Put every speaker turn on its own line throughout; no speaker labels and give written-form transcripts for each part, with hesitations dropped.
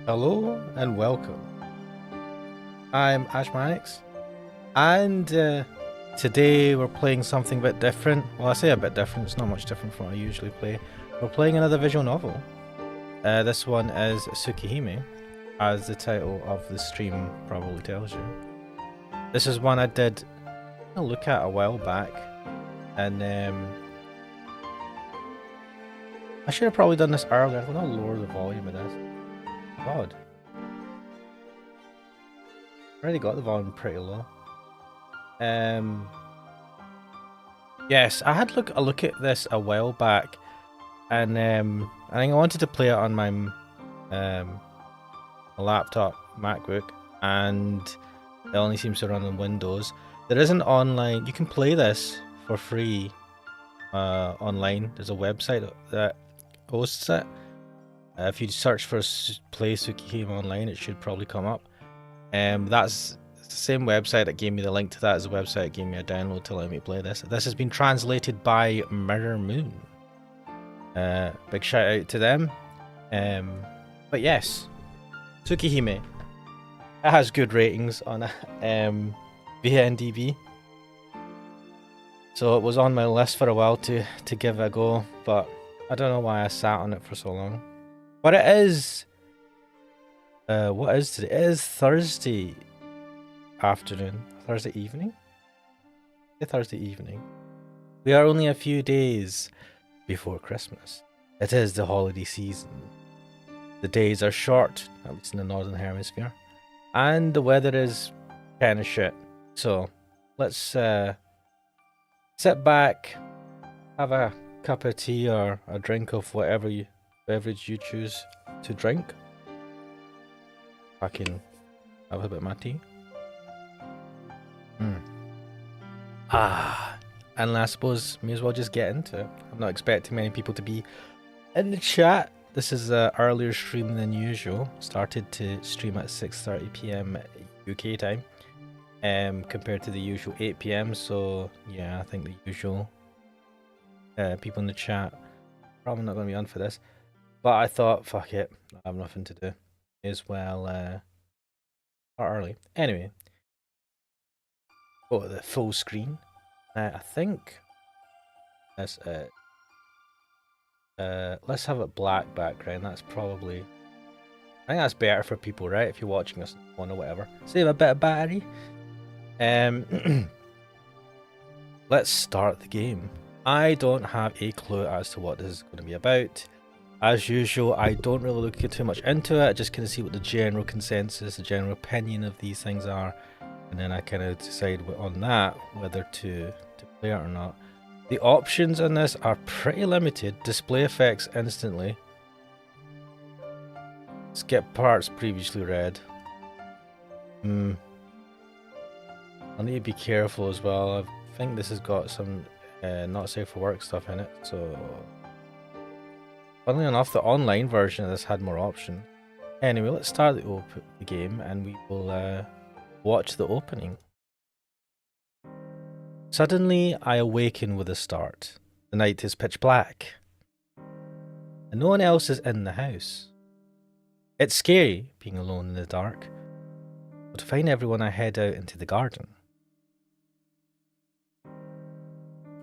Hello and welcome. I'm Ashmanix, and today we're playing something a bit different. Well, I say a bit different, it's not much different from what I usually play. We're playing another visual novel. This one is Tsukihime, as the title of the stream probably tells you. This is one I did a look at a while back, and I should have probably done this earlier. I'm going to lower the volume of this. God. Already got the volume pretty low. Yes, I had a look at this a while back, and I think I wanted to play it on my laptop, MacBook, and it only seems to run on Windows. There is an online. You can play this for free online. There's a website that hosts it. If you search for Play Tsukihime online, it should probably come up. That's the same website that gave me the link to that as the website that gave me a download to let me play this. This has been translated by Mirror Moon. Big shout out to them. But yes, Tsukihime. It has good ratings on VNDB. So it was on my list for a while to give it a go, but I don't know why I sat on it for so long. But it is... what is today? It is Thursday afternoon. Thursday evening? Yeah, Thursday evening. We are only a few days before Christmas. It is the holiday season. The days are short, at least in the Northern Hemisphere. And the weather is kind of shit. So, let's sit back, have a cup of tea or a drink of whatever beverage you choose to drink. I can have a bit of my tea. And I suppose may as well just get into it. I'm not expecting many people to be in the chat. This is an earlier stream than usual. Started to stream at 6:30 PM UK time, compared to the usual 8 PM. So yeah, I think the usual people in the chat probably not going to be on for this. But I thought, fuck it, I have nothing to do. May as well start early. Anyway, go to the full screen. I think that's it. Let's have a black background. That's probably... I think that's better for people, right? If you're watching us on or whatever. Save a bit of battery. Let's start the game. I don't have a clue as to what this is going to be about. As usual, I don't really look too much into it. I just kind of see what the general consensus, the general opinion of these things are. And then I kind of decide on that whether to play it or not. The options on this are pretty limited. Display effects instantly. Skip parts previously read. I need to be careful as well. I think this has got some not safe for work stuff in it. So, funnily enough, the online version of this had more options. Anyway, let's start the game and we will watch the opening. Suddenly, I awaken with a start. The night is pitch black, and no one else is in the house. It's scary being alone in the dark, but to find everyone, I head out into the garden.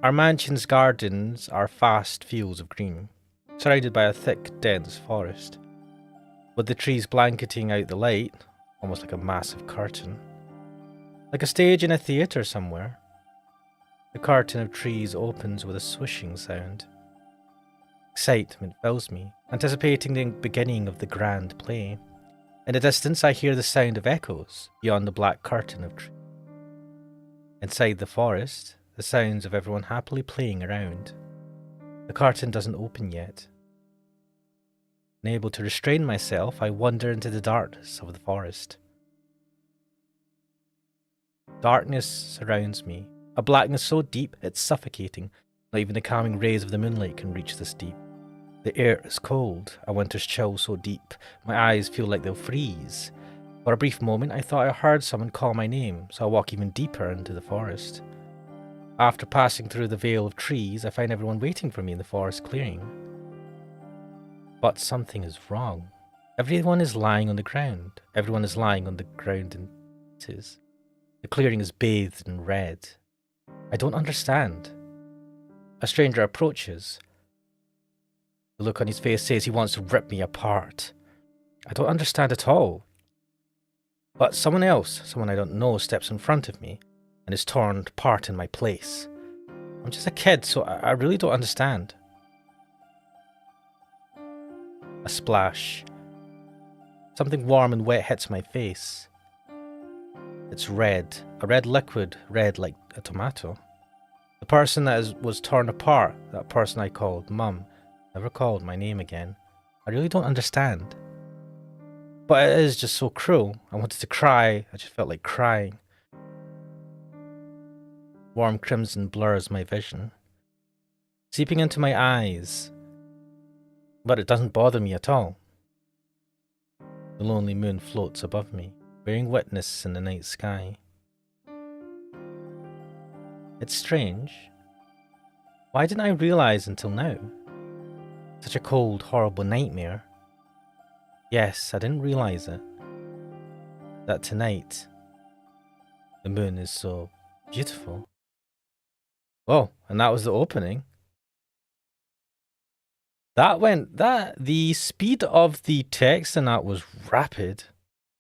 Our mansion's gardens are vast fields of green, surrounded by a thick, dense forest, with the trees blanketing out the light, almost like a massive curtain. Like a stage in a theatre somewhere. The curtain of trees opens with a swishing sound. Excitement fills me, anticipating the beginning of the grand play. In the distance, I hear the sound of echoes beyond the black curtain of trees. Inside the forest, the sounds of everyone happily playing around. The curtain doesn't open yet. Unable to restrain myself, I wander into the darkness of the forest. Darkness surrounds me. A blackness so deep it's suffocating. Not even the calming rays of the moonlight can reach this deep. The air is cold, a winter's chill so deep, my eyes feel like they'll freeze. For a brief moment I thought I heard someone call my name, so I walk even deeper into the forest. After passing through the veil of trees, I find everyone waiting for me in the forest clearing. But something is wrong. Everyone is lying on the ground. Everyone is lying on the ground in pieces. The clearing is bathed in red. I don't understand. A stranger approaches. The look on his face says he wants to rip me apart. I don't understand at all. But someone else, someone I don't know, steps in front of me and is torn apart in my place. I'm just a kid, so I really don't understand. A splash. Something warm and wet hits my face. It's red. A red liquid, red like a tomato. The person that was torn apart, that person I called Mum, never called my name again. I really don't understand. But it is just so cruel. I wanted to cry. I just felt like crying. Warm crimson blurs my vision, seeping into my eyes. But it doesn't bother me at all. The lonely moon floats above me, bearing witness in the night sky. It's strange. Why didn't I realize until now? Such a cold, horrible nightmare. Yes, I didn't realize it. That tonight, the moon is so beautiful. Oh, and that was the opening. The speed of the text in that was rapid.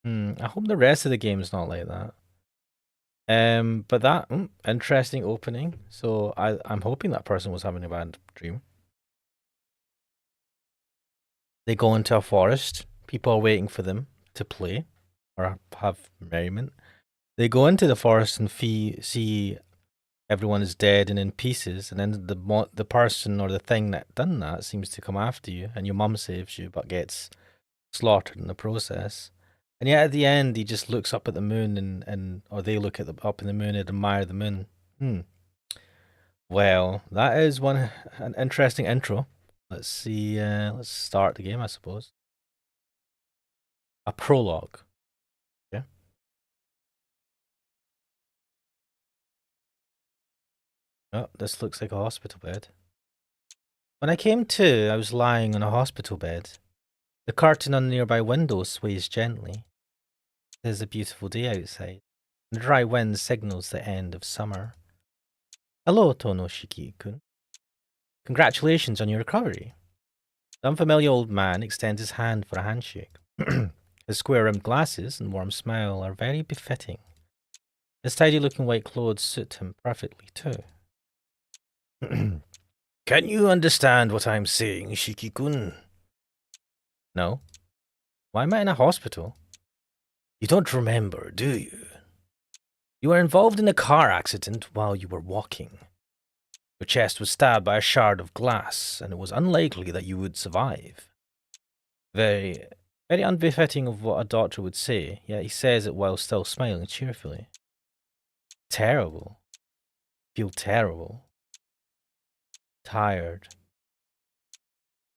I hope the rest of the game is not like that. But that, interesting opening. So I'm hoping that person was having a bad dream. They go into a forest. People are waiting for them to play or have merriment. They go into the forest and see everyone is dead and in pieces, and then the person or the thing that done that seems to come after you, and your mum saves you but gets slaughtered in the process. And yet at the end, he just looks up at the moon or they look at up in the moon and admire the moon. Well, that is an interesting intro. Let's see. Let's start the game, I suppose. A prologue. Yeah. Oh, this looks like a hospital bed. When I came to, I was lying on a hospital bed. The curtain on the nearby window sways gently. It is a beautiful day outside. The dry wind signals the end of summer. Hello, Tonoshiki-kun. Congratulations on your recovery. The unfamiliar old man extends his hand for a handshake. His square-rimmed glasses and warm smile are very befitting. His tidy-looking white clothes suit him perfectly, too. Can you understand what I'm saying, Shiki-kun? No. Why am I in a hospital? You don't remember, do you? You were involved in a car accident while you were walking. Your chest was stabbed by a shard of glass, and it was unlikely that you would survive. Very, very unbefitting of what a doctor would say, yet he says it while still smiling cheerfully. Terrible. Feel terrible. Tired.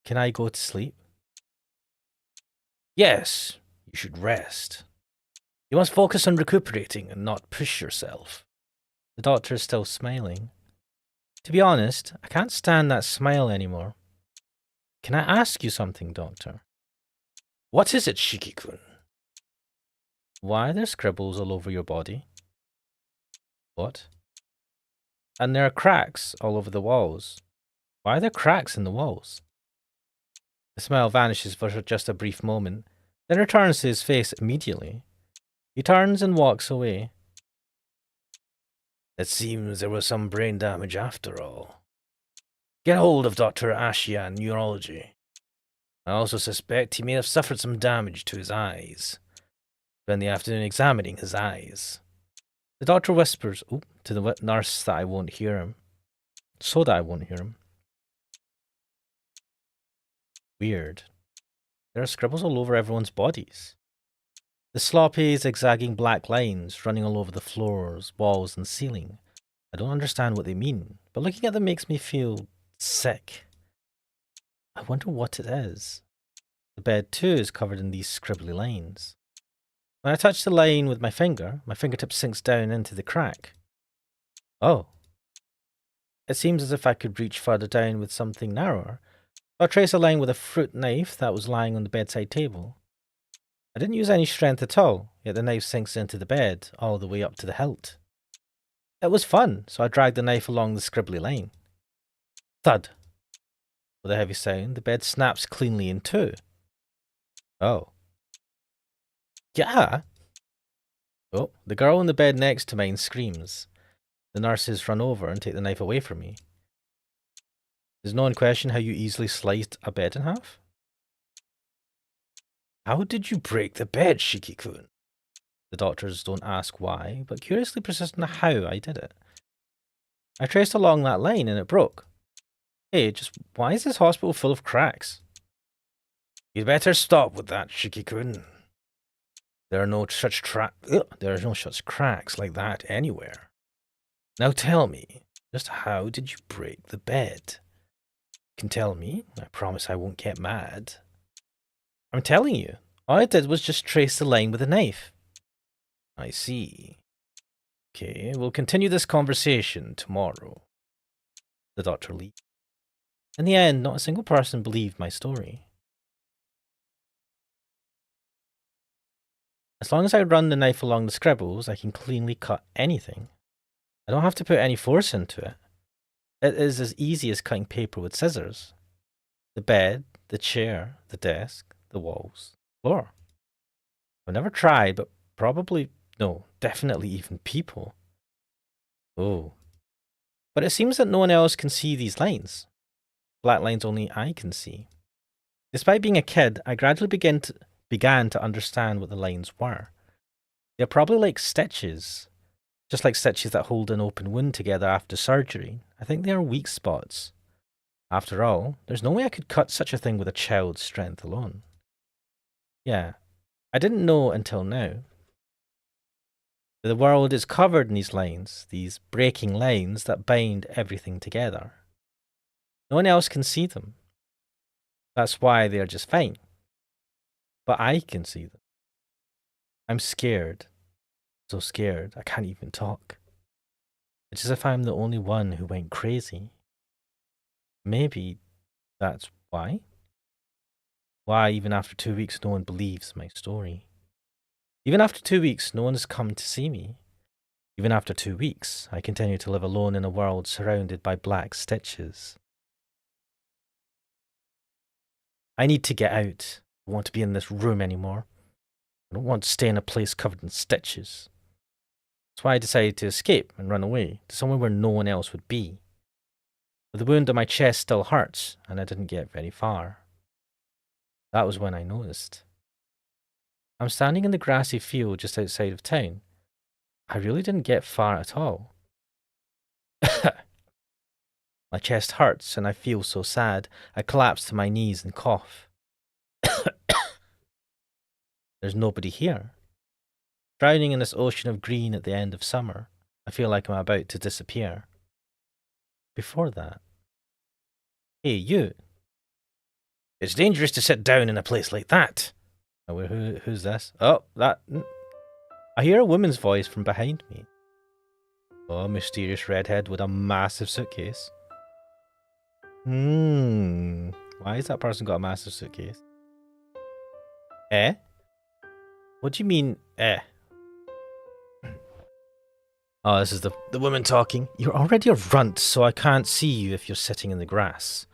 Can I go to sleep? Yes, you should rest. You must focus on recuperating and not push yourself. The doctor is still smiling. To be honest, I can't stand that smile anymore. Can I ask you something, doctor? What is it, Shiki-kun? Why are there scribbles all over your body? What? And there are cracks all over the walls. Why are there cracks in the walls? The smile vanishes for just a brief moment, then returns to his face immediately. He turns and walks away. It seems there was some brain damage after all. Get hold of Dr. Ashian Neurology. I also suspect he may have suffered some damage to his eyes. Spend the afternoon examining his eyes. The doctor whispers to the nurse that I won't hear him. So that I won't hear him. Weird. There are scribbles all over everyone's bodies. The sloppy, zigzagging black lines running all over the floors, walls, and ceiling. I don't understand what they mean, but looking at them makes me feel sick. I wonder what it is. The bed, too, is covered in these scribbly lines. When I touch the line with my fingertip sinks down into the crack. Oh. It seems as if I could reach further down with something narrower. I'll trace a line with a fruit knife that was lying on the bedside table. I didn't use any strength at all, yet the knife sinks into the bed, all the way up to the hilt. It was fun, so I dragged the knife along the scribbly line. Thud! With a heavy sound, the bed snaps cleanly in two. Oh. Yeah! Oh, the girl in the bed next to mine screams. The nurses run over and take the knife away from me. Does no one question how you easily sliced a bed in half? How did you break the bed, Shiki-kun? The doctors don't ask why, but curiously persist on how I did it. I traced along that line and it broke. Hey, just why is this hospital full of cracks? You'd better stop with that, Shiki-kun. There are no such cracks like that anywhere. Now tell me, just how did you break the bed? You can tell me. I promise I won't get mad. I'm telling you. All I did was just trace the line with a knife. I see. Okay, we'll continue this conversation tomorrow. The doctor leaves. In the end, not a single person believed my story. As long as I run the knife along the scribbles, I can cleanly cut anything. I don't have to put any force into it. It is as easy as cutting paper with scissors. The bed, the chair, the desk, the walls, floor. I've never tried, but definitely even people. Oh. But it seems that no one else can see these lines. Black lines only I can see. Despite being a kid, I gradually began to understand what the lines were. They're probably like stitches. Just like stitches that hold an open wound together after surgery. I think they are weak spots. After all, there's no way I could cut such a thing with a child's strength alone. Yeah, I didn't know until now. The world is covered in these lines, these breaking lines that bind everything together. No one else can see them. That's why they are just fine. But I can see them. I'm scared. So scared I can't even talk. It's as if I'm the only one who went crazy. Maybe that's why? Why, even after 2 weeks, no one believes my story. Even after 2 weeks, no one has come to see me. Even after 2 weeks, I continue to live alone in a world surrounded by black stitches. I need to get out. I don't want to be in this room anymore. I don't want to stay in a place covered in stitches. That's why I decided to escape and run away to somewhere where no one else would be. But the wound on my chest still hurts, and I didn't get very far. That was when I noticed. I'm standing in the grassy field just outside of town. I really didn't get far at all. My chest hurts and I feel so sad. I collapse to my knees and cough. There's nobody here. Drowning in this ocean of green at the end of summer, I feel like I'm about to disappear. Before that... Hey, you. It's dangerous to sit down in a place like that. Oh, who's this? Oh, that... I hear a woman's voice from behind me. Oh, a mysterious redhead with a massive suitcase. Why has that person got a massive suitcase? Eh? What do you mean, eh? Oh, this is the woman talking. You're already a runt, so I can't see you if you're sitting in the grass.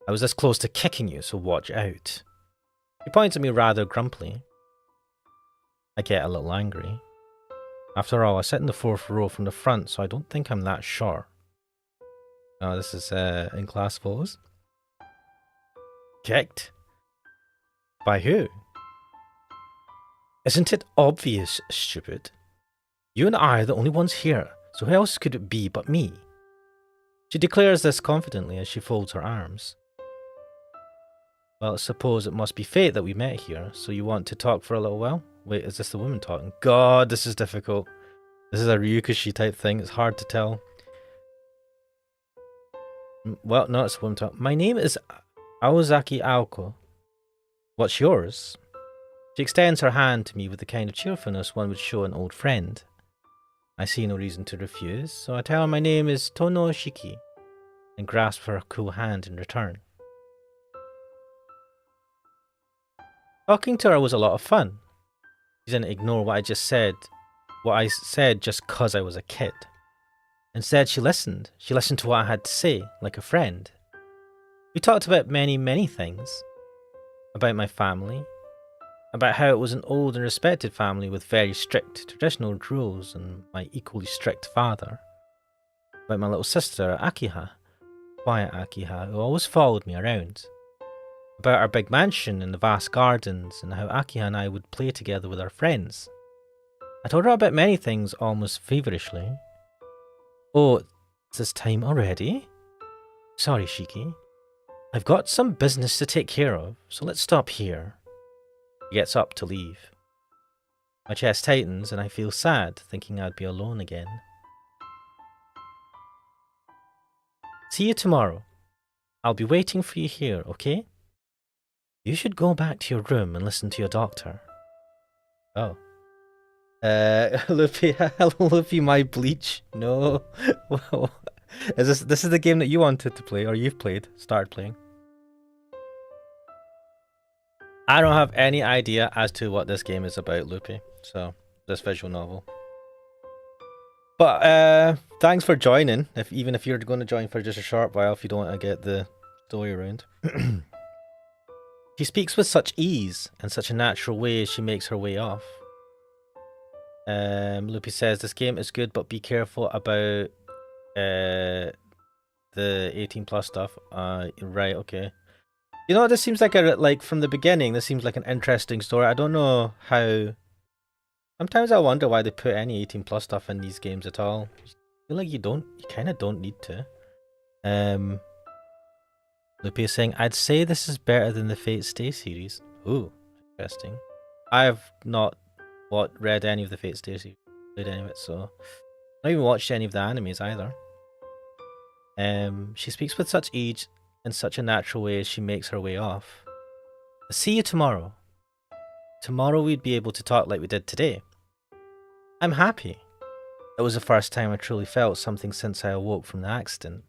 I was this close to kicking you, so watch out. She points at me rather grumpily. I get a little angry. After all, I sit in the 4th row from the front, so I don't think I'm that short. Oh, this is in class photos. Kicked? By who? Isn't it obvious, stupid? You and I are the only ones here, so who else could it be but me? She declares this confidently as she folds her arms. Well, I suppose it must be fate that we met here, so you want to talk for a little while? Wait, is this the woman talking? God, this is difficult. This is a Ryukushi type thing, it's hard to tell. Well, no, it's a woman talking. My name is Aozaki Aoko. What's yours? She extends her hand to me with the kind of cheerfulness one would show an old friend. I see no reason to refuse, so I tell her my name is Tono Shiki, and grasp her cool hand in return. Talking to her was a lot of fun. She didn't ignore what I said just 'cause I was a kid. Instead, she listened. She listened to what I had to say, like a friend. We talked about many, many things. About my family. About how it was an old and respected family with very strict traditional rules and my equally strict father. About my little sister, Akiha. Quiet Akiha, who always followed me around. About our big mansion and the vast gardens and how Akiha and I would play together with our friends. I told her about many things almost feverishly. Oh, it's this time already? Sorry, Shiki. I've got some business to take care of, so let's stop here. He gets up to leave. My chest tightens and I feel sad, thinking I'd be alone again. See you tomorrow. I'll be waiting for you here, okay? You should go back to your room and listen to your doctor. Oh. Luffy, hello Luffy, my bleach. No. Whoa. This is the game that you wanted to play, or you've started playing? I don't have any idea as to what this game is about, Luffy. So, this visual novel. But thanks for joining. Even if you're going to join for just a short while, if you don't want to get the story around. She speaks with such ease and such a natural way as she makes her way off. Luffy says this game is good, but be careful about the 18 plus stuff. Right, okay. You know, this seems like from the beginning. This seems like an interesting story. I don't know how. Sometimes I wonder why they put any 18 plus stuff in these games at all. I feel like you kind of don't need to. Luffy is saying, I'd say this is better than the Fate Stay series. Ooh, interesting. I have not read any of the Fate Stay series, played any of it, so I haven't even watched any of the animes either. She speaks with such ease in such a natural way as she makes her way off. I'll see you tomorrow. Tomorrow we'd be able to talk like we did today. I'm happy. It was the first time I truly felt something since I awoke from the accident.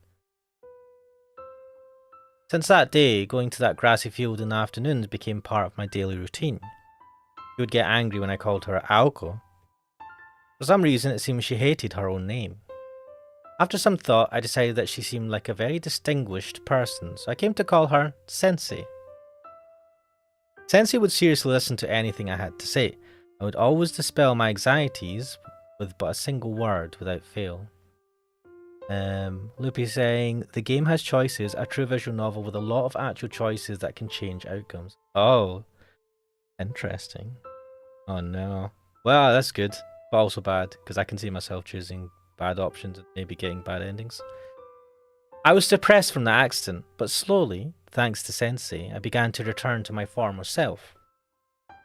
Since that day, going to that grassy field in the afternoons became part of my daily routine. She would get angry when I called her Aoko. For some reason, it seemed she hated her own name. After some thought, I decided that she seemed like a very distinguished person, so I came to call her Sensei. Sensei would seriously listen to anything I had to say, and would always dispel my anxieties with but a single word without fail. Loopy saying, the game has choices, a true visual novel with a lot of actual choices that can change outcomes. Oh, interesting. Oh no. Well, that's good, but also bad, because I can see myself choosing bad options and maybe getting bad endings. I was depressed from the accident, but slowly, thanks to Sensei, I began to return to my former self.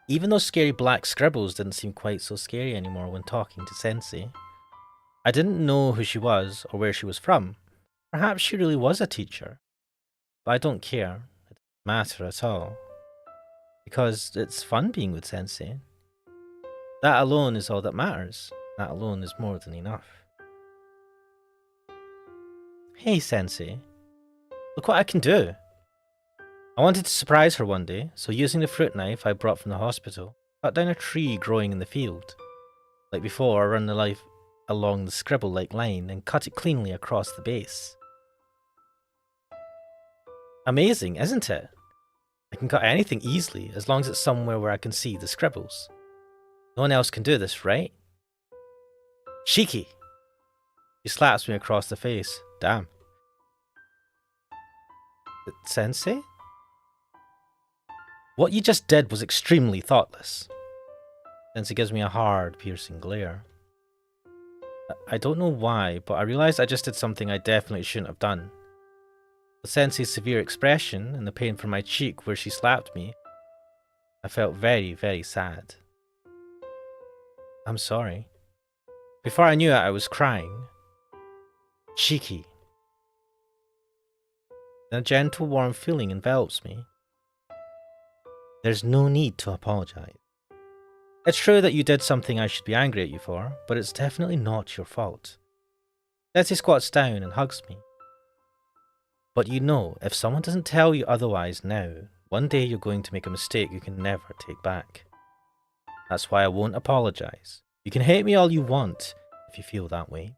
Even those scary black scribbles didn't seem quite so scary anymore when talking to Sensei. I didn't know who she was or where she was from. Perhaps she really was a teacher. But I don't care. It doesn't matter at all. Because it's fun being with Sensei. That alone is all that matters. That alone is more than enough. Hey Sensei, look what I can do. I wanted to surprise her one day, so using the fruit knife I brought from the hospital, cut down a tree growing in the field. Like before, I run the knife along the scribble-like line and cut it cleanly across the base. Amazing, isn't it? I can cut anything easily, as long as it's somewhere where I can see the scribbles. No one else can do this, right? Shiki! She slaps me across the face. Damn. Sensei? What you just did was extremely thoughtless. Sensei gives me a hard, piercing glare. I don't know why, but I realized I just did something I definitely shouldn't have done. With Sensei's severe expression and the pain from my cheek where she slapped me, I felt very, very sad. I'm sorry. Before I knew it, I was crying. Shiki. Then a gentle, warm feeling envelops me. There's no need to apologize. It's true that you did something I should be angry at you for, but it's definitely not your fault. Sensei squats down and hugs me. But you know, if someone doesn't tell you otherwise now, one day you're going to make a mistake you can never take back. That's why I won't apologize. You can hate me all you want, if you feel that way.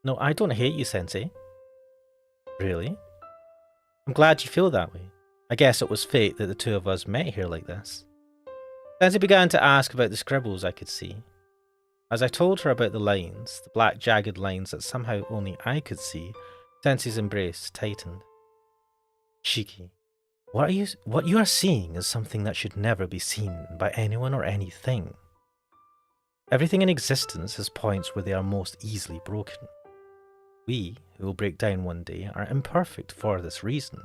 No, I don't hate you, Sensei. Really? I'm glad you feel that way. I guess it was fate that the two of us met here like this. Sensei began to ask about the scribbles I could see. As I told her about the lines, the black jagged lines that somehow only I could see, Sensei's embrace tightened. Shiki, what you are seeing is something that should never be seen by anyone or anything. Everything in existence has points where they are most easily broken. We, who will break down one day, are imperfect for this reason.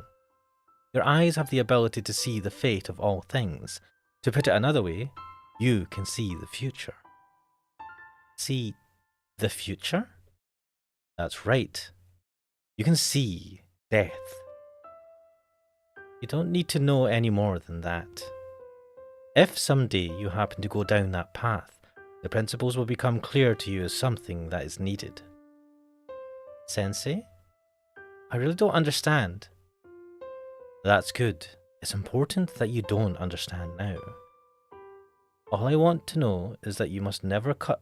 Your eyes have the ability to see the fate of all things. To put it another way, you can see the future. See the future? That's right. You can see death. You don't need to know any more than that. If someday you happen to go down that path, the principles will become clear to you as something that is needed. Sensei? I really don't understand. That's good. It's important that you don't understand now. All I want you to know is that you must never cut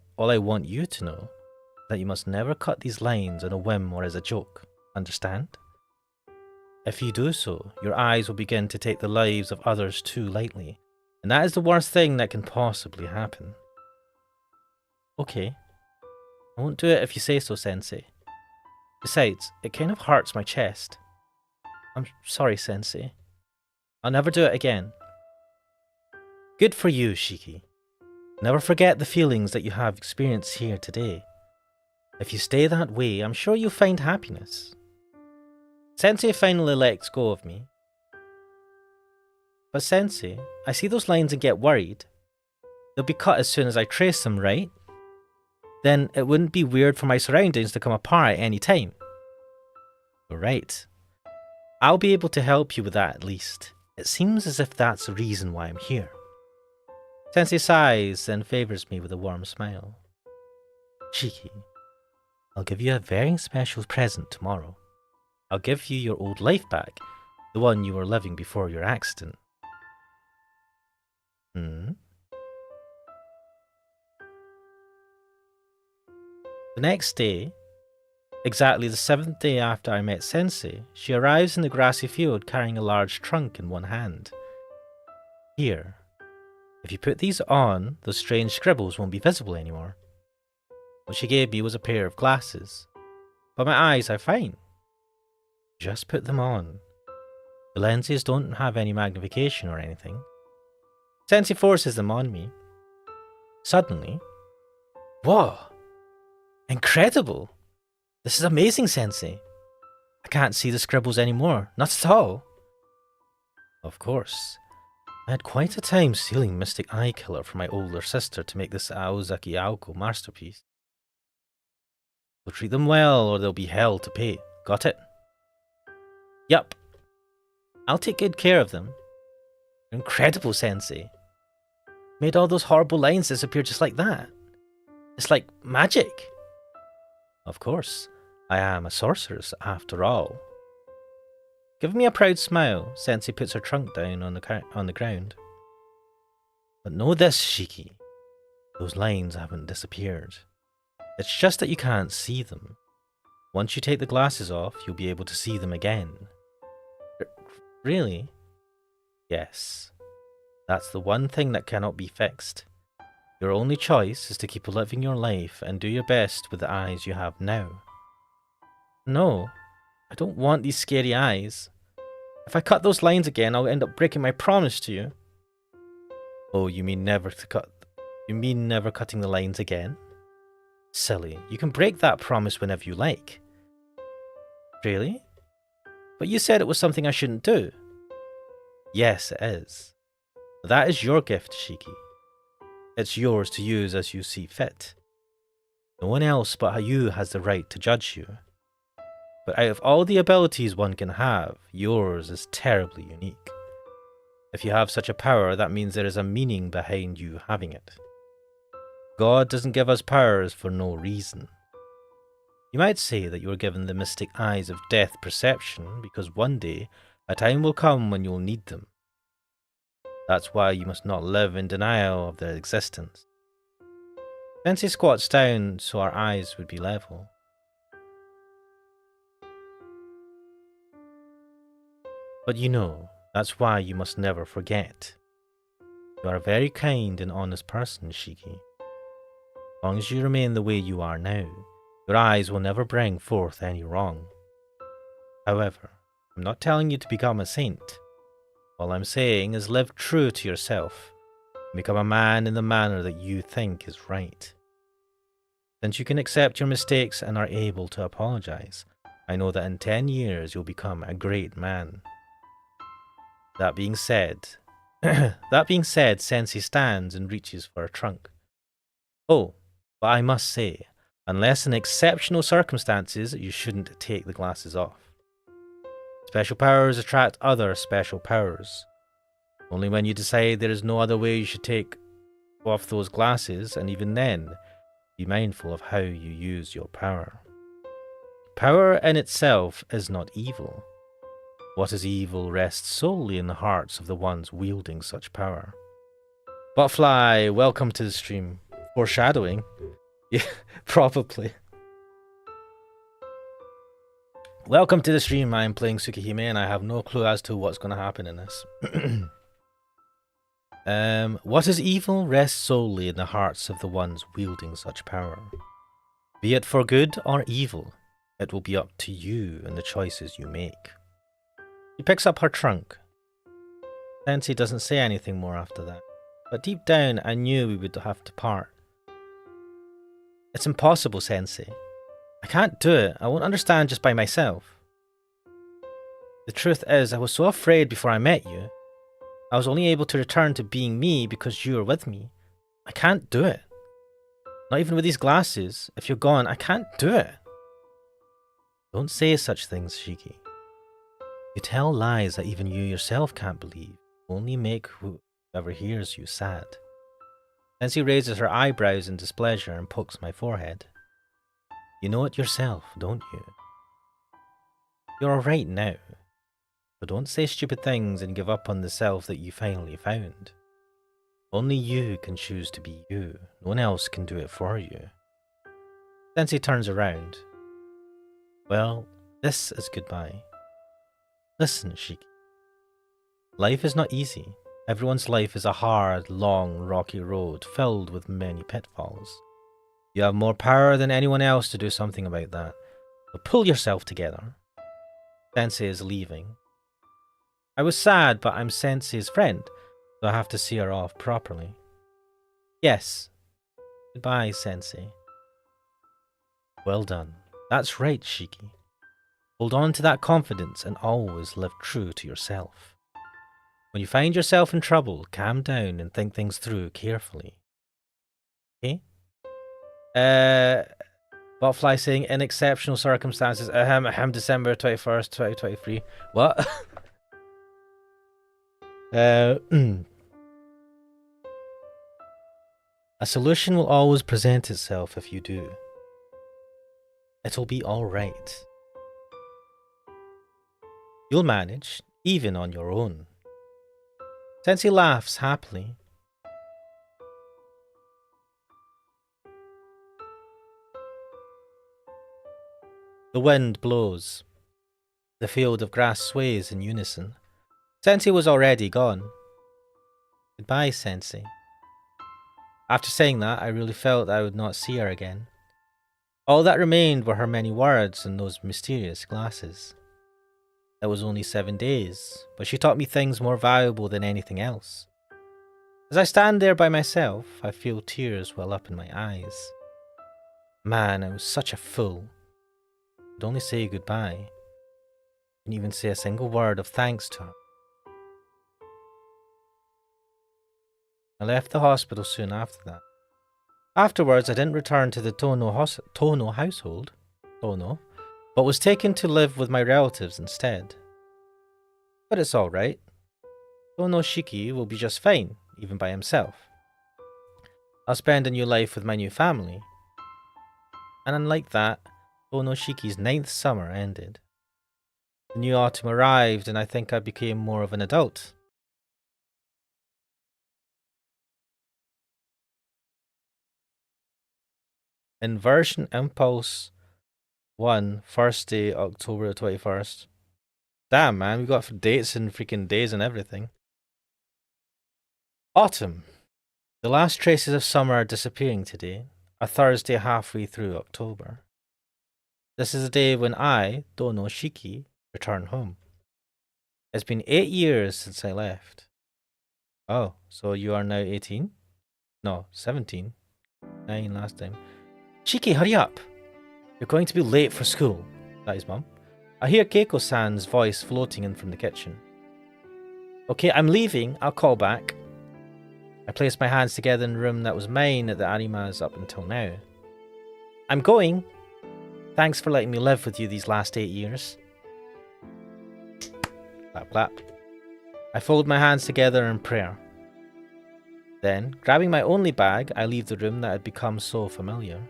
these lines on a whim or as a joke. Understand? If you do so, your eyes will begin to take the lives of others too lightly, and that is the worst thing that can possibly happen. Okay. I won't do it if you say so, Sensei. Besides, it kind of hurts my chest. I'm sorry, Sensei. I'll never do it again. Good for you, Shiki. Never forget the feelings that you have experienced here today. If you stay that way, I'm sure you'll find happiness. Sensei finally lets go of me. But Sensei, I see those lines and get worried. They'll be cut as soon as I trace them, right? Then it wouldn't be weird for my surroundings to come apart at any time. Right. I'll be able to help you with that at least. It seems as if that's the reason why I'm here. Sensei sighs and favours me with a warm smile. Shiki, I'll give you a very special present tomorrow. I'll give you your old life back, the one you were living before your accident. The next day, exactly the 7th day after I met Sensei, she arrives in the grassy field carrying a large trunk in one hand. Here, if you put these on, those strange scribbles won't be visible anymore. What she gave me was a pair of glasses, but my eyes are fine. Just put them on. The lenses don't have any magnification or anything. Sensei forces them on me. Suddenly, whoa! Incredible! This is amazing, Sensei. I can't see the scribbles anymore, not at all. Of course. I had quite a time sealing Mystic Eye Killer for my older sister to make this Aozaki Aoko masterpiece. So treat them well or they'll be hell to pay. Got it? Yup. I'll take good care of them. You're incredible, Sensei. Made all those horrible lines disappear just like that. It's like magic. Of course. I am a sorceress after all. Giving me a proud smile, Sensei puts her trunk down on the ground. But know this, Shiki. Those lines haven't disappeared. It's just that you can't see them. Once you take the glasses off, you'll be able to see them again. Really? Yes. That's the one thing that cannot be fixed. Your only choice is to keep living your life and do your best with the eyes you have now. No, I don't want these scary eyes. If I cut those lines again, I'll end up breaking my promise to you. Oh, you mean never cutting the lines again? Silly, you can break that promise whenever you like. Really? But you said it was something I shouldn't do. Yes, it is. That is your gift, Shiki. It's yours to use as you see fit. No one else but you has the right to judge you. But out of all the abilities one can have, yours is terribly unique. If you have such a power, that means there is a meaning behind you having it. God doesn't give us powers for no reason. You might say that you were given the mystic eyes of death perception because one day a time will come when you'll need them. That's why you must not live in denial of their existence. Sensei squats down so our eyes would be level. But you know, that's why you must never forget. You are a very kind and honest person, Shiki. As long as you remain the way you are now, your eyes will never bring forth any wrong. However, I'm not telling you to become a saint. All I'm saying is live true to yourself and become a man in the manner that you think is right. Since you can accept your mistakes and are able to apologize, I know that in 10 years you'll become a great man. That being said, Sensei stands and reaches for a trunk. Oh, but I must say, unless in exceptional circumstances, you shouldn't take the glasses off. Special powers attract other special powers. Only when you decide there is no other way you should take off those glasses, and even then, be mindful of how you use your power. Power in itself is not evil. What is evil rests solely in the hearts of the ones wielding such power. Butterfly, welcome to the stream. Foreshadowing? Yeah, probably. Welcome to the stream. I am playing Tsukihime and I have no clue as to what's going to happen in this. What is evil rests solely in the hearts of the ones wielding such power. Be it for good or evil, it will be up to you and the choices you make. She picks up her trunk. Sensei doesn't say anything more after that, but deep down I knew we would have to part. It's impossible, Sensei. I can't do it. I won't understand just by myself. The truth is, I was so afraid before I met you. I was only able to return to being me because you were with me. I can't do it. Not even with these glasses. If you're gone, I can't do it. Don't say such things, Shiki. You tell lies that even you yourself can't believe. Only make whoever hears you sad. Sensei raises her eyebrows in displeasure and pokes my forehead. You know it yourself, don't you? You're alright now. So don't say stupid things and give up on the self that you finally found. Only you can choose to be you. No one else can do it for you. Sensei turns around. Well, this is goodbye. Listen, Shiki. Life is not easy. Everyone's life is a hard, long, rocky road filled with many pitfalls. You have more power than anyone else to do something about that. So pull yourself together. Sensei is leaving. I was sad, but I'm Sensei's friend, so I have to see her off properly. Yes. Goodbye, Sensei. Well done. That's right, Shiki. Hold on to that confidence and always live true to yourself. When you find yourself in trouble, calm down and think things through carefully. Okay? Botfly saying, in exceptional circumstances, December 21st, 2023. What? A solution will always present itself if you do. It'll be alright. You'll manage, even on your own. Sensei laughs happily. The wind blows. The field of grass sways in unison. Sensei was already gone. Goodbye, Sensei. After saying that, I really felt I would not see her again. All that remained were her many words and those mysterious glasses. It was only 7 days, but she taught me things more valuable than anything else. As I stand there by myself, I feel tears well up in my eyes. Man, I was such a fool. I could only say goodbye. Didn't even say a single word of thanks to her. I left the hospital soon after that. Afterwards, I didn't return to the Tono household, but was taken to live with my relatives instead. But it's alright. Tono Shiki will be just fine, even by himself. I'll spend a new life with my new family. And unlike that, Tono Shiki's 9th summer ended. The new autumn arrived and I think I became more of an adult. Inversion Impulse 1, first day, October the 21st. Damn, man, we got dates and freaking days and everything. Autumn. The last traces of summer are disappearing today, a Thursday halfway through October. This is a day when I, Dono Shiki, return home. It's been 8 years since I left. Oh, so you are now 18? No, 17. 9 last time. Shiki, hurry up! You're going to be late for school. That is Mum. I hear Keiko-san's voice floating in from the kitchen. Okay, I'm leaving. I'll call back. I placed my hands together in the room that was mine at the Arimas up until now. I'm going. Thanks for letting me live with you these last 8 years. Clap, clap. I fold my hands together in prayer. Then, grabbing my only bag, I leave the room that had become so familiar.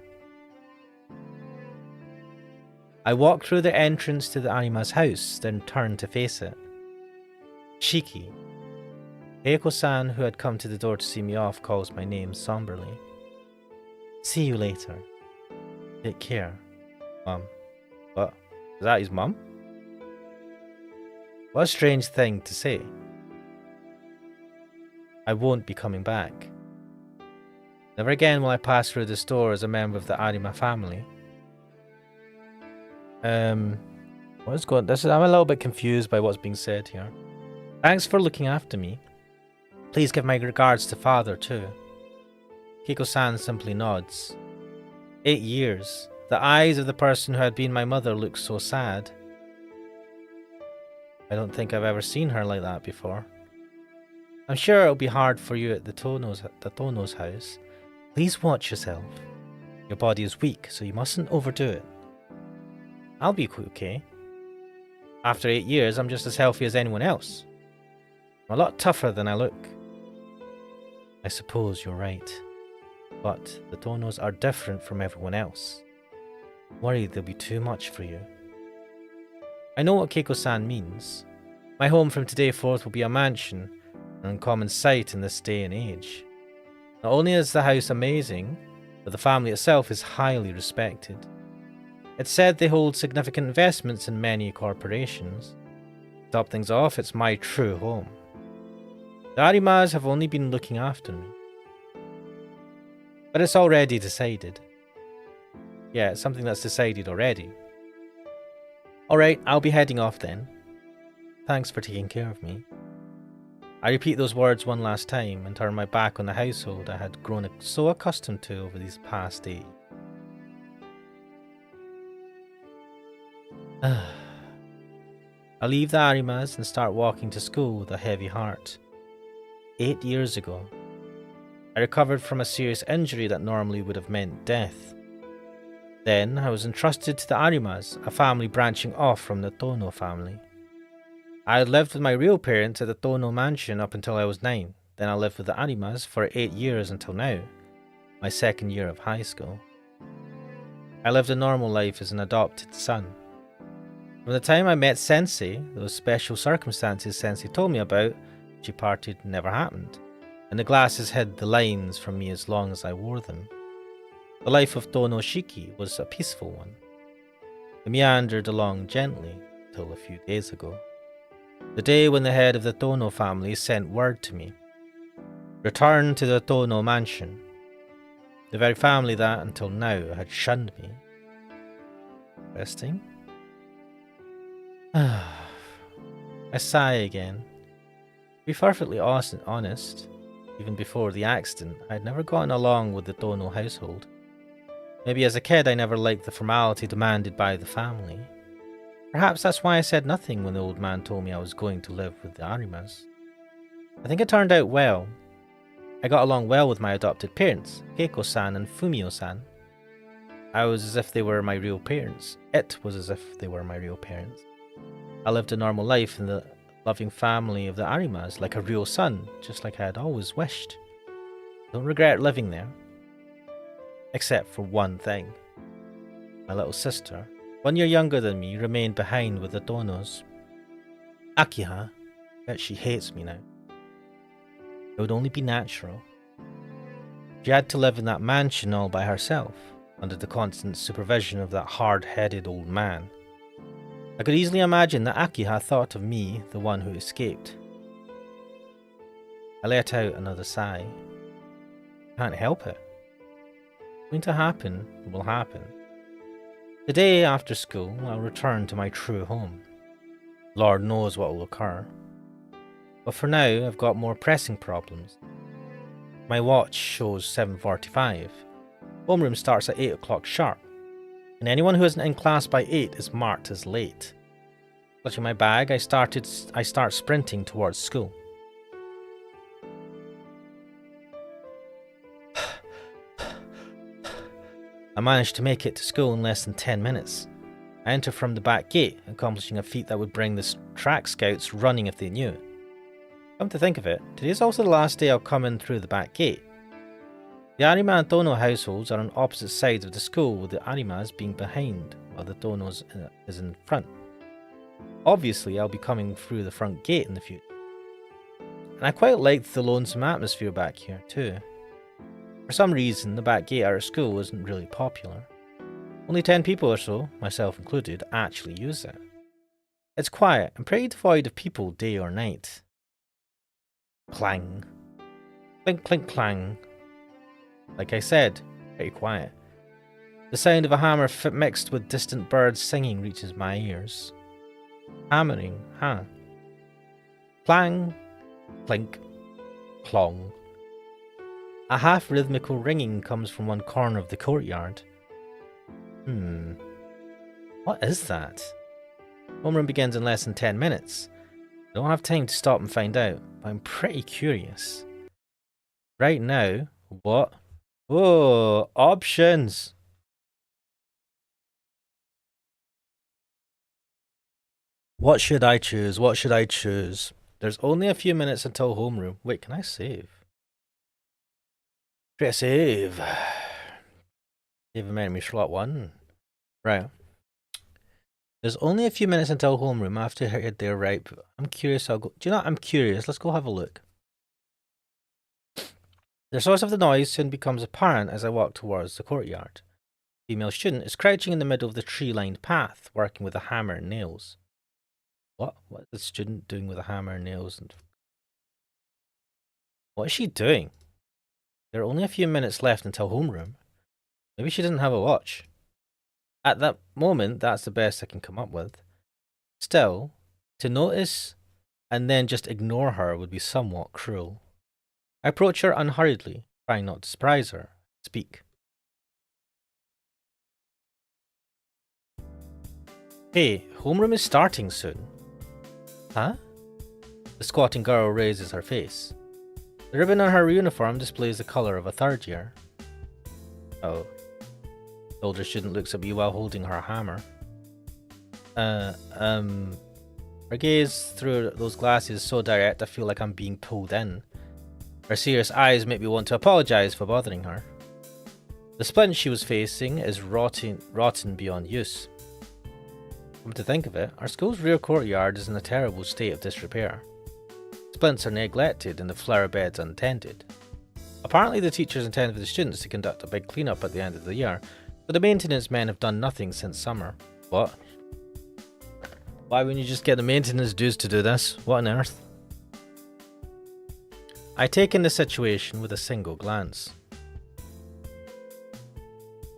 I walk through the entrance to the Arima's house, then turn to face it. Shiki. Keiko-san, who had come to the door to see me off, calls my name somberly. See you later. Take care, Mum. What? Is that his mum? What a strange thing to say. I won't be coming back. Never again will I pass through this door as a member of the Arima family. What is going on? I'm a little bit confused by what's being said here. Thanks for looking after me. Please give my regards to father too. Keiko-san simply nods. 8 years. The eyes of the person who had been my mother look so sad. I don't think I've ever seen her like that before. I'm sure it'll be hard for you at the Tono's house. Please watch yourself. Your body is weak, so you mustn't overdo it. I'll be okay. After 8 years, I'm just as healthy as anyone else. I'm a lot tougher than I look. I suppose you're right. But the Tonos are different from everyone else. Worried they'll be too much for you. I know what Keiko-san means. My home from today forth will be a mansion, an uncommon sight in this day and age. Not only is the house amazing, but the family itself is highly respected. It's said they hold significant investments in many corporations. To top things off, it's my true home. The Arimas have only been looking after me. But it's already decided. Yeah, it's something that's decided already. Alright, I'll be heading off then. Thanks for taking care of me. I repeat those words one last time and turn my back on the household I had grown so accustomed to over these past days. I leave the Arimas and start walking to school with a heavy heart. 8 years ago, I recovered from a serious injury that normally would have meant death. Then I was entrusted to the Arimas, a family branching off from the Tono family. I had lived with my real parents at the Tono mansion up until I was 9. Then I lived with the Arimas for 8 years until now, my second year of high school. I lived a normal life as an adopted son. From the time I met Sensei, those special circumstances Sensei told me about, she parted never happened, and the glasses hid the lines from me as long as I wore them. The life of Dono Shiki was a peaceful one. It meandered along gently till a few days ago. The day when the head of the Tono family sent word to me. Return to the Tono mansion. The very family that, until now, had shunned me. Interesting. I sigh again. To be perfectly honest, even before the accident, I had never gotten along with the Tono household. Maybe as a kid I never liked the formality demanded by the family. Perhaps that's why I said nothing when the old man told me I was going to live with the Arimas. I think it turned out well. I got along well with my adopted parents, Keiko-san and Fumio-san. I was as if they were my real parents. It was as if they were my real parents. I lived a normal life in the loving family of the Arimas like a real son, just like I had always wished. I don't regret living there. Except for one thing. My little sister, 1 year younger than me, remained behind with the Tonos. Akiha, bet she hates me now. It would only be natural. She had to live in that mansion all by herself, under the constant supervision of that hard-headed old man. I could easily imagine that Akiha thought of me, the one who escaped. I let out another sigh. Can't help it. What's going to happen will happen. Today, after school, I'll return to my true home. Lord knows what will occur. But for now, I've got more pressing problems. My watch shows 7:45. Homeroom starts at 8 o'clock sharp, and anyone who isn't in class by 8 is marked as late. Clutching my bag, I start sprinting towards school. I managed to make it to school in less than 10 minutes. I enter from the back gate, accomplishing a feat that would bring the track scouts running if they knew it. Come to think of it, today is also the last day I'll come in through the back gate. The Arima and Dono households are on opposite sides of the school, with the Arimas being behind, while the Donos is in front. Obviously, I'll be coming through the front gate in the future. And I quite liked the lonesome atmosphere back here too. For some reason, the back gate at our school wasn't really popular. Only 10 people or so, myself included, actually use it. It's quiet and pretty devoid of people day or night. Clang. Clink, clink, clang. Like I said, pretty quiet. The sound of a hammer mixed with distant birds singing reaches my ears. Hammering, huh? Clang, clink, clong. A half-rhythmical ringing comes from one corner of the courtyard. What is that? Homeroom begins in less than 10 minutes. I don't have time to stop and find out, but I'm pretty curious. Right now, what? Oh, options! What should I choose? What should I choose? There's only a few minutes until homeroom. Wait, can I save? Press save. Save a enemy slot 1. Right. There's only a few minutes until homeroom. I have to head there, right? I'm curious. I'll go. Do you know what? I'm curious. Let's go have a look. The source of the noise soon becomes apparent as I walk towards the courtyard. The female student is crouching in the middle of the tree-lined path, working with a hammer and nails. What? What is the student doing with a hammer and nails? What is she doing? There are only a few minutes left until homeroom. Maybe she doesn't have a watch. At that moment, that's the best I can come up with. Still, to notice and then just ignore her would be somewhat cruel. I approach her unhurriedly, trying not to surprise her. Speak. Hey, homeroom is starting soon. Huh? The squatting girl raises her face. The ribbon on her uniform displays the colour of a third year. Oh. The older student looks at me while holding her hammer. Her gaze through those glasses is so direct I feel like I'm being pulled in. Her serious eyes make me want to apologise for bothering her. The splint she was facing is rotten beyond use. Come to think of it, our school's rear courtyard is in a terrible state of disrepair. Splints are neglected and the flower beds untended. Apparently the teachers intend for the students to conduct a big clean-up at the end of the year, but the maintenance men have done nothing since summer. What? Why wouldn't you just get the maintenance dudes to do this? What on earth? I take in the situation with a single glance.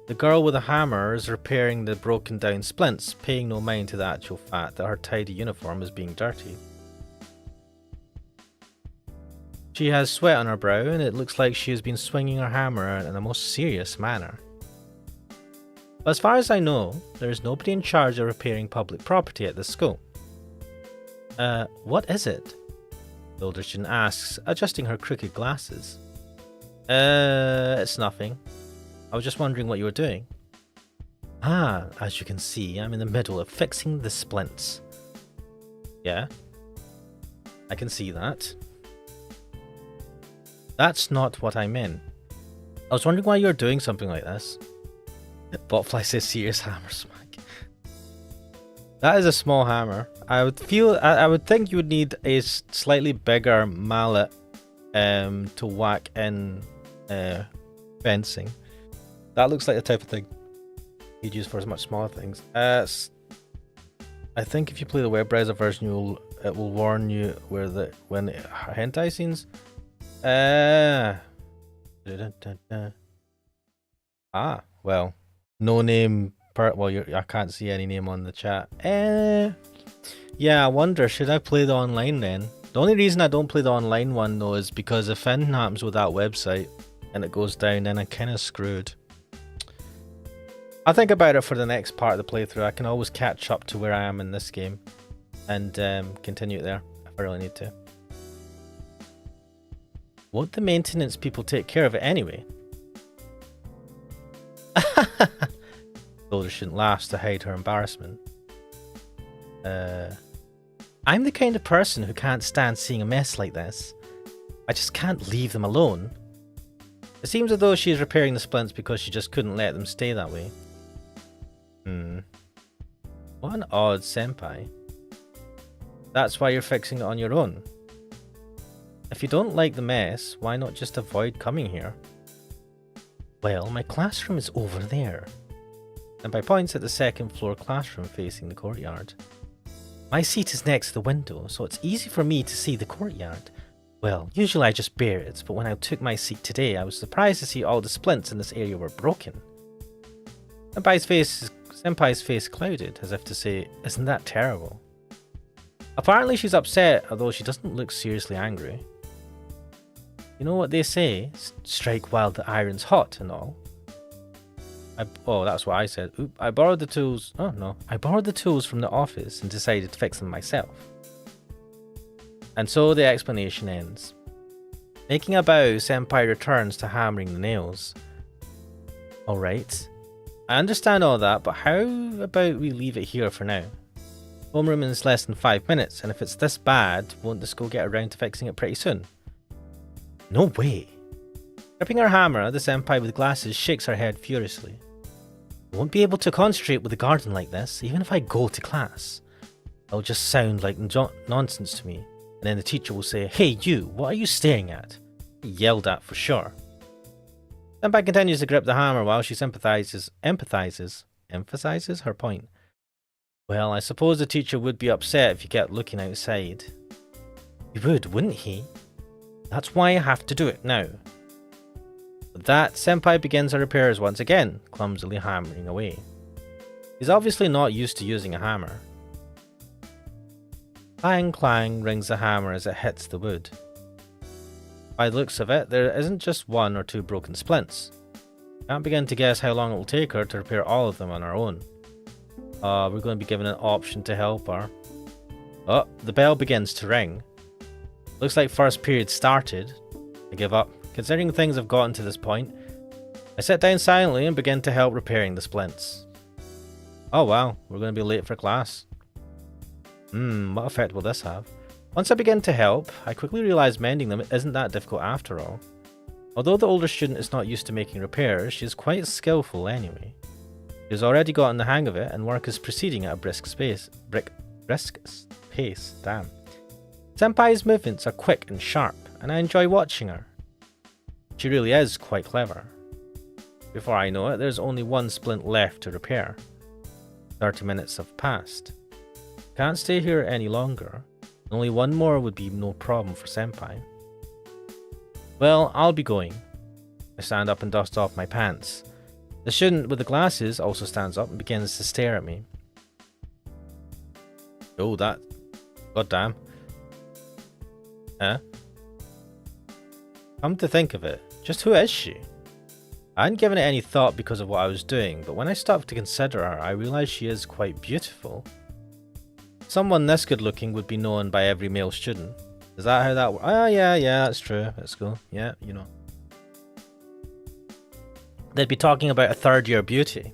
The girl with a hammer is repairing the broken down splints, paying no mind to the actual fact that her tidy uniform is being dirty. She has sweat on her brow and it looks like she has been swinging her hammer in a most serious manner. But as far as I know, there is nobody in charge of repairing public property at this school. What is it? The older student asks, adjusting her crooked glasses. It's nothing. I was just wondering what you were doing. Ah, as you can see, I'm in the middle of fixing the splints. Yeah, I can see that. That's not what I meant. I was wondering why you're doing something like this. Botfly says serious hammer smack. That is a small hammer. I would think you would need a slightly bigger mallet to whack in fencing. That looks like the type of thing you'd use for as much smaller things. I think if you play the web browser version, it will warn you when hentai scenes. Well, no name. I can't see any name on the chat. Yeah, I wonder, should I play the online then? The only reason I don't play the online one though is because if anything happens with that website and it goes down, then I'm kind of screwed. I'll think about it for the next part of the playthrough. I can always catch up to where I am in this game and continue it there if I really need to. Won't the maintenance people take care of it anyway? Soldier shouldn't laugh to hide her embarrassment. I'm the kind of person who can't stand seeing a mess like this. I just can't leave them alone. It seems as though she is repairing the splints because she just couldn't let them stay that way. What an odd senpai. That's why you're fixing it on your own. If you don't like the mess, why not just avoid coming here? Well, my classroom is over there. Senpai points at the second floor classroom facing the courtyard. My seat is next to the window, so it's easy for me to see the courtyard. Well, usually I just bear it, but when I took my seat today, I was surprised to see all the splints in this area were broken. Senpai's face clouded, as if to say, isn't that terrible? Apparently she's upset, although she doesn't look seriously angry. You know what they say, strike while the iron's hot and all. Oh, that's what I said. Oop, I borrowed the tools. Oh no, I borrowed the tools from the office and decided to fix them myself. And so the explanation ends. Making a bow, Senpai returns to hammering the nails. Alright, I understand all that, but how about we leave it here for now? Homeroom is less than 5 minutes, and if it's this bad, won't the school get around to fixing it pretty soon? No way. Gripping her hammer, the senpai with glasses shakes her head furiously. I won't be able to concentrate with the garden like this, even if I go to class. It'll just sound like nonsense to me, and then the teacher will say, "Hey you, what are you staring at?" Yelled at for sure. Senpai continues to grip the hammer while she emphasizes her point. Well, I suppose the teacher would be upset if you kept looking outside. He would, wouldn't he? That's why I have to do it now. With that, Senpai begins her repairs once again, clumsily hammering away. He's obviously not used to using a hammer. Clang clang rings the hammer as it hits the wood. By the looks of it, there isn't just one or two broken splints. Can't begin to guess how long it will take her to repair all of them on her own. We're going to be given an option to help her. Oh, the bell begins to ring. Looks like first period started. I give up. Considering things have gotten to this point, I sit down silently and begin to help repairing the splints. Oh wow, we're going to be late for class. What effect will this have? Once I begin to help, I quickly realise mending them isn't that difficult after all. Although the older student is not used to making repairs, she is quite skillful anyway. She has already gotten the hang of it and work is proceeding at a brisk pace. Damn. Senpai's movements are quick and sharp, and I enjoy watching her. She really is quite clever. Before I know it, there's only one splint left to repair. 30 minutes have passed. Can't stay here any longer. Only one more would be no problem for Senpai. Well, I'll be going. I stand up and dust off my pants. The student with the glasses also stands up and begins to stare at me. Oh, that... goddamn. Huh? Come to think of it, just who is she? I hadn't given it any thought because of what I was doing, but when I stopped to consider her, I realised she is quite beautiful. Someone this good looking would be known by every male student. Is that how that works? Oh yeah, that's true. Let's go. Yeah, you know. They'd be talking about a third year beauty.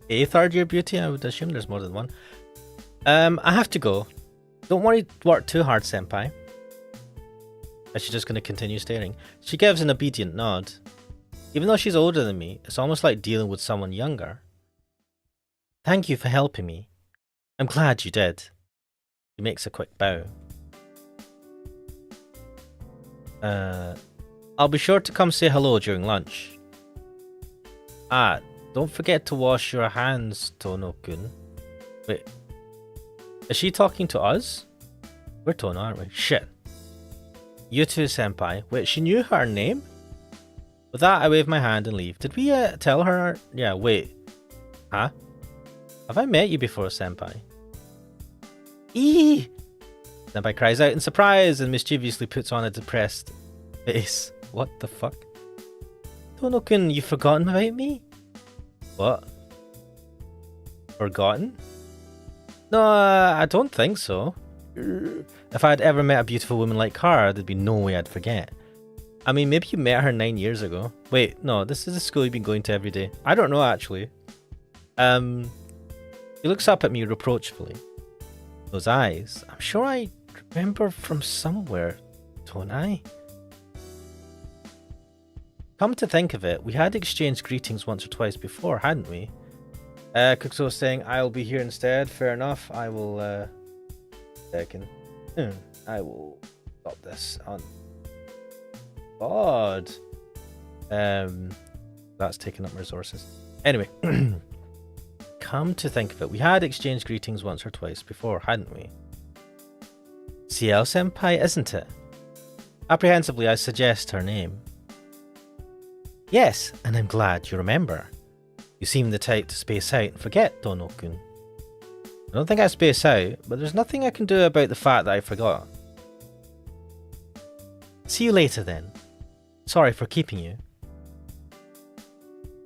A third year beauty? I would assume there's more than one. I have to go. Don't work too hard, senpai. Is she just going to continue staring? She gives an obedient nod. Even though she's older than me, it's almost like dealing with someone younger. Thank you for helping me. I'm glad you did. She makes a quick bow. I'll be sure to come say hello during lunch. Ah, don't forget to wash your hands, Tono-kun. Wait, is she talking to us? We're Tono, aren't we? Shit. You too, senpai. Wait, she knew her name? With that, I wave my hand and leave. Did we tell her? Yeah, wait. Huh? Have I met you before, senpai? Eee! Senpai cries out in surprise and mischievously puts on a depressed face. What the fuck? Tono-kun, you've forgotten about me? What? Forgotten? No, I don't think so. If I'd ever met a beautiful woman like her, there'd be no way I'd forget. I mean, maybe you met her 9 years ago. Wait, no, this is a school you've been going to every day. I don't know, actually. He looks up at me reproachfully. Those eyes, I'm sure I remember from somewhere, don't I? Come to think of it, we had exchanged greetings once or twice before, hadn't we? Kukuso saying, I'll be here instead. Fair enough. I will, second. I will stop this on God. That's taking up my resources. Anyway, come to think of it, we had exchanged greetings once or twice before, hadn't we? CL Senpai, isn't it? Apprehensively, I suggest her name. Yes, and I'm glad you remember. You seem the type to space out and forget, Tono-kun. I don't think I space out, but there's nothing I can do about the fact that I forgot. See you later then. Sorry for keeping you.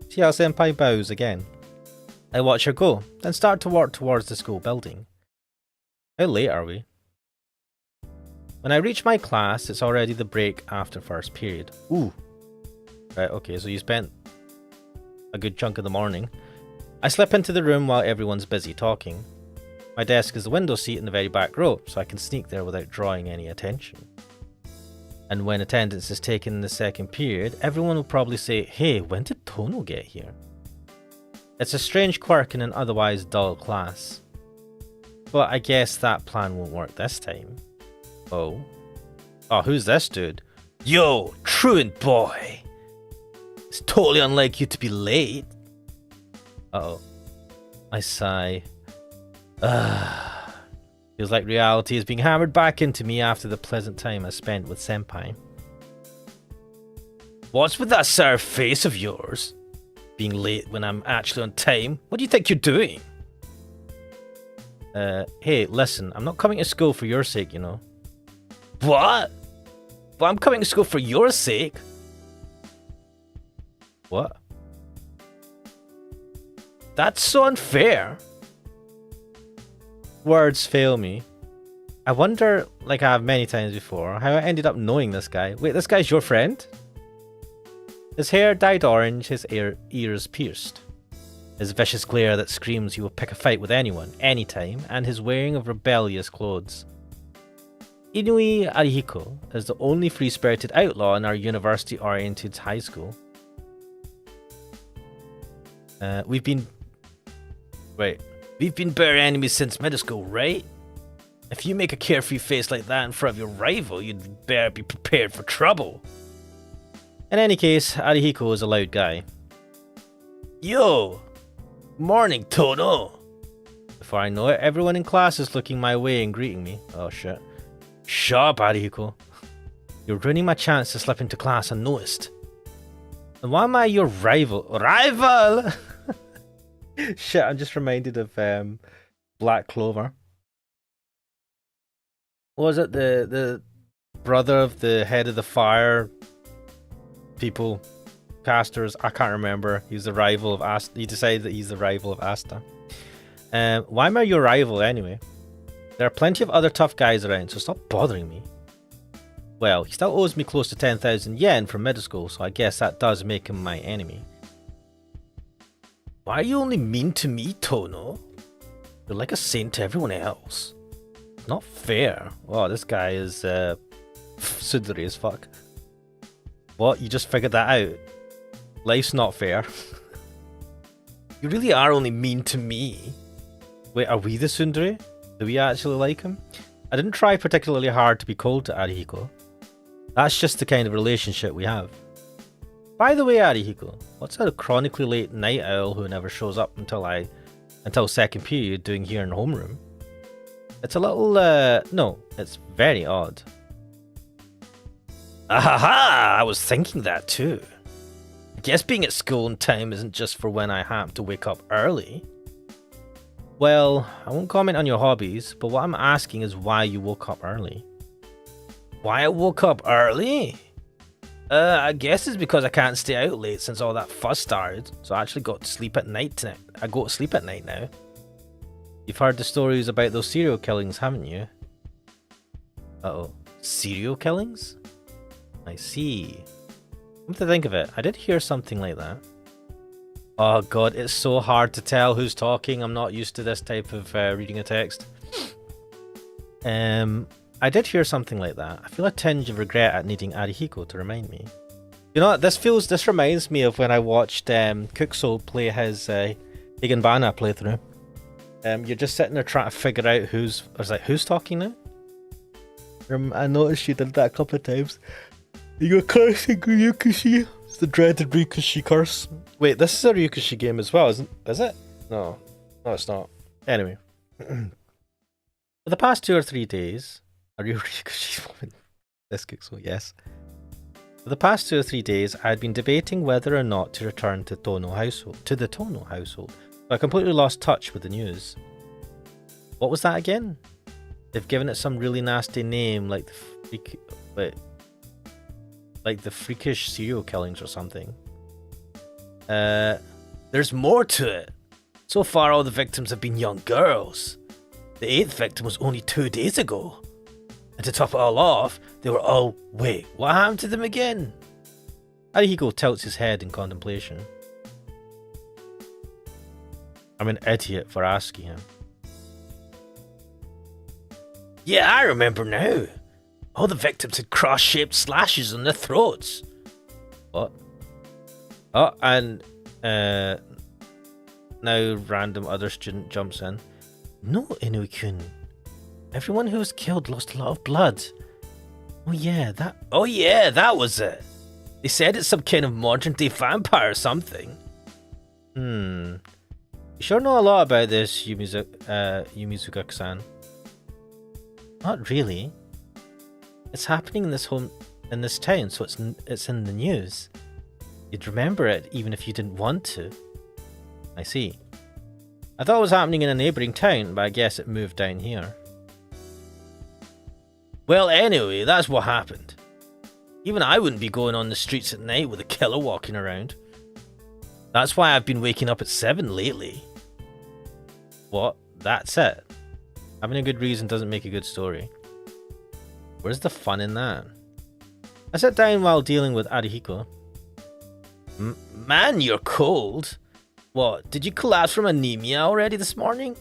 CL Senpai bows again. I watch her go, then start to walk towards the school building. How late are we? When I reach my class, it's already the break after first period. Ooh. Right, okay, so you spent a good chunk of the morning. I slip into the room while everyone's busy talking. My desk is the window seat in the very back row, so I can sneak there without drawing any attention. And when attendance is taken in the second period, everyone will probably say, hey, when did Tono get here? It's a strange quirk in an otherwise dull class. But I guess that plan won't work this time. Oh. Oh, who's this dude? Yo, truant boy! It's totally unlike you to be late. Uh-oh. I sigh. Feels like reality is being hammered back into me after the pleasant time I spent with Senpai. What's with that sour face of yours? Being late when I'm actually on time? What do you think you're doing? Hey, listen, I'm not coming to school for your sake, you know. What? Well, I'm coming to school for your sake. What? That's so unfair. Words fail me. I wonder, like I have many times before, how I ended up knowing this guy. Wait, this guy's your friend? His hair dyed orange, his ears pierced. His vicious glare that screams he will pick a fight with anyone, anytime, and his wearing of rebellious clothes. Inui Arihiko is the only free-spirited outlaw in our university-oriented high school. We've been bare enemies since middle school, right? If you make a carefree face like that in front of your rival, you'd better be prepared for trouble. In any case, Arihiko is a loud guy. Yo! Morning, Tono! Before I know it, everyone in class is looking my way and greeting me. Oh shit. Shut up, Arihiko. You're ruining my chance to slip into class unnoticed. And why am I your rival? Rival! Shit, I'm just reminded of Black Clover. What was it? The brother of the head of the fire people, casters? I can't remember. He's the rival of Asta. He decided that he's the rival of Asta. Why am I your rival anyway? There are plenty of other tough guys around, so stop bothering me. Well, he still owes me close to 10,000 yen from middle school, so I guess that does make him my enemy. Why are you only mean to me, Tono? You're like a saint to everyone else. Not fair. Wow, this guy is tsundere as fuck. What? You just figured that out? Life's not fair. You really are only mean to me. Wait, are we the tsundere? Do we actually like him? I didn't try particularly hard to be cold to Arihiko. That's just the kind of relationship we have. By the way, Arihiko, what's a chronically late night owl who never shows up until second period doing here in homeroom? It's a little, no, it's very odd. Ahaha! I was thinking that too. I guess being at school on time isn't just for when I happen to wake up early. Well, I won't comment on your hobbies, but what I'm asking is why you woke up early. Why I woke up early? I guess it's because I can't stay out late since all that fuss started, so I actually got to sleep at night tonight. I go to sleep at night now. You've heard the stories about those serial killings, haven't you? Uh-oh. Serial killings? I see. Come to think of it, I did hear something like that. Oh god, it's so hard to tell who's talking. I'm not used to this type of reading a text. I did hear something like that. I feel a tinge of regret at needing Arihiko to remind me. You know what, this reminds me of when I watched Cooksoul play his Higanbana playthrough. You're just sitting there trying to figure out who's talking now? I noticed you did that a couple of times. You got cursing Ryukushi. It's the dreaded Ryukushi curse. Wait, this is a Ryukushi game as well, is it? No, it's not. Anyway. For the past 2 or 3 days, are you Ryukushi woman? This Cooksoul, yes. For the past 2 or 3 days, I had been debating whether or not to return to the Tono household. So I completely lost touch with the news. What was that again? They've given it some really nasty name, like the freakish serial killings or something. There's more to it. So far, all the victims have been young girls. The 8th victim was only 2 days ago. And to top it all off, they were all... Wait, what happened to them again? Arihiko tilts his head in contemplation. I'm an idiot for asking him. Yeah, I remember now. All the victims had cross-shaped slashes on their throats. What? Oh, and now random other student jumps in. No, Inoue-kun. Everyone who was killed lost a lot of blood. Oh yeah, that was it. They said it's some kind of modern-day vampire or something. You sure know a lot about this, Yumizuka-san. Not really. It's happening in this town, so it's in the news. You'd remember it even if you didn't want to. I see. I thought it was happening in a neighbouring town, but I guess it moved down here. Well, anyway, that's what happened. Even I wouldn't be going on the streets at night with a killer walking around. That's why I've been waking up at 7 lately. What? That's it? Having a good reason doesn't make a good story. Where's the fun in that? I sat down while dealing with Arihiko. Man, you're cold. What, did you collapse from anemia already this morning?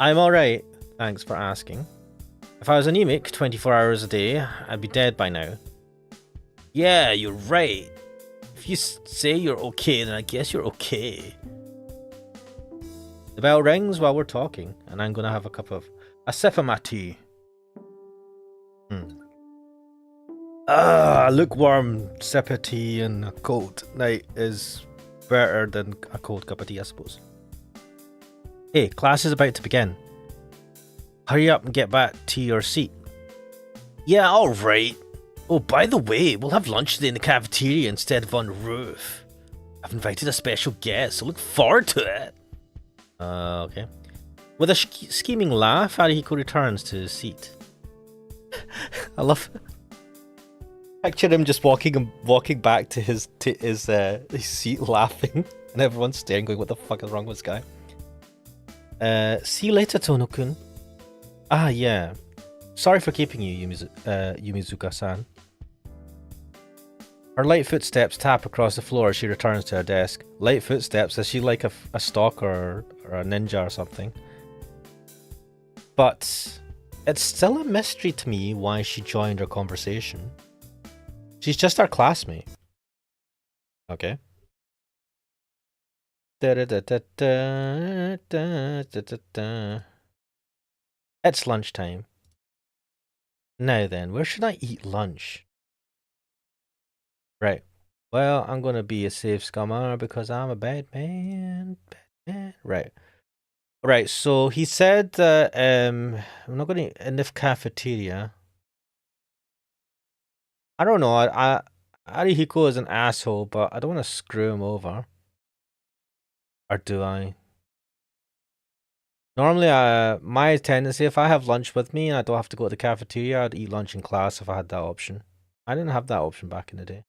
I'm alright, thanks for asking. If I was anemic 24 hours a day, I'd be dead by now. Yeah, you're right. If you say you're okay, then I guess you're okay. The bell rings while we're talking, and I'm gonna have a sip of my tea. A lukewarm sip of tea and a cold night is better than a cold cup of tea, I suppose. Hey, class is about to begin. Hurry up and get back to your seat. Yeah, alright. Oh, by the way, we'll have lunch today in the cafeteria instead of on the roof. I've invited a special guest, so look forward to it. Okay. With a scheming laugh, Arihiko returns to his seat. I love... Picture him just walking back to his seat laughing, and everyone's staring going, what the fuck is wrong with this guy? See you later, Tono-kun. Ah, yeah. Sorry for keeping you, Yumizuka-san. Her light footsteps tap across the floor as she returns to her desk. Light footsteps, is she like a stalker or a ninja or something? But it's still a mystery to me why she joined our conversation. She's just our classmate. Okay. It's lunchtime. Now then, where should I eat lunch? Right. Well, I'm gonna be a safe scummer because I'm a bad man. Bad man. Right. Right, so he said that I'm not gonna in the cafeteria. I don't know, Arihiko is an asshole, but I don't wanna screw him over. Or do I? Normally, my tendency, if I have lunch with me and I don't have to go to the cafeteria, I'd eat lunch in class if I had that option. I didn't have that option back in the day.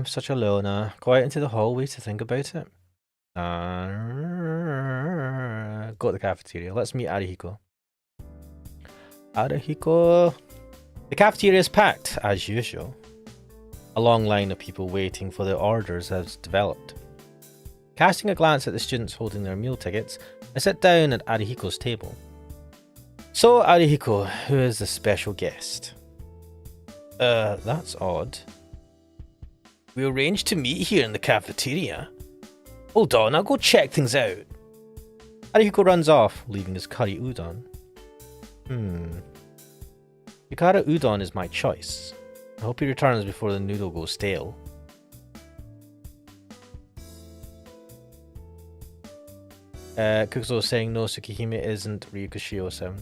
Such a loner. Go out into the hallway to think about it. Go to the cafeteria. Let's meet Arihiko. Arihiko. The cafeteria is packed, as usual. A long line of people waiting for their orders has developed. Casting a glance at the students holding their meal tickets, I sit down at Arihiko's table. So, Arihiko, who is the special guest? That's odd. We arranged to meet here in the cafeteria. Hold on, I'll go check things out. Arihiko runs off, leaving his curry udon. Chikara udon is my choice. I hope he returns before the noodle goes stale. Kukuzo saying no, Tsukihime isn't Ryukushio-san.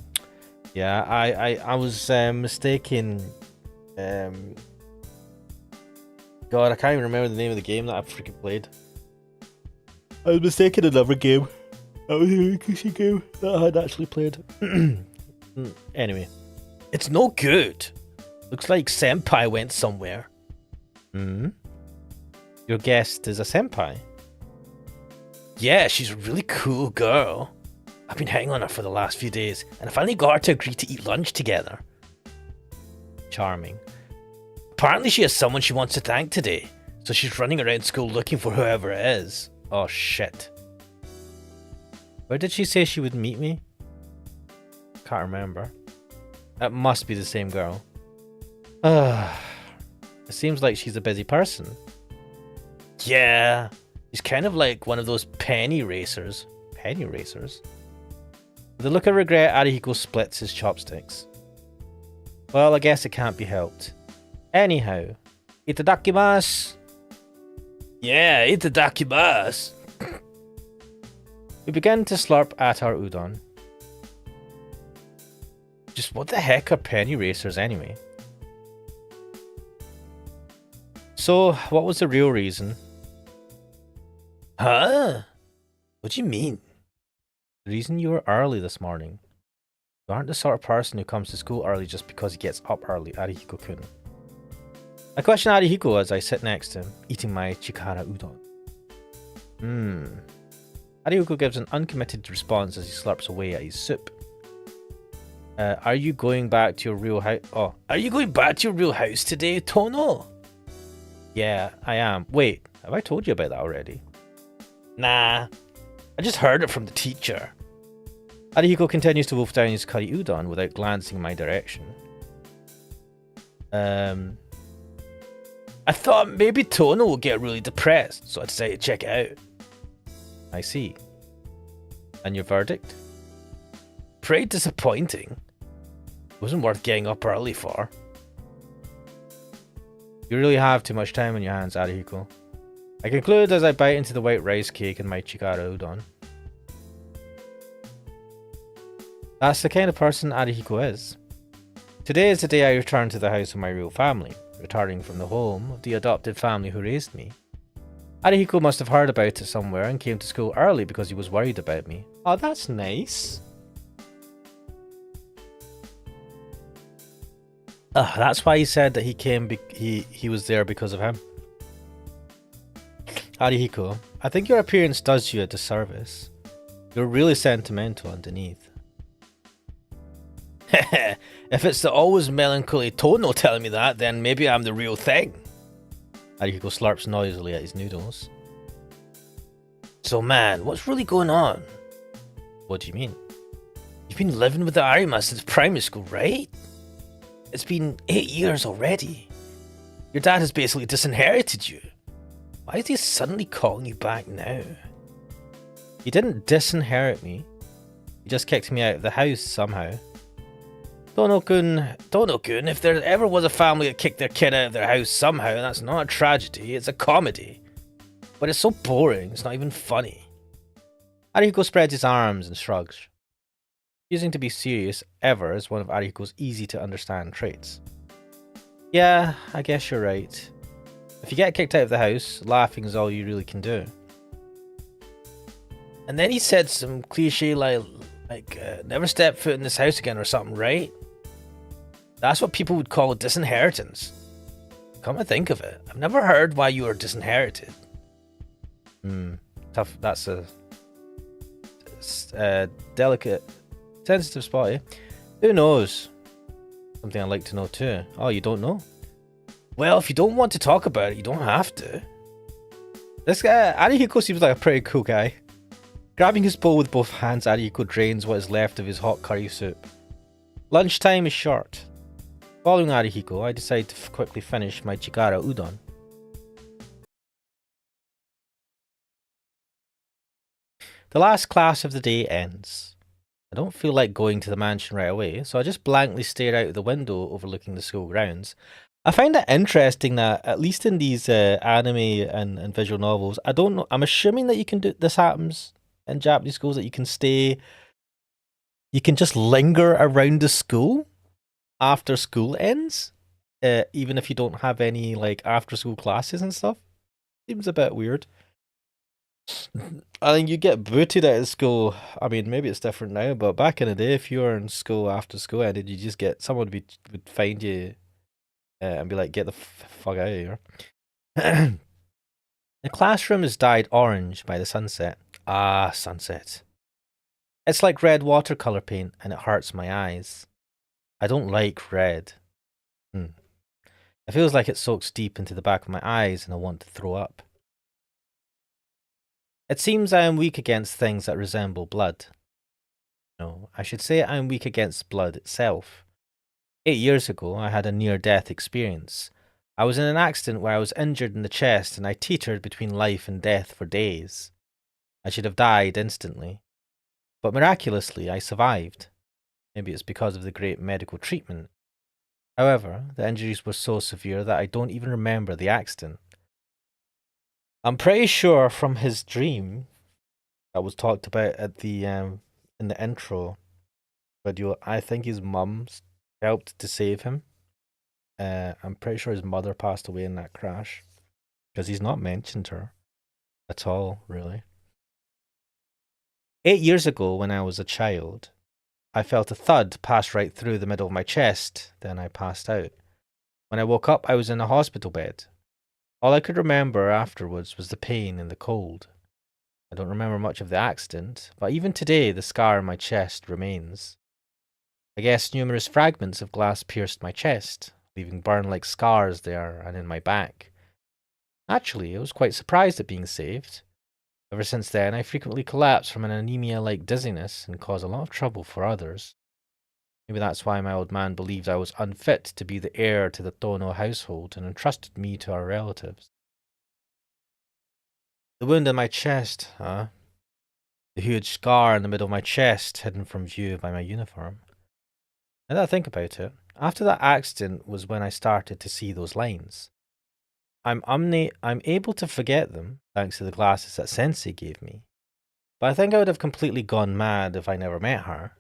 Yeah, I was mistaken. God, I can't even remember the name of the game that I freaking played. I was mistaken another game. That was a Ryukushi game that I had actually played. Anyway. It's no good. Looks like Senpai went somewhere. Your guest is a senpai? Yeah, she's a really cool girl. I've been hanging on her for the last few days, and I finally got her to agree to eat lunch together. Charming. Apparently she has someone she wants to thank today, so she's running around school looking for whoever it is. Oh shit. Where did she say she would meet me? Can't remember. It must be the same girl. It seems like she's a busy person. Yeah, she's kind of like one of those penny racers. Penny racers? With a look of regret, Arihiko splits his chopsticks. Well, I guess it can't be helped. Anyhow, itadakimasu. Yeah, itadakimasu. We begin to slurp at our udon. Just what the heck are penny racers anyway? So, what was the real reason? Huh? What do you mean? The reason you were early this morning. You aren't the sort of person who comes to school early just because he gets up early, Arihiko-kun. I question Arihiko as I sit next to him, eating my chikara udon. Arihiko gives an uncommitted response as he slurps away at his soup. Are you going back to your real house? Oh, are you going back to your real house today, Tono? Yeah, I am. Wait, have I told you about that already? Nah, I just heard it from the teacher. Arihiko continues to wolf down his curry udon without glancing in my direction. I thought maybe Tono will get really depressed, so I decided to check it out. I see. And your verdict? Pretty disappointing. Wasn't worth getting up early for. You really have too much time on your hands, Arihiko. I conclude as I bite into the white rice cake in my chikara udon. That's the kind of person Arihiko is. Today is the day I return to the house of my real family, returning from the home of the adopted family who raised me. Arihiko must have heard about it somewhere and came to school early because he was worried about me. Oh, that's nice. That's why he said that he came. He was there because of him. Arihiko, I think your appearance does you a disservice. You're really sentimental underneath. If it's the always melancholy Tono telling me that, then maybe I'm the real thing. Arihiko slurps noisily at his noodles. So man, what's really going on? What do you mean? You've been living with the Arima since primary school, right? It's been 8 years already. Your dad has basically disinherited you. Why is he suddenly calling you back now? He didn't disinherit me. He just kicked me out of the house somehow. Dono-kun, if there ever was a family that kicked their kid out of their house somehow, that's not a tragedy, it's a comedy. But it's so boring, it's not even funny. Arihiko spreads his arms and shrugs. Refusing to be serious ever is one of Arihiko's easy-to-understand traits. Yeah, I guess you're right. If you get kicked out of the house, laughing is all you really can do. And then he said some cliche like never step foot in this house again or something, right? That's what people would call disinheritance. Come to think of it, I've never heard why you are disinherited. Tough. That's a delicate, sensitive spot, eh? Who knows? Something I'd like to know too. Oh, you don't know? Well, if you don't want to talk about it, you don't have to. This guy, Arihiko, seems like a pretty cool guy. Grabbing his bowl with both hands, Arihiko drains what is left of his hot curry soup. Lunchtime is short. Following Arihiko, I decide to quickly finish my chigara udon. The last class of the day ends. I don't feel like going to the mansion right away, so I just blankly stare out of the window overlooking the school grounds. I find it interesting that, at least in these anime and visual novels, I don't know, I'm assuming that you can do, this happens in Japanese schools, that you can just linger around the school after school ends, even if you don't have any like after school classes and stuff. Seems a bit weird. I think you get booted out of school. I mean, maybe it's different now, but back in the day, if you were in school after school ended, you just get someone would find you and be like, "Get the fuck out of here." The classroom is dyed orange by the sunset. Ah, sunset. It's like red watercolor paint, and it hurts my eyes. I don't like red. It feels like it soaks deep into the back of my eyes, and I want to throw up. It seems I am weak against things that resemble blood. No, I should say I am weak against blood itself. 8 years ago, I had a near-death experience. I was in an accident where I was injured in the chest and I teetered between life and death for days. I should have died instantly. But miraculously, I survived. Maybe it's because of the great medical treatment. However, the injuries were so severe that I don't even remember the accident. I'm pretty sure from his dream that was talked about at the in the intro video, I think his mum helped to save him. I'm pretty sure his mother passed away in that crash because he's not mentioned her at all, really. 8 years ago, when I was a child, I felt a thud pass right through the middle of my chest. Then I passed out. When I woke up, I was in a hospital bed. All I could remember afterwards was the pain and the cold. I don't remember much of the accident, but even today the scar on my chest remains. I guess numerous fragments of glass pierced my chest, leaving burn-like scars there and in my back. Actually, I was quite surprised at being saved. Ever since then, I frequently collapse from an anemia-like dizziness and cause a lot of trouble for others. Maybe that's why my old man believed I was unfit to be the heir to the Tono household and entrusted me to our relatives. The wound in my chest, huh? The huge scar in the middle of my chest, hidden from view by my uniform. Now that I think about it, after that accident was when I started to see those lines. I'm able to forget them, thanks to the glasses that Sensei gave me. But I think I would have completely gone mad if I never met her.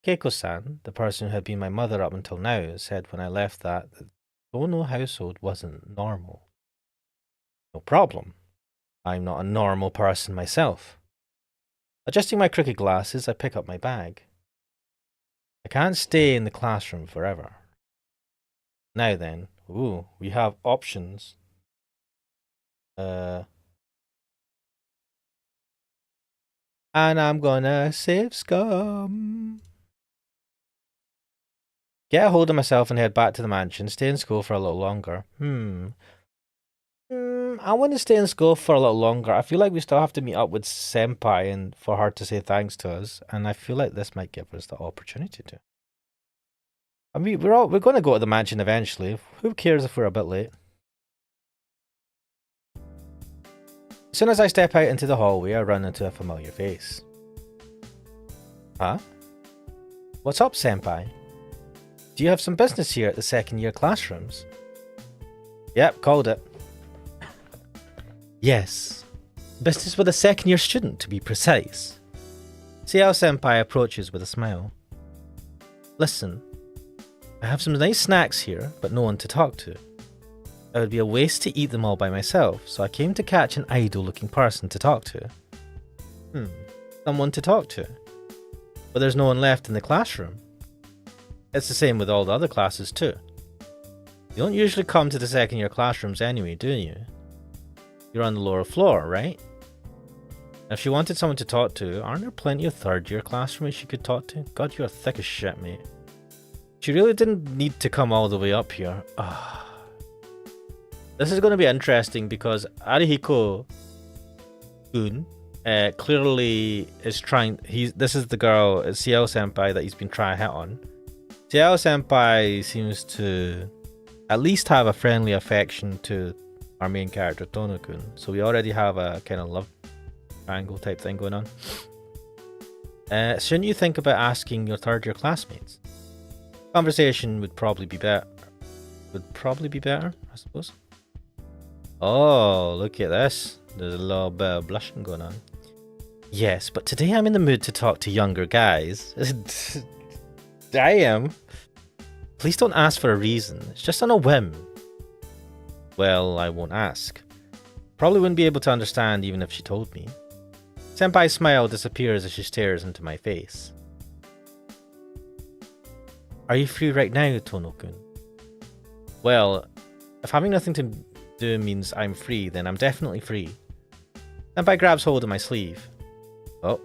Keiko-san, the person who had been my mother up until now, said when I left that the Tono household wasn't normal. No problem. I'm not a normal person myself. Adjusting my crooked glasses, I pick up my bag. I can't stay in the classroom forever. Now then, we have options. And I'm gonna save scum. Get a hold of myself and head back to the mansion. Stay in school for a little longer. I want to stay in school for a little longer. I feel like we still have to meet up with Senpai and for her to say thanks to us. And I feel like this might give us the opportunity to. I mean, we're going to go to the mansion eventually. Who cares if we're a bit late? As soon as I step out into the hallway, I run into a familiar face. Huh? What's up, Senpai? Do you have some business here at the second year classrooms? Yep, called it. Yes. Business with a second year student, to be precise. CL-senpai approaches with a smile. Listen, I have some nice snacks here, but no one to talk to. It would be a waste to eat them all by myself, so I came to catch an idle-looking person to talk to. Someone to talk to. But there's no one left in the classroom. It's the same with all the other classes too. You don't usually come to the second year classrooms anyway, do you? You're on the lower floor, right? If she wanted someone to talk to, aren't there plenty of third year classrooms she could talk to? God, you're thick as shit, mate. She really didn't need to come all the way up here. This is going to be interesting because Arihiko-kun clearly is trying... This is the girl, CL-senpai, that he's been trying to hit on. CL-senpai seems to at least have a friendly affection to our main character, Tono-kun. So we already have a kind of love triangle type thing going on. Shouldn't you think about asking your third year classmates? Conversation would probably be better. I suppose. Oh, look at this. There's a little bit of blushing going on. Yes, but today I'm in the mood to talk to younger guys. I am. Please don't ask for a reason. It's just on a whim. Well, I won't ask. Probably wouldn't be able to understand even if she told me. Senpai's smile disappears as she stares into my face. Are you free right now, Tono-kun? Well, if having nothing to do means I'm free, then I'm definitely free. Senpai grabs hold of my sleeve. Oh.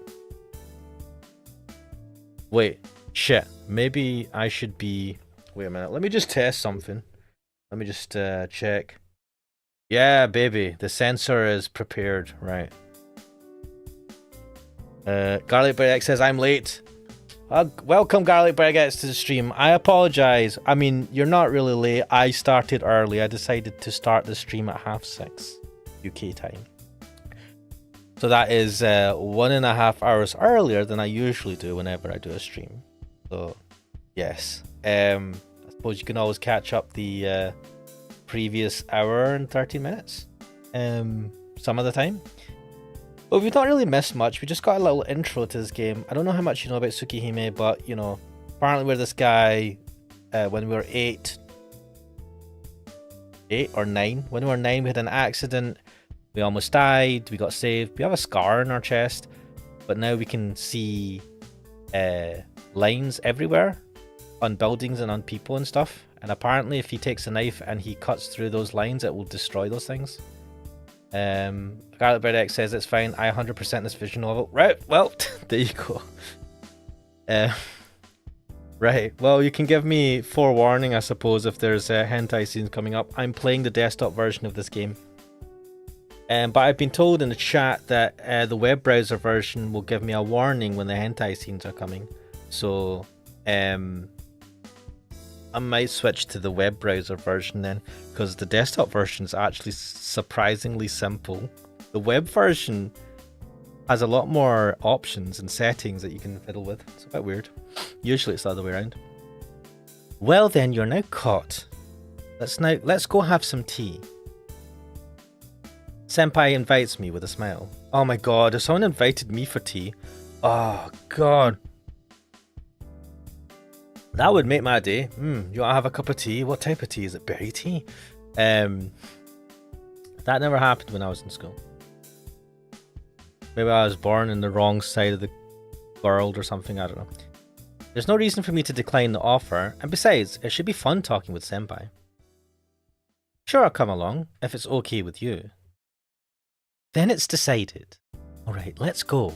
Wait, shit. Maybe I should be... Wait a minute, let me just test something. Let me just check. Yeah, baby, the sensor is prepared, right. Garlic Bread X says, I'm late. Welcome, Garlic Bread X, to the stream. I apologize. I mean, you're not really late. I started early. I decided to start the stream at 6:30 UK time. So that is 1.5 hours earlier than I usually do whenever I do a stream. So, yes. I suppose you can always catch up the previous hour and 13 minutes some of the time. But we've not really missed much. We just got a little intro to this game. I don't know how much you know about Tsukihime, but, you know, apparently we're this guy when we were 8 or 9. When we were 9, we had an accident. We almost died. We got saved. We have a scar in our chest. But now we can see lines everywhere on buildings and on people and stuff. And apparently if he takes a knife and he cuts through those lines, it will destroy those things. Garlic Bread X says it's fine. I 100% this visual novel. Right, well, there you go. Right, well, you can give me forewarning, I suppose, if there's hentai scenes coming up. I'm playing the desktop version of this game. But I've been told in the chat that the web browser version will give me a warning when the hentai scenes are coming. So, I might switch to the web browser version then, because the desktop version is actually surprisingly simple. The web version has a lot more options and settings that you can fiddle with. It's a bit weird. Usually it's the other way around. Well then, you're now caught. Let's go have some tea. Senpai invites me with a smile. Oh my god, if someone invited me for tea, oh god. That would make my day. You want to have a cup of tea? What type of tea? Is it berry tea? That never happened when I was in school. Maybe I was born in the wrong side of the world or something, I don't know. There's no reason for me to decline the offer, and besides, it should be fun talking with Senpai. Sure, I'll come along, if it's okay with you. Then it's decided. Alright, let's go.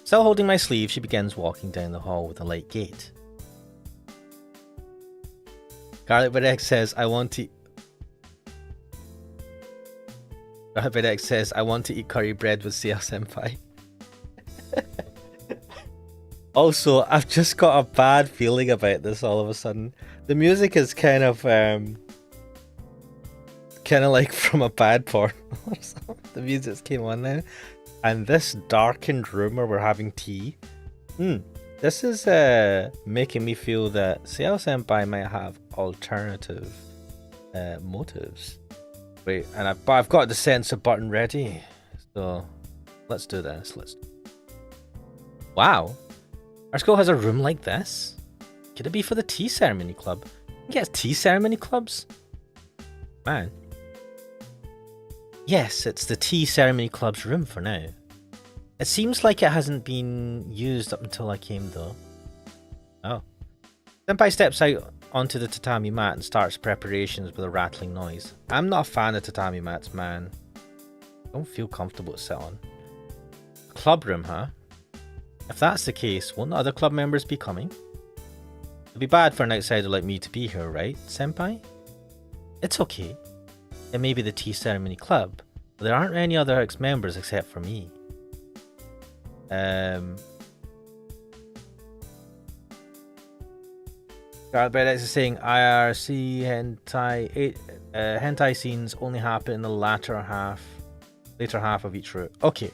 Still holding my sleeve, she begins walking down the hall with a light gait. Garlic Bread X says, I want to... Garlic Bread X says, I want to eat curry bread with CL-senpai. Also, I've just got a bad feeling about this all of a sudden. The music is kind of like from a bad porn or something. The music came on now. And this darkened room where we're having tea. It This is making me feel that Ciel Senpai might have alternative motives. Wait, and I've got the censor button ready, so let's do this. Wow, our school has a room like this. Could it be for the tea ceremony club? You get tea ceremony clubs, man. Yes, it's the tea ceremony club's room for now. It seems like it hasn't been used up until I came though. Oh. Senpai steps out onto the tatami mat and starts preparations with a rattling noise. I'm not a fan of tatami mats, man. I don't feel comfortable to sit on. Club room, huh? If that's the case, won't the other club members be coming? It'd be bad for an outsider like me to be here, right, Senpai? It's okay. It may be the tea ceremony club, but there aren't any other ex-members except for me. Garbedex is saying IRC hentai scenes only happen in the later half of each route. Okay.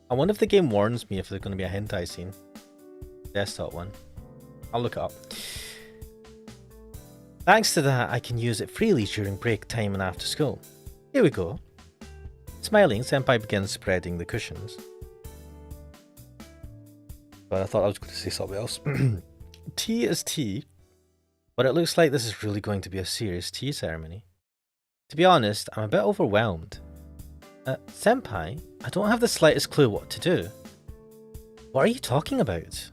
I wonder if the game warns me if there's going to be a hentai scene. Desktop one. I'll look it up. Thanks to that, I can use it freely during break time and after school. Here we go. Smiling, Senpai begins spreading the cushions. But I thought I was going to say something else. Tea is tea, but it looks like this is really going to be a serious tea ceremony. To be honest, I'm a bit overwhelmed. Senpai, I don't have the slightest clue what to do. What are you talking about?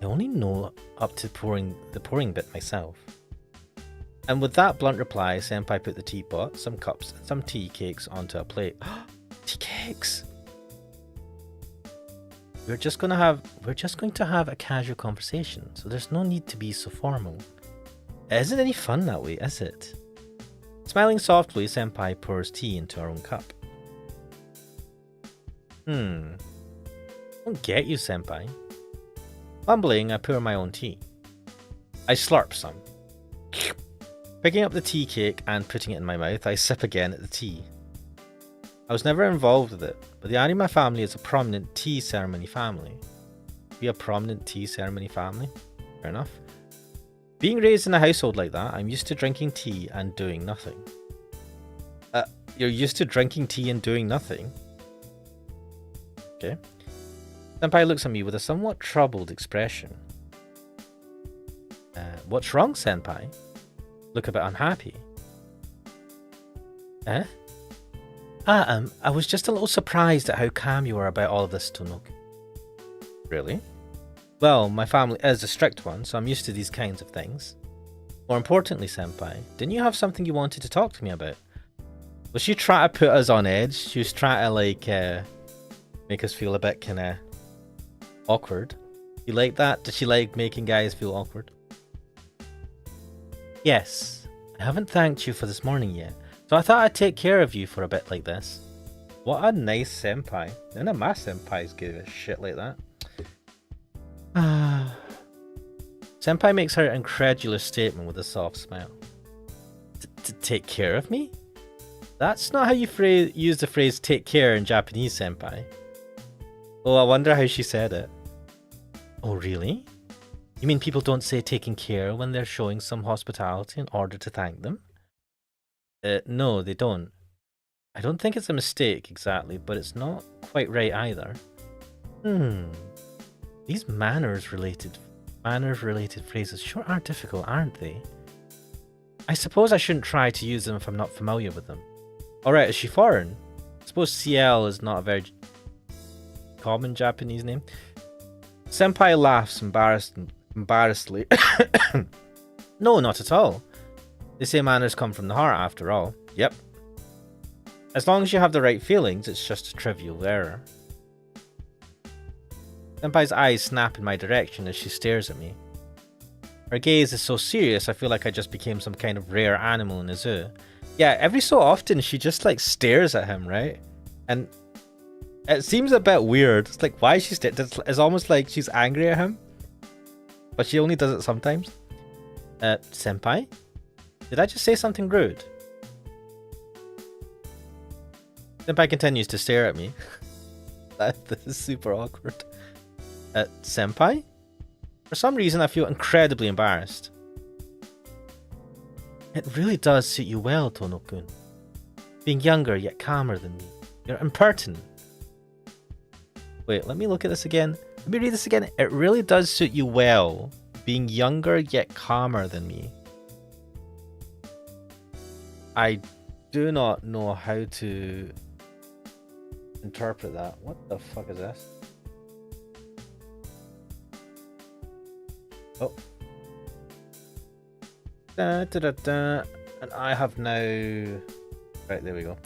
I only know up to the pouring bit myself. And with that blunt reply, Senpai put the teapot, some cups, and some tea cakes onto a plate. Tea cakes! We're just going to have a casual conversation, so there's no need to be so formal. It isn't any fun that way, is it? Smiling softly, Senpai pours tea into her own cup. I don't get you, Senpai. Mumbling, I pour my own tea. I slurp some. Picking up the tea cake and putting it in my mouth, I sip again at the tea. I was never involved with it, but the Arima family is a prominent tea ceremony family. Be a prominent tea ceremony family? Fair enough. Being raised in a household like that, I'm used to drinking tea and doing nothing. You're used to drinking tea and doing nothing? Okay. Senpai looks at me with a somewhat troubled expression. What's wrong, Senpai? Look a bit unhappy. I was just a little surprised at how calm you were about all of this, Tonoki. Really? Well, my family is a strict one, so I'm used to these kinds of things. More importantly, Senpai, didn't you have something you wanted to talk to me about? Was she trying to put us on edge? She was trying to, make us feel a bit kinda awkward. You like that? Does she like making guys feel awkward? Yes, I haven't thanked you for this morning yet, so I thought I'd take care of you for a bit like this. What a nice senpai. None of my senpais give a shit like that. Senpai makes her incredulous statement with a soft smile. To take care of me? That's not how you use the phrase take care in Japanese, Senpai. Oh, I wonder how she said it. Oh, really? You mean people don't say taking care when they're showing some hospitality in order to thank them? No, they don't. I don't think it's a mistake exactly, but it's not quite right either. These manners-related phrases sure are difficult, aren't they? I suppose I shouldn't try to use them if I'm not familiar with them. Alright, is she foreign? I suppose CL is not a very common Japanese name. Senpai laughs embarrassedly. No, not at all. They say manners come from the heart after all. Yep. As long as you have the right feelings, it's just a trivial error. Senpai's eyes snap in my direction as she stares at me. Her gaze is so serious, I feel like I just became some kind of rare animal in a zoo. Yeah, every so often she just like stares at him, right? And it seems a bit weird. It's like, why is she staring? It's almost like she's angry at him. But she only does it sometimes. Senpai? Did I just say something rude? Senpai continues to stare at me. This is super awkward. Senpai? For some reason, I feel incredibly embarrassed. It really does suit you well, Tono-kun. Being younger yet calmer than me. You're impertinent. Wait, let me look at this again. Let me read this again. It really does suit you well. Being younger yet calmer than me. I do not know how to interpret that. What the fuck is this? Oh. Da, da, da, da. And I have now... Right, there we go.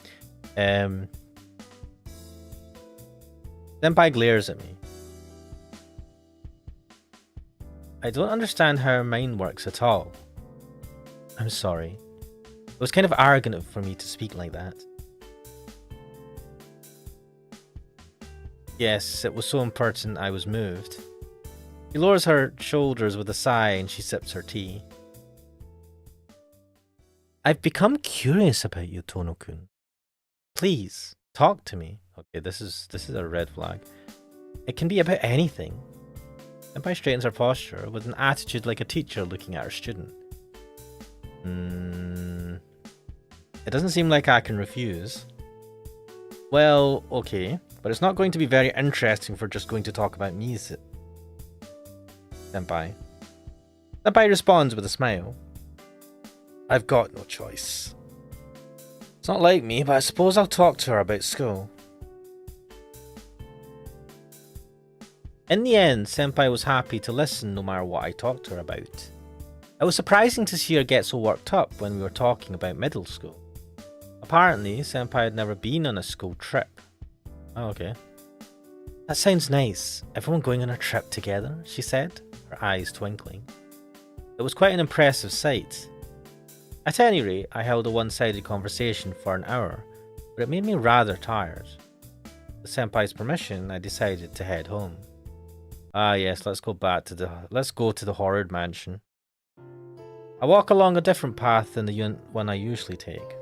Senpai glares at me. I don't understand how her mind works at all. I'm sorry. It was kind of arrogant for me to speak like that. Yes, it was so impertinent I was moved. She lowers her shoulders with a sigh and she sips her tea. I've become curious about you, Tono-kun. Please, talk to me. Okay, this is a red flag. It can be about anything. Senpai straightens her posture with an attitude like a teacher looking at her student. It doesn't seem like I can refuse. Well, okay, but it's not going to be very interesting if we're just going to talk about me, is it? Senpai. Senpai responds with a smile. I've got no choice. It's not like me, but I suppose I'll talk to her about school. In the end, Senpai was happy to listen no matter what I talked to her about. It was surprising to see her get so worked up when we were talking about middle school. Apparently, Senpai had never been on a school trip. Oh, okay. That sounds nice. Everyone going on a trip together, she said, her eyes twinkling. It was quite an impressive sight. At any rate, I held a one-sided conversation for an hour, but it made me rather tired. With Senpai's permission, I decided to head home. Ah yes, let's go to the horrid mansion. I walk along a different path than the one I usually take.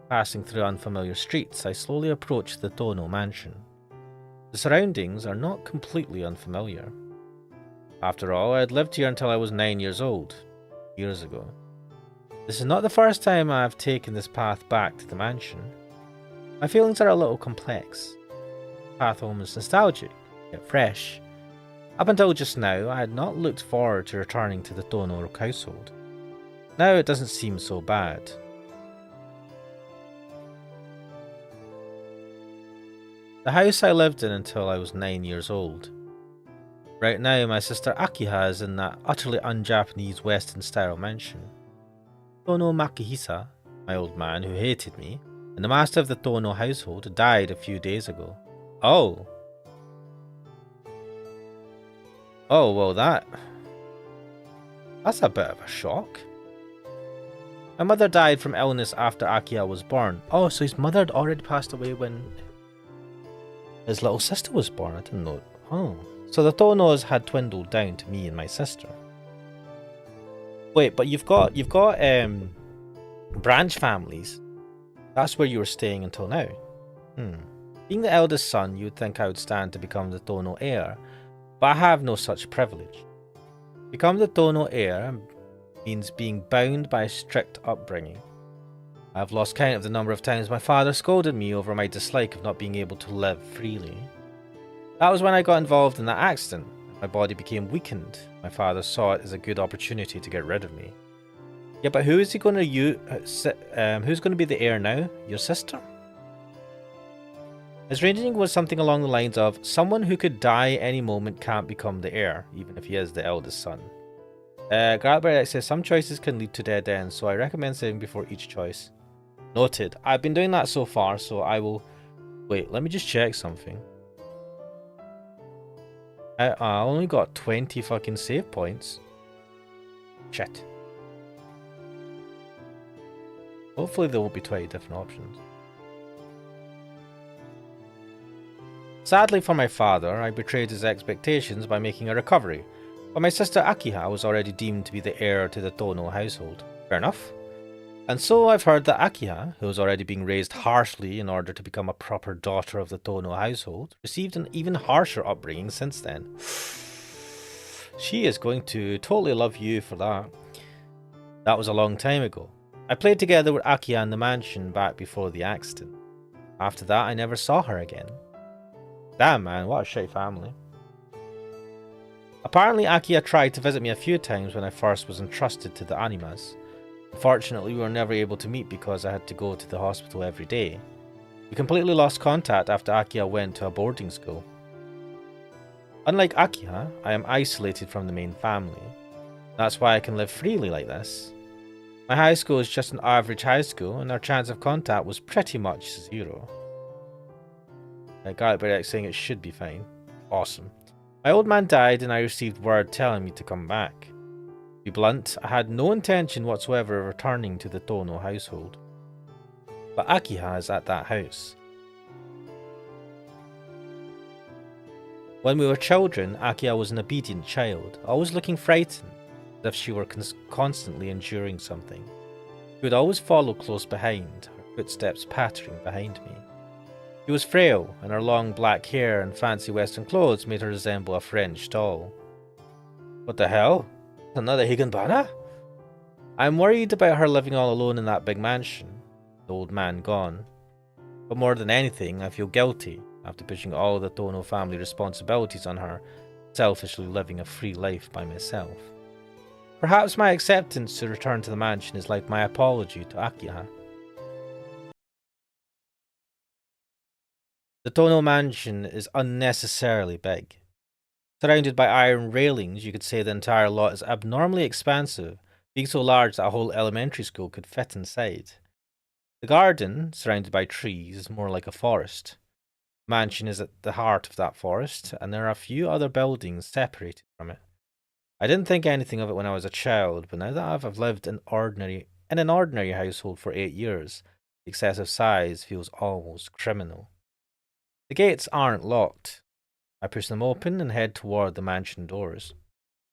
Passing through unfamiliar streets, I slowly approach the Tono mansion. The surroundings are not completely unfamiliar. After all, I had lived here until I was 9 years old, years ago. This is not the first time I have taken this path back to the mansion. My feelings are a little complex. The path home is nostalgic, yet fresh. Up until just now, I had not looked forward to returning to the Tono household. Now it doesn't seem so bad. The house I lived in until I was 9 years old. Right now, my sister Akiha is in that utterly un-Japanese Western-style mansion. Tono Makihisa, my old man who hated me, and the master of the Tono household died a few days ago. Oh! Oh, well that's a bit of a shock. My mother died from illness after Akiha was born. Oh, so his mother had already passed away when his little sister was born. I didn't know. Oh. So the Tonos had dwindled down to me and my sister. Wait, but you've got branch families. That's where you were staying until now. Being the eldest son, you would think I would stand to become the Tono heir, but I have no such privilege. To become the Tono heir means being bound by a strict upbringing. I have lost count of the number of times my father scolded me over my dislike of not being able to live freely. That was when I got involved in that accident. My body became weakened. My father saw it as a good opportunity to get rid of me. Yeah, but who's going to be the heir now? Your sister? His reasoning was something along the lines of, someone who could die any moment can't become the heir, even if he is the eldest son. Gradberg says some choices can lead to dead ends, so I recommend saving before each choice. Noted. I've been doing that so far, so I will... Wait, let me just check something. I only got 20 fucking save points. Shit. Hopefully there won't be 20 different options. Sadly for my father, I betrayed his expectations by making a recovery, but my sister Akiha was already deemed to be the heir to the Tono household. Fair enough. And so I've heard that Akiha, who was already being raised harshly in order to become a proper daughter of the Tono household, received an even harsher upbringing since then. She is going to totally love you for that. That was a long time ago. I played together with Akiha in the mansion back before the accident. After that, I never saw her again. Damn, man, what a shitty family. Apparently, Akiha tried to visit me a few times when I first was entrusted to the animas. Unfortunately, we were never able to meet because I had to go to the hospital every day. We completely lost contact after Akiha went to a boarding school. Unlike Akiha, I am isolated from the main family. That's why I can live freely like this. My high school is just an average high school, and our chance of contact was pretty much zero. Garlic Bread X saying it should be fine. Awesome. My old man died, and I received word telling me to come back. To be blunt, I had no intention whatsoever of returning to the Tono household. But Akiha is at that house. When we were children, Akiha was an obedient child, always looking frightened, as if she were constantly enduring something. She would always follow close behind, her footsteps pattering behind me. She was frail, and her long black hair and fancy western clothes made her resemble a French doll. What the hell? Another Higanbana? I'm worried about her living all alone in that big mansion, the old man gone. But more than anything, I feel guilty after pushing all the Tono family responsibilities on her, selfishly living a free life by myself. Perhaps my acceptance to return to the mansion is like my apology to Akiha. The Tono mansion is unnecessarily big. Surrounded by iron railings, you could say the entire lot is abnormally expansive, being so large that a whole elementary school could fit inside. The garden, surrounded by trees, is more like a forest. The mansion is at the heart of that forest, and there are a few other buildings separated from it. I didn't think anything of it when I was a child, but now that I've lived in an ordinary household for 8 years, the excessive size feels almost criminal. The gates aren't locked. I push them open and head toward the mansion doors.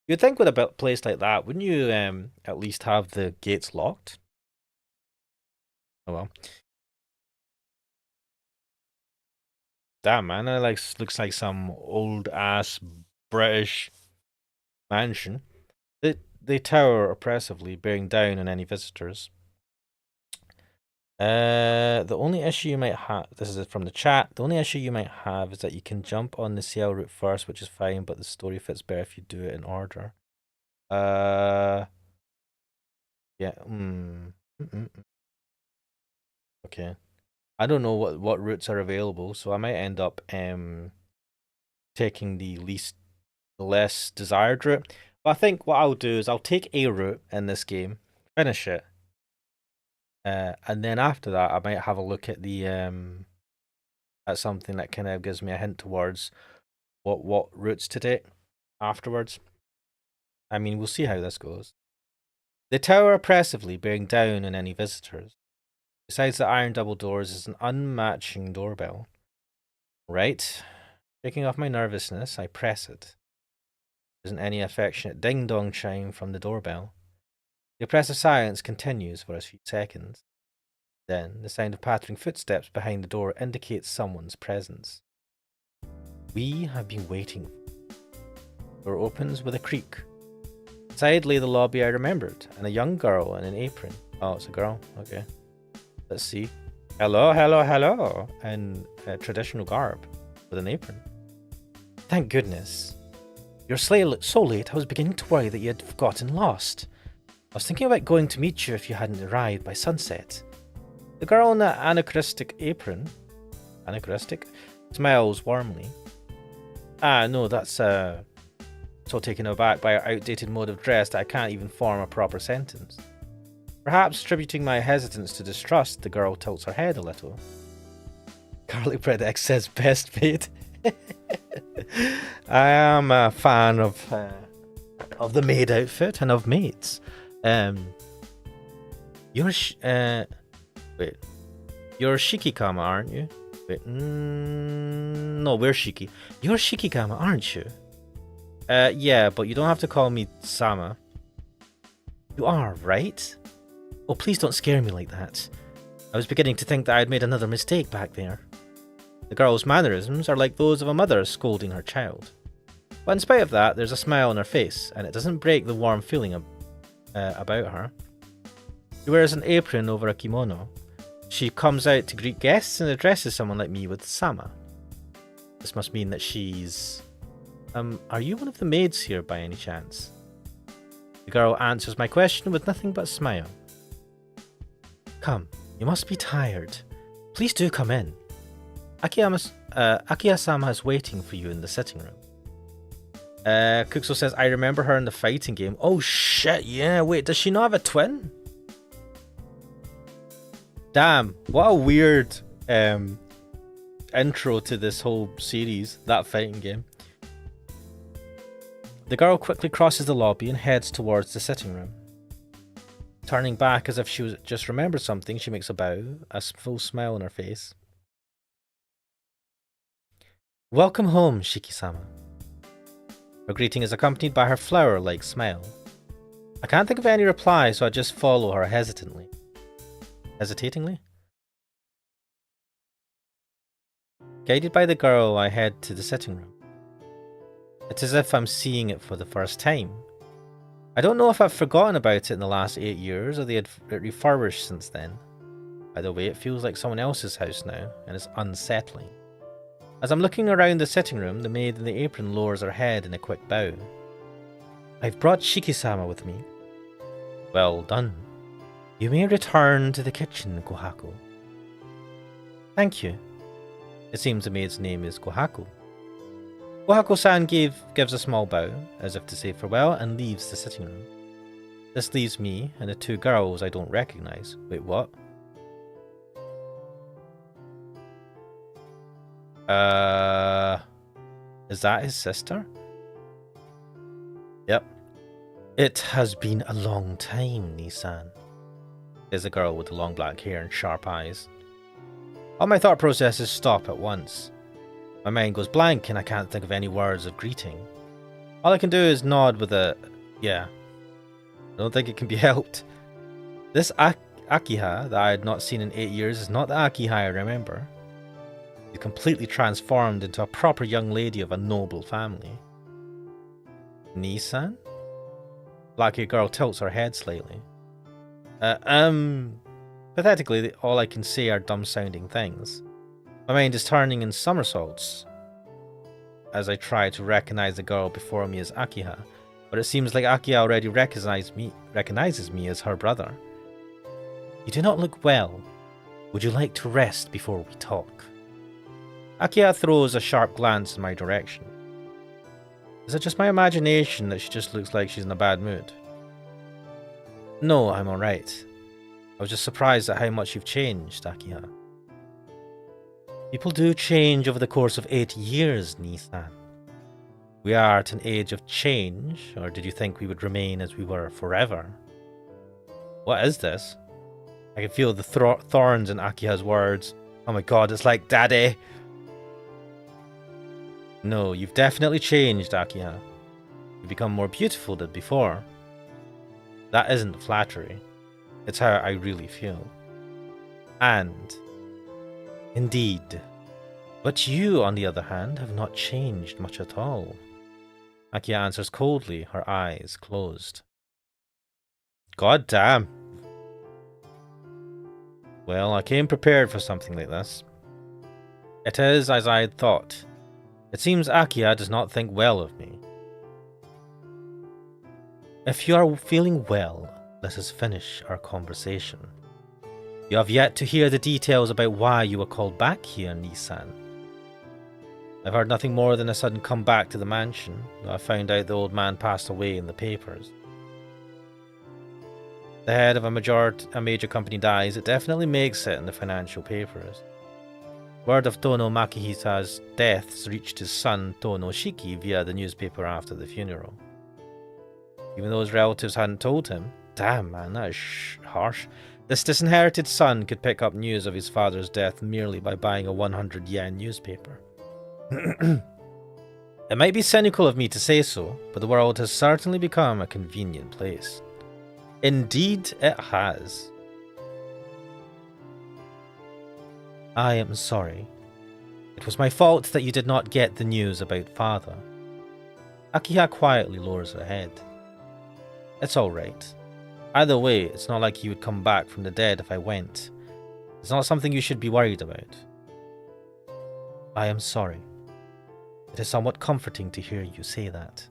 You'd think with a place like that, wouldn't you at least have the gates locked? Oh well. Damn, man, that looks like some old ass British mansion. They tower oppressively, bearing down on any visitors. The only issue you might have, this is from the chat, the only issue you might have is that you can jump on the CL route first, which is fine, but the story fits better if you do it in order. Yeah, okay. I don't know what routes are available, so I might end up taking the less desired route. But I think what I'll do is I'll take a route in this game, finish it, and then after that I might have a look at the at something that kind of gives me a hint towards what routes to take afterwards. I mean, we'll see how this goes. They tower oppressively, bearing down on any visitors. Besides the iron double doors is an unmatching doorbell. Right. Shaking off my nervousness, I press it. There isn't any affectionate ding-dong chime from the doorbell. The oppressive silence continues for a few seconds. Then, the sound of pattering footsteps behind the door indicates someone's presence. We have been waiting. The door opens with a creak. Inside lay the lobby I remembered, and a young girl in an apron. Oh, it's a girl. Okay. Let's see. Hello, hello, hello. In traditional garb, with an apron. Thank goodness. You're so late, I was beginning to worry that you had gotten lost. I was thinking about going to meet you if you hadn't arrived by sunset. The girl in the anachronistic apron, smiles warmly. No, that's so taken aback by our outdated mode of dress that I can't even form a proper sentence. Perhaps attributing my hesitance to distrust, the girl tilts her head a little. Garlic Bread X says best paid. I am a fan of the maid outfit and of maids. You're Shikikama, aren't you? Wait, no, we're Shiki. You're Shikigama, aren't you? Yeah, but you don't have to call me Sama. You are, right? Oh, please don't scare me like that. I was beginning to think that I had made another mistake back there. The girl's mannerisms are like those of a mother scolding her child. But in spite of that, there's a smile on her face, and it doesn't break the warm feeling about her. She wears an apron over a kimono. She comes out to greet guests and addresses someone like me with Sama. This must mean that she's... are you one of the maids here by any chance? The girl answers my question with nothing but a smile. Come, you must be tired. Please do come in. Akiya-sama is waiting for you in the sitting room. Kuxo says, I remember her in the fighting game. Oh shit, yeah, wait, does she not have a twin? Damn, what a weird intro to this whole series, that fighting game. The girl quickly crosses the lobby and heads towards the sitting room. Turning back as if she just remembered something, she makes a bow, a full smile on her face. Welcome home, Shiki-sama. Her greeting is accompanied by her flower-like smile. I can't think of any reply, so I just follow her hesitatingly. Guided by the girl, I head to the sitting room. It's as if I'm seeing it for the first time. I don't know if I've forgotten about it in the last 8 years or they had it refurbished since then. Either way, it feels like someone else's house now, and it's unsettling. As I'm looking around the sitting room, the maid in the apron lowers her head in a quick bow. I've brought Shiki-sama with me. Well done. You may return to the kitchen, Kohaku. Thank you. It seems the maid's name is Kohaku. Kohaku-san gives a small bow, as if to say farewell, and leaves the sitting room. This leaves me and the two girls I don't recognize. Wait, what? Is that his sister? Yep. It has been a long time, Nissan. Says the girl with the long black hair and sharp eyes. All my thought processes stop at once. My mind goes blank and I can't think of any words of greeting. All I can do is nod with a... yeah. I don't think it can be helped. This Akiha that I had not seen in 8 years is not the Akiha I remember. She's completely transformed into a proper young lady of a noble family. Nissan? Black-haired girl tilts her head slightly. Pathetically, all I can say are dumb-sounding things. My mind is turning in somersaults as I try to recognize the girl before me as Akiha, but it seems like Akiha already recognizes me as her brother. You do not look well. Would you like to rest before we talk? Akiha throws a sharp glance in my direction. Is it just my imagination that she just looks like she's in a bad mood? No, I'm alright. I was just surprised at how much you've changed, Akiha. People do change over the course of 8 years, Nissan. We are at an age of change, or did you think we would remain as we were forever? What is this? I can feel the thorns in Akiha's words. Oh my god, it's like Daddy! No, you've definitely changed, Akiha. You've become more beautiful than before. That isn't flattery. It's how I really feel. And... indeed. But you, on the other hand, have not changed much at all. Akiha answers coldly, her eyes closed. God damn. Well, I came prepared for something like this. It is as I had thought. It seems Akiha does not think well of me. If you are feeling well, let us finish our conversation. You have yet to hear the details about why you were called back here, Nissan. I've heard nothing more than a sudden comeback to the mansion, though I found out the old man passed away in the papers. The head of a major company dies, it definitely makes it in the financial papers. Word of Tono Makihisa's deaths reached his son Tono Shiki via the newspaper after the funeral. Even though his relatives hadn't told him, damn man, that is harsh, this disinherited son could pick up news of his father's death merely by buying a 100 yen newspaper. It might be cynical of me to say so, but the world has certainly become a convenient place. Indeed it has. I am sorry. It was my fault that you did not get the news about father. Akiha quietly lowers her head. It's alright. Either way, it's not like he would come back from the dead if I went. It's not something you should be worried about. I am sorry. It is somewhat comforting to hear you say that.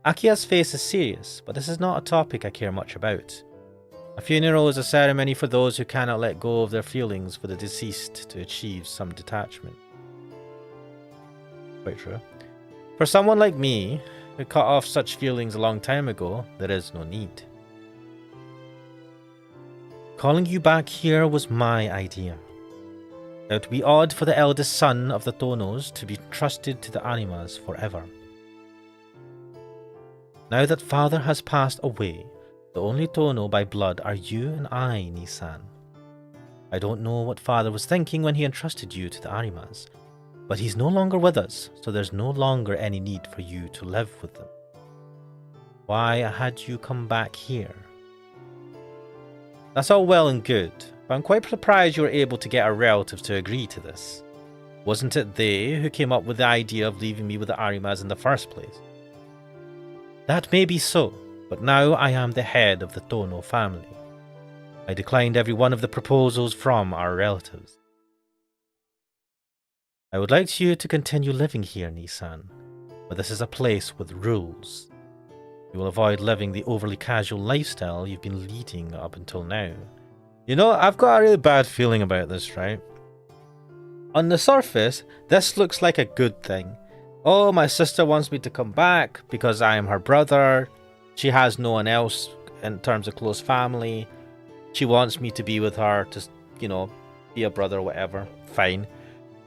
Akiha's face is serious, but this is not a topic I care much about. A funeral is a ceremony for those who cannot let go of their feelings for the deceased to achieve some detachment. Quite true. For someone like me, who cut off such feelings a long time ago, there is no need. Calling you back here was my idea. It would be odd for the eldest son of the Tonos to be trusted to the Animas forever. Now that father has passed away, the only Tono by blood are you and I, Nisan. I don't know what father was thinking when he entrusted you to the Animas, but he's no longer with us, so there's no longer any need for you to live with them. Why had you come back here? That's all well and good, but I'm quite surprised you were able to get our relatives to agree to this. Wasn't it they who came up with the idea of leaving me with the Arimas in the first place? That may be so, but now I am the head of the Tono family. I declined every one of the proposals from our relatives. I would like you to continue living here, Nisan, but this is a place with rules. You will avoid living the overly casual lifestyle you've been leading up until now. You know, I've got a really bad feeling about this, right? On the surface, this looks like a good thing. Oh, my sister wants me to come back because I am her brother. She has no one else in terms of close family. She wants me to be with her, to, you know, be a brother or whatever. Fine.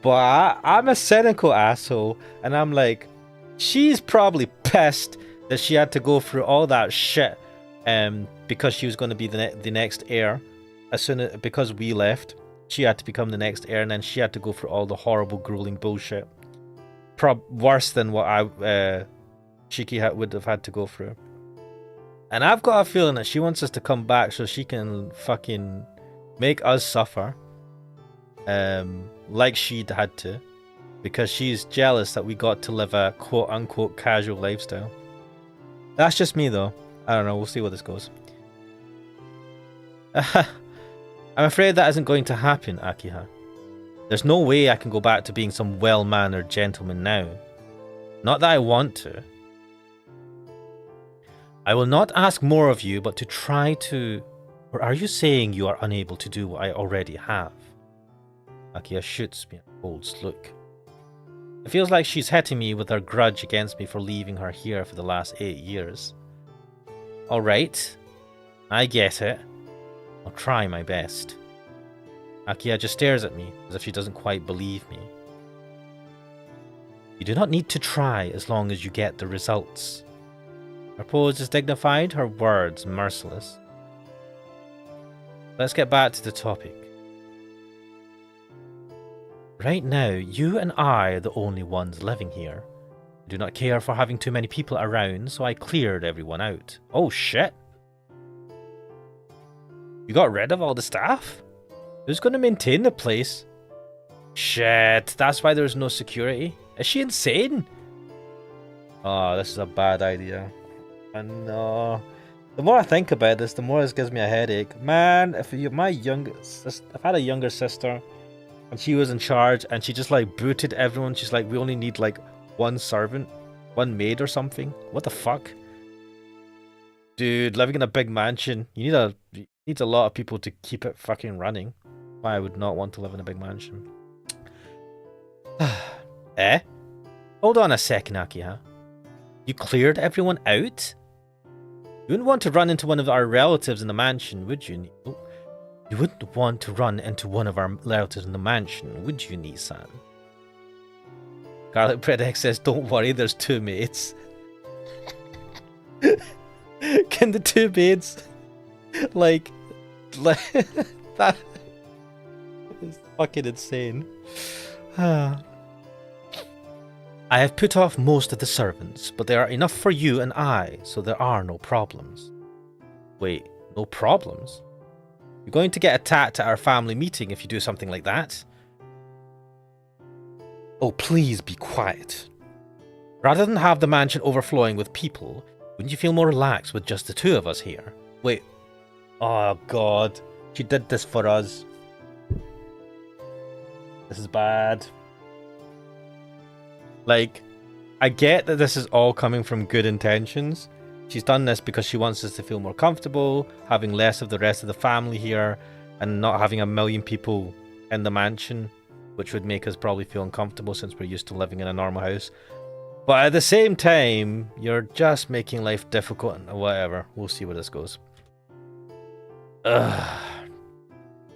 But I'm a cynical asshole, and I'm like, she's probably pissed that she had to go through all that shit because she was going to be the next heir. Because we left, she had to become the next heir, and then she had to go through all the horrible, grueling bullshit. Worse than what Shiki would have had to go through. And I've got a feeling that she wants us to come back so she can fucking make us suffer. Like she'd had to. Because she's jealous that we got to live a quote-unquote casual lifestyle. That's just me though. I don't know, we'll see where this goes. I'm afraid that isn't going to happen, Akiha. There's no way I can go back to being some well-mannered gentleman now. Not that I want to. I will not ask more of you, but to try to... Or are you saying you are unable to do what I already have? Akiha shoots me a cold look. It feels like she's hitting me with her grudge against me for leaving her here for the last 8 years. Alright, I get it. I'll try my best. Akiha just stares at me as if she doesn't quite believe me. You do not need to try as long as you get the results. Her pose is dignified, her words merciless. Let's get back to the topic. Right now, you and I are the only ones living here. I do not care for having too many people around, so I cleared everyone out. Oh shit! You got rid of all the staff? Who's going to maintain the place? Shit, that's why there's no security. Is she insane? Oh, this is a bad idea. I know. The more I think about this, the more this gives me a headache. Man, if had a younger sister and she was in charge and she just like booted everyone, she's like, we only need like one servant, one maid or something. What the fuck? Dude, living in a big mansion, you need a lot of people to keep it fucking running. Why I would not want to live in a big mansion. Eh? Hold on a second, Akiha. You cleared everyone out? You wouldn't want to run into one of our relatives in the mansion, would you? You wouldn't want to run into one of our relatives in the mansion, would you, Nisan? Garlic Bread X says, don't worry, there's 2 maids. Can the 2 maids... Like that is fucking insane. I have put off most of the servants, but there are enough for you and I, so there are no problems. Wait, no problems? You're going to get attacked at our family meeting if you do something like that. Oh, please be quiet. Rather than have the mansion overflowing with people, wouldn't you feel more relaxed with just the two of us here? Wait. Oh, God. She did this for us. This is bad. Like, I get that this is all coming from good intentions. She's done this because she wants us to feel more comfortable, having less of the rest of the family here, and not having a million people in the mansion, which would make us probably feel uncomfortable since we're used to living in a normal house. But at the same time, you're just making life difficult and whatever. We'll see where this goes. Ugh.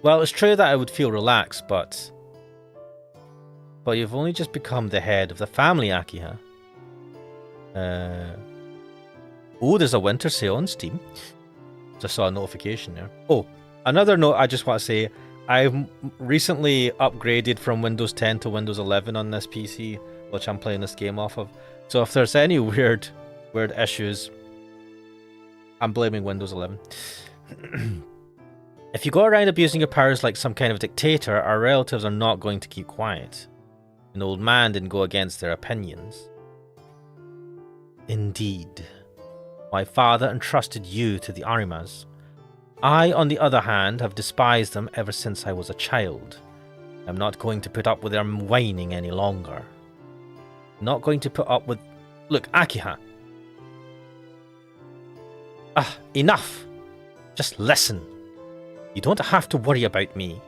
Well, it's true that I would feel relaxed, but you've only just become the head of the family, Akiha. Oh, there's a winter sale on Steam. Just saw a notification there. Oh, another note I just want to say. I've recently upgraded from Windows 10 to Windows 11 on this PC, which I'm playing this game off of. So if there's any weird issues, I'm blaming Windows 11. If you go around abusing your powers like some kind of dictator, our relatives are not going to keep quiet. An old man didn't go against their opinions. Indeed. My father entrusted you to the Arimas. I, on the other hand, have despised them ever since I was a child. I'm not going to put up with their whining any longer. Not going to put up with... Look, Akiha. Enough. Just listen. You don't have to worry about me.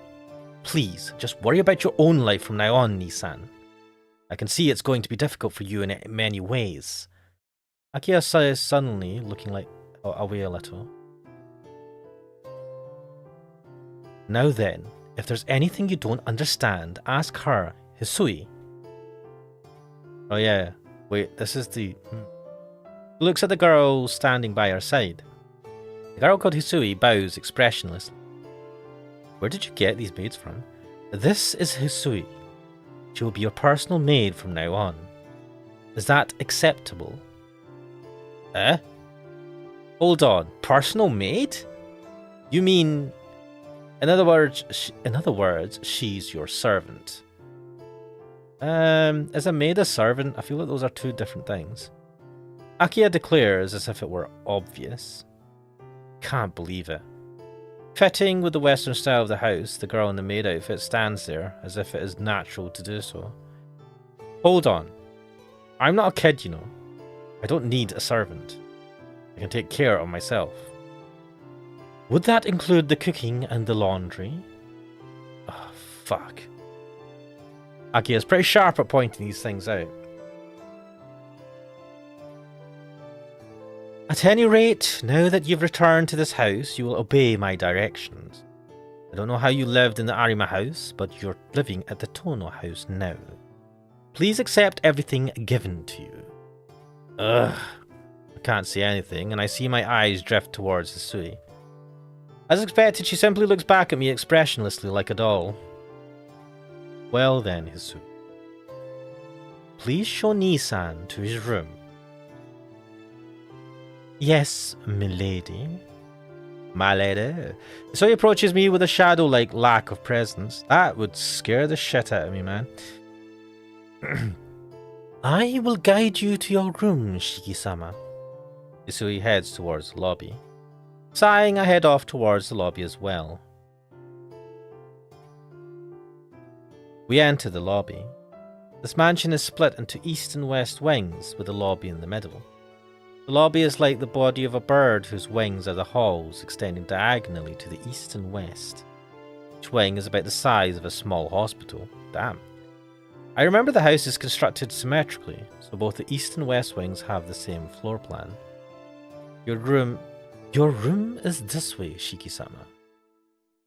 Please, just worry about your own life from now on, Nisan. I can see it's going to be difficult for you in many ways. Akiha says suddenly, looking like away a little. Now then, if there's anything you don't understand, ask her, Hisui. Oh yeah, wait, this is the... Looks at the girl standing by her side. The girl called Hisui bows expressionless. Where did you get these maids from? This is Hisui. She will be your personal maid from now on. Is that acceptable? Hold on, personal maid? You mean... In other words, she's your servant. Is a maid a servant? I feel like those are two different things. Akiha declares as if it were obvious. Can't believe it. Fitting with the western style of the house, the girl in the maid outfit stands there as if it is natural to do so. Hold on. I'm not a kid, you know. I don't need a servant. I can take care of myself. Would that include the cooking and the laundry? Oh, fuck. Akiha's pretty sharp at pointing these things out. At any rate, now that you've returned to this house, you will obey my directions. I don't know how you lived in the Arima house, but you're living at the Tono house now. Please accept everything given to you. Ugh. I can't see anything, and I see my eyes drift towards Hisui. As expected, she simply looks back at me expressionlessly like a doll. Well then, Hisui. Please show Nisan to his room. Yes, milady. My lady. So he approaches me with a shadow-like lack of presence. That would scare the shit out of me, man. I will guide you to your room, Shiki-sama. Hisui heads towards the lobby. Sighing, I head off towards the lobby as well. We enter the lobby. This mansion is split into east and west wings, with the lobby in the middle. The lobby is like the body of a bird whose wings are the halls extending diagonally to the east and west. Each wing is about the size of a small hospital. Damn. I remember the house is constructed symmetrically, so both the east and west wings have the same floor plan. Your room is this way, Shiki-sama.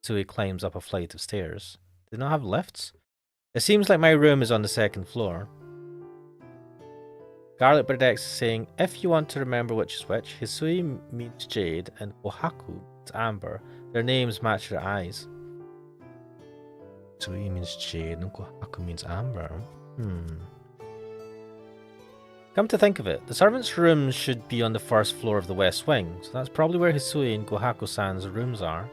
Sui climbs up a flight of stairs. Do they not have lifts? It seems like my room is on the second floor. Garlic Bird X is saying, if you want to remember which is which, Hisui means jade and Ohaku means amber. Their names match their eyes. Hisui means jade and Ohaku means amber. Come to think of it, the servants' rooms should be on the first floor of the west wing, so that's probably where Hisui and Gohaku-san's rooms are.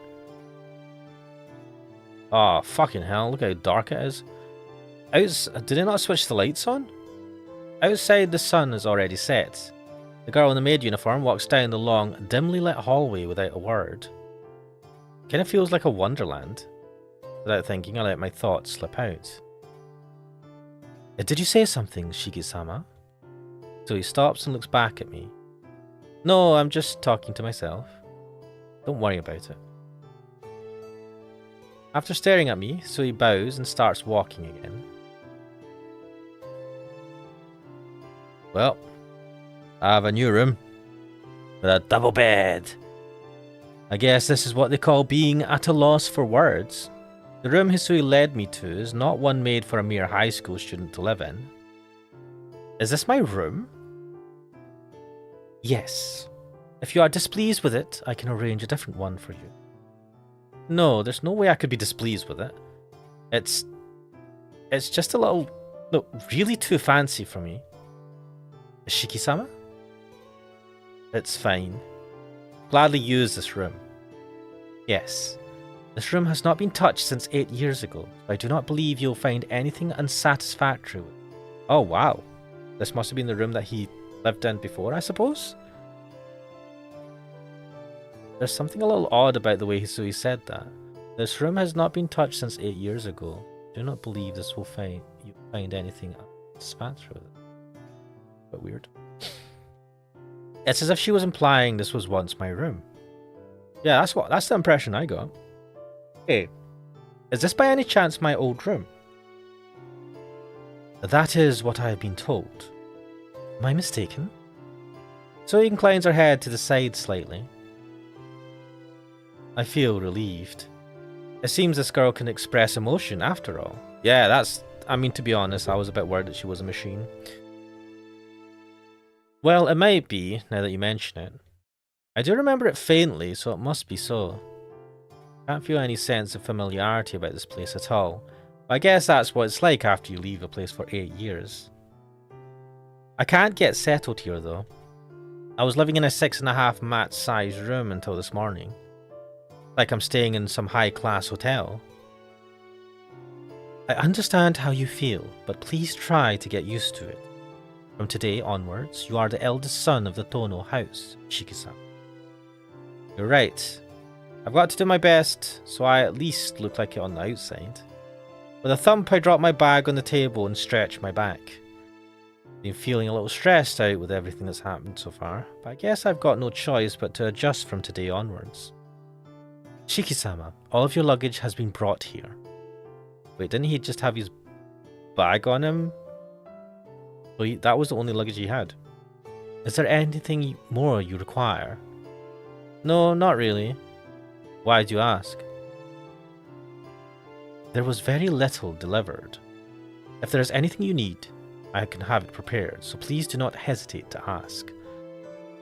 Oh, fucking hell, look how dark it is. Did I not switch the lights on? Outside, the sun is already set. The girl in the maid uniform walks down the long, dimly lit hallway without a word. Kinda feels like a wonderland. Without thinking, I let my thoughts slip out. Did you say something, Shiki-sama? So he stops and looks back at me. No, I'm just talking to myself. Don't worry about it. After staring at me, so he bows and starts walking again. Well, I have a new room with a double bed. I guess this is what they call being at a loss for words. The room Hisui led me to is not one made for a mere high school student to live in. Is this my room? Yes. If you are displeased with it, I can arrange a different one for you. No, there's no way I could be displeased with it. It's just a little... No, really too fancy for me. Shiki-sama? It's fine. Gladly use this room. Yes. This room has not been touched since 8 years ago. I do not believe you'll find anything unsatisfactory with it. Oh, wow. This must have been the room that he lived in before, I suppose? There's something a little odd about the way Hisui said that. This room has not been touched since 8 years ago. Do not believe this will you'll find anything unsatisfactory with it. But weird. It's as if she was implying this was once my room. Yeah, that's the impression I got. Hey, is this by any chance my old room? That is what I have been told. Am I mistaken? So he inclines her head to the side slightly. I feel relieved. It seems this girl can express emotion after all. Yeah, I mean, to be honest, I was a bit worried that she was a machine. Well, it might be, now that you mention it. I do remember it faintly, so it must be so. Can't feel any sense of familiarity about this place at all. But I guess that's what it's like after you leave a place for 8 years. I can't get settled here, though. I was living in a 6.5 mat-sized room until this morning. Like I'm staying in some high-class hotel. I understand how you feel, but please try to get used to it. From today onwards, you are the eldest son of the Tono house, Shiki-san. You're right. I've got to do my best, so I at least look like it on the outside. With a thump, I drop my bag on the table and stretch my back. Been feeling a little stressed out with everything that's happened so far, but I guess I've got no choice but to adjust from today onwards. Shiki-sama, all of your luggage has been brought here. Wait, didn't he just have his bag on him? Well, that was the only luggage he had. Is there anything more you require? No, not really. Why do you ask? There was very little delivered. If there is anything you need, I can have it prepared, so please do not hesitate to ask.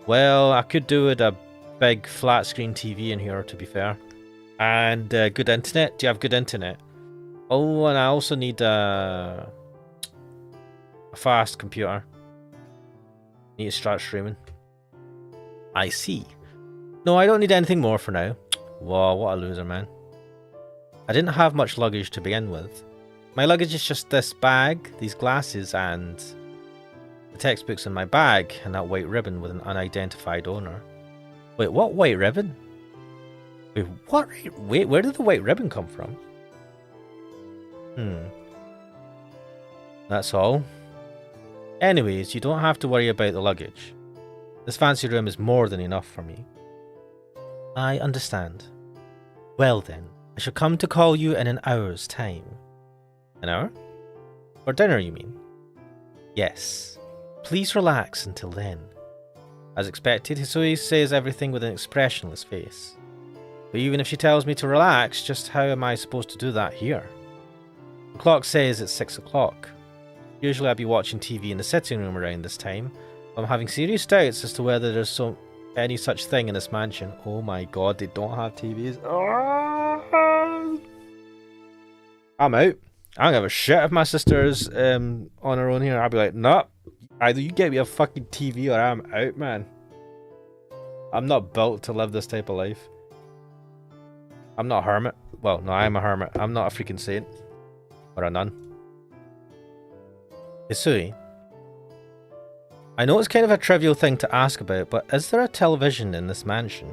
Well, I could do with a big flat screen TV in here, to be fair. And good internet. Do you have good internet? Oh, and I also need a fast computer. Need to start streaming. I see. No, I don't need anything more for now. Whoa, what a loser, man. I didn't have much luggage to begin with. My luggage is just this bag, these glasses, and the textbooks in my bag, and that white ribbon with an unidentified owner. Wait, what white ribbon? Wait, what? Wait, where did the white ribbon come from? That's all. Anyways, you don't have to worry about the luggage. This fancy room is more than enough for me. I understand. Well then, I shall come to call you in an hour's time. An hour? For dinner, you mean? Yes. Please relax until then. As expected, Hisui says everything with an expressionless face. But even if she tells me to relax, just how am I supposed to do that here? The clock says it's 6 o'clock. Usually I'd be watching TV in the sitting room around this time, but I'm having serious doubts as to whether there's any such thing in this mansion. Oh my god, they don't have TVs. I'm out. I don't give a shit if my sister's on her own here. I'll be like, nah, either you get me a fucking TV or I'm out, man. I'm not built to live this type of life. I'm not a hermit. Well, no, I'm a hermit. I'm not a freaking saint. Or a nun. Hisui. I know it's kind of a trivial thing to ask about, but is there a television in this mansion?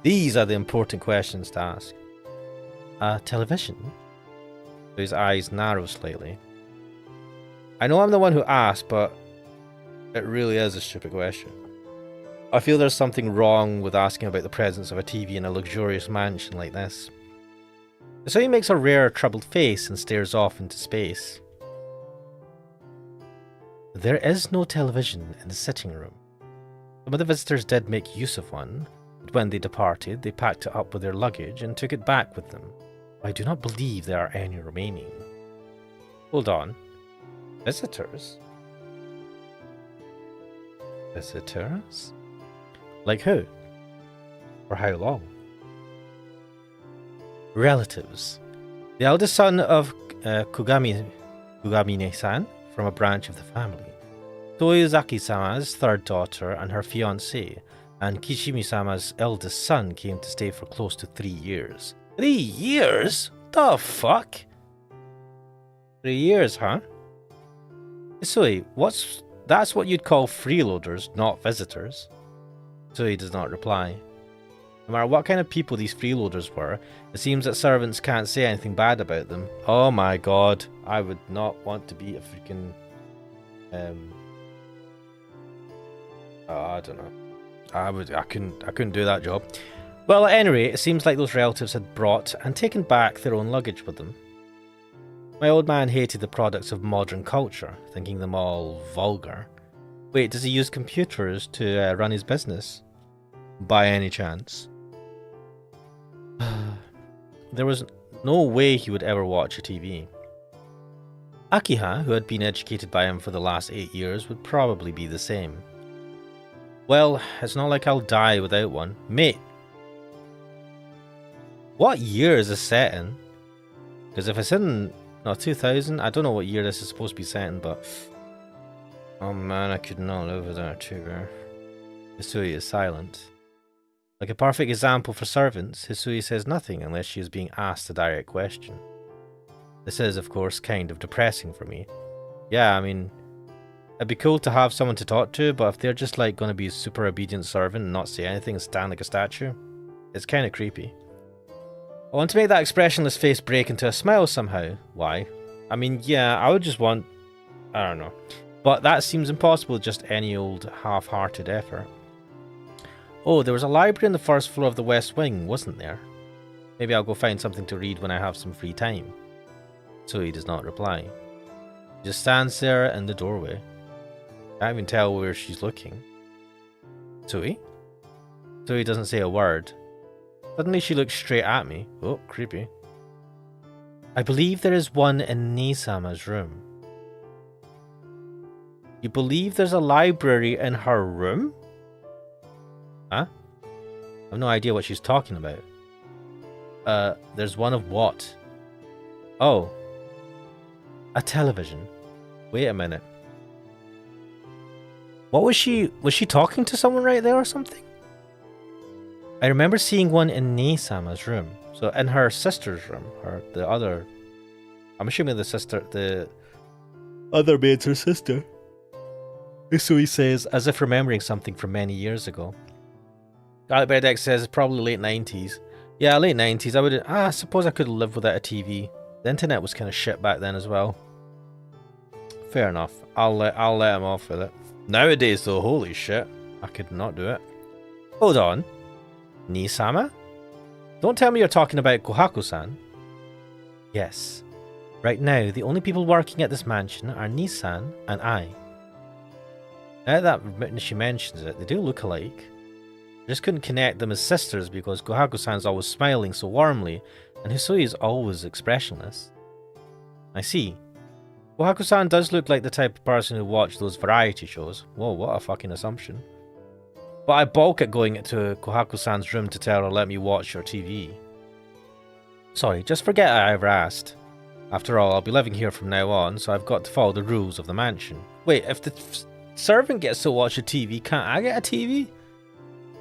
These are the important questions to ask. A television? His eyes narrow slightly. I know I'm the one who asked, but it really is a stupid question. I feel there's something wrong with asking about the presence of a TV in a luxurious mansion like this. So he makes a rare, troubled face and stares off into space. There is no television in the sitting room. Some of the visitors did make use of one, but when they departed, they packed it up with their luggage and took it back with them. I do not believe there are any remaining. Hold on. Visitors? Visitors? Like who? For how long? Relatives. The eldest son of Kugamine-san from a branch of the family. Toyozaki-sama's third daughter and her fiancé, and Kishimi-sama's eldest son came to stay for close to 3 years. 3 years? The fuck? 3 years, huh? Hisui, that's what you'd call freeloaders, not visitors. Hisui does not reply. No matter what kind of people these freeloaders were, it seems that servants can't say anything bad about them. Oh my god, I would not want to be a freaking... I don't know. I couldn't do that job. Well, at any rate, it seems like those relatives had brought and taken back their own luggage with them. My old man hated the products of modern culture, thinking them all vulgar. Wait, does he use computers to run his business? By any chance? There was no way he would ever watch a TV. Akiha, who had been educated by him for the last 8 years, would probably be the same. Well, it's not like I'll die without one. Mate! What year is this set in? Because if it's in 2000, I don't know what year this is supposed to be set in, but... Oh man, I could not live without a tutor. Hisui is silent. Like a perfect example for servants, Hisui says nothing unless she is being asked a direct question. This is, of course, kind of depressing for me. Yeah, I mean, it'd be cool to have someone to talk to, but if they're just like going to be a super obedient servant and not say anything and stand like a statue, it's kind of creepy. I want to make that expressionless face break into a smile somehow. Why? I mean, yeah, I would just want... I don't know. But that seems impossible with just any old half-hearted effort. Oh, there was a library on the first floor of the West Wing, wasn't there? Maybe I'll go find something to read when I have some free time. So he does not reply. He just stands there in the doorway. Can't even tell where she's looking. Sui? Sui doesn't say a word. Suddenly she looks straight at me. Oh, creepy. I believe there is one in Nisama's room. You believe there's a library in her room? Huh? I have no idea what she's talking about. There's one of what? Oh. A television. Wait a minute. What was she talking to someone right there or something? I remember seeing one in Nei-sama's room. So in her sister's room, I'm assuming the other maid's her sister. Hisui says, as if remembering something from many years ago. Garlic Benedict says it's probably late 90s. Yeah, late 90s. I suppose I could have lived without a TV. The internet was kind of shit back then as well. Fair enough. I'll let him off with it. Nowadays though, holy shit. I could not do it. Hold on. Nisama? Don't tell me you're talking about Kohaku-san. Yes. Right now, the only people working at this mansion are Nisan and I. Now that she mentions it, they do look alike. I just couldn't connect them as sisters because Kohaku-san's always smiling so warmly, and Hisui is always expressionless. I see. Kohaku-san does look like the type of person who watched those variety shows. Whoa, what a fucking assumption. But I balk at going to Kohaku-san's room to tell her, let me watch your TV. Sorry, just forget I ever asked. After all, I'll be living here from now on, so I've got to follow the rules of the mansion. Wait, if the servant gets to watch a TV, can't I get a TV?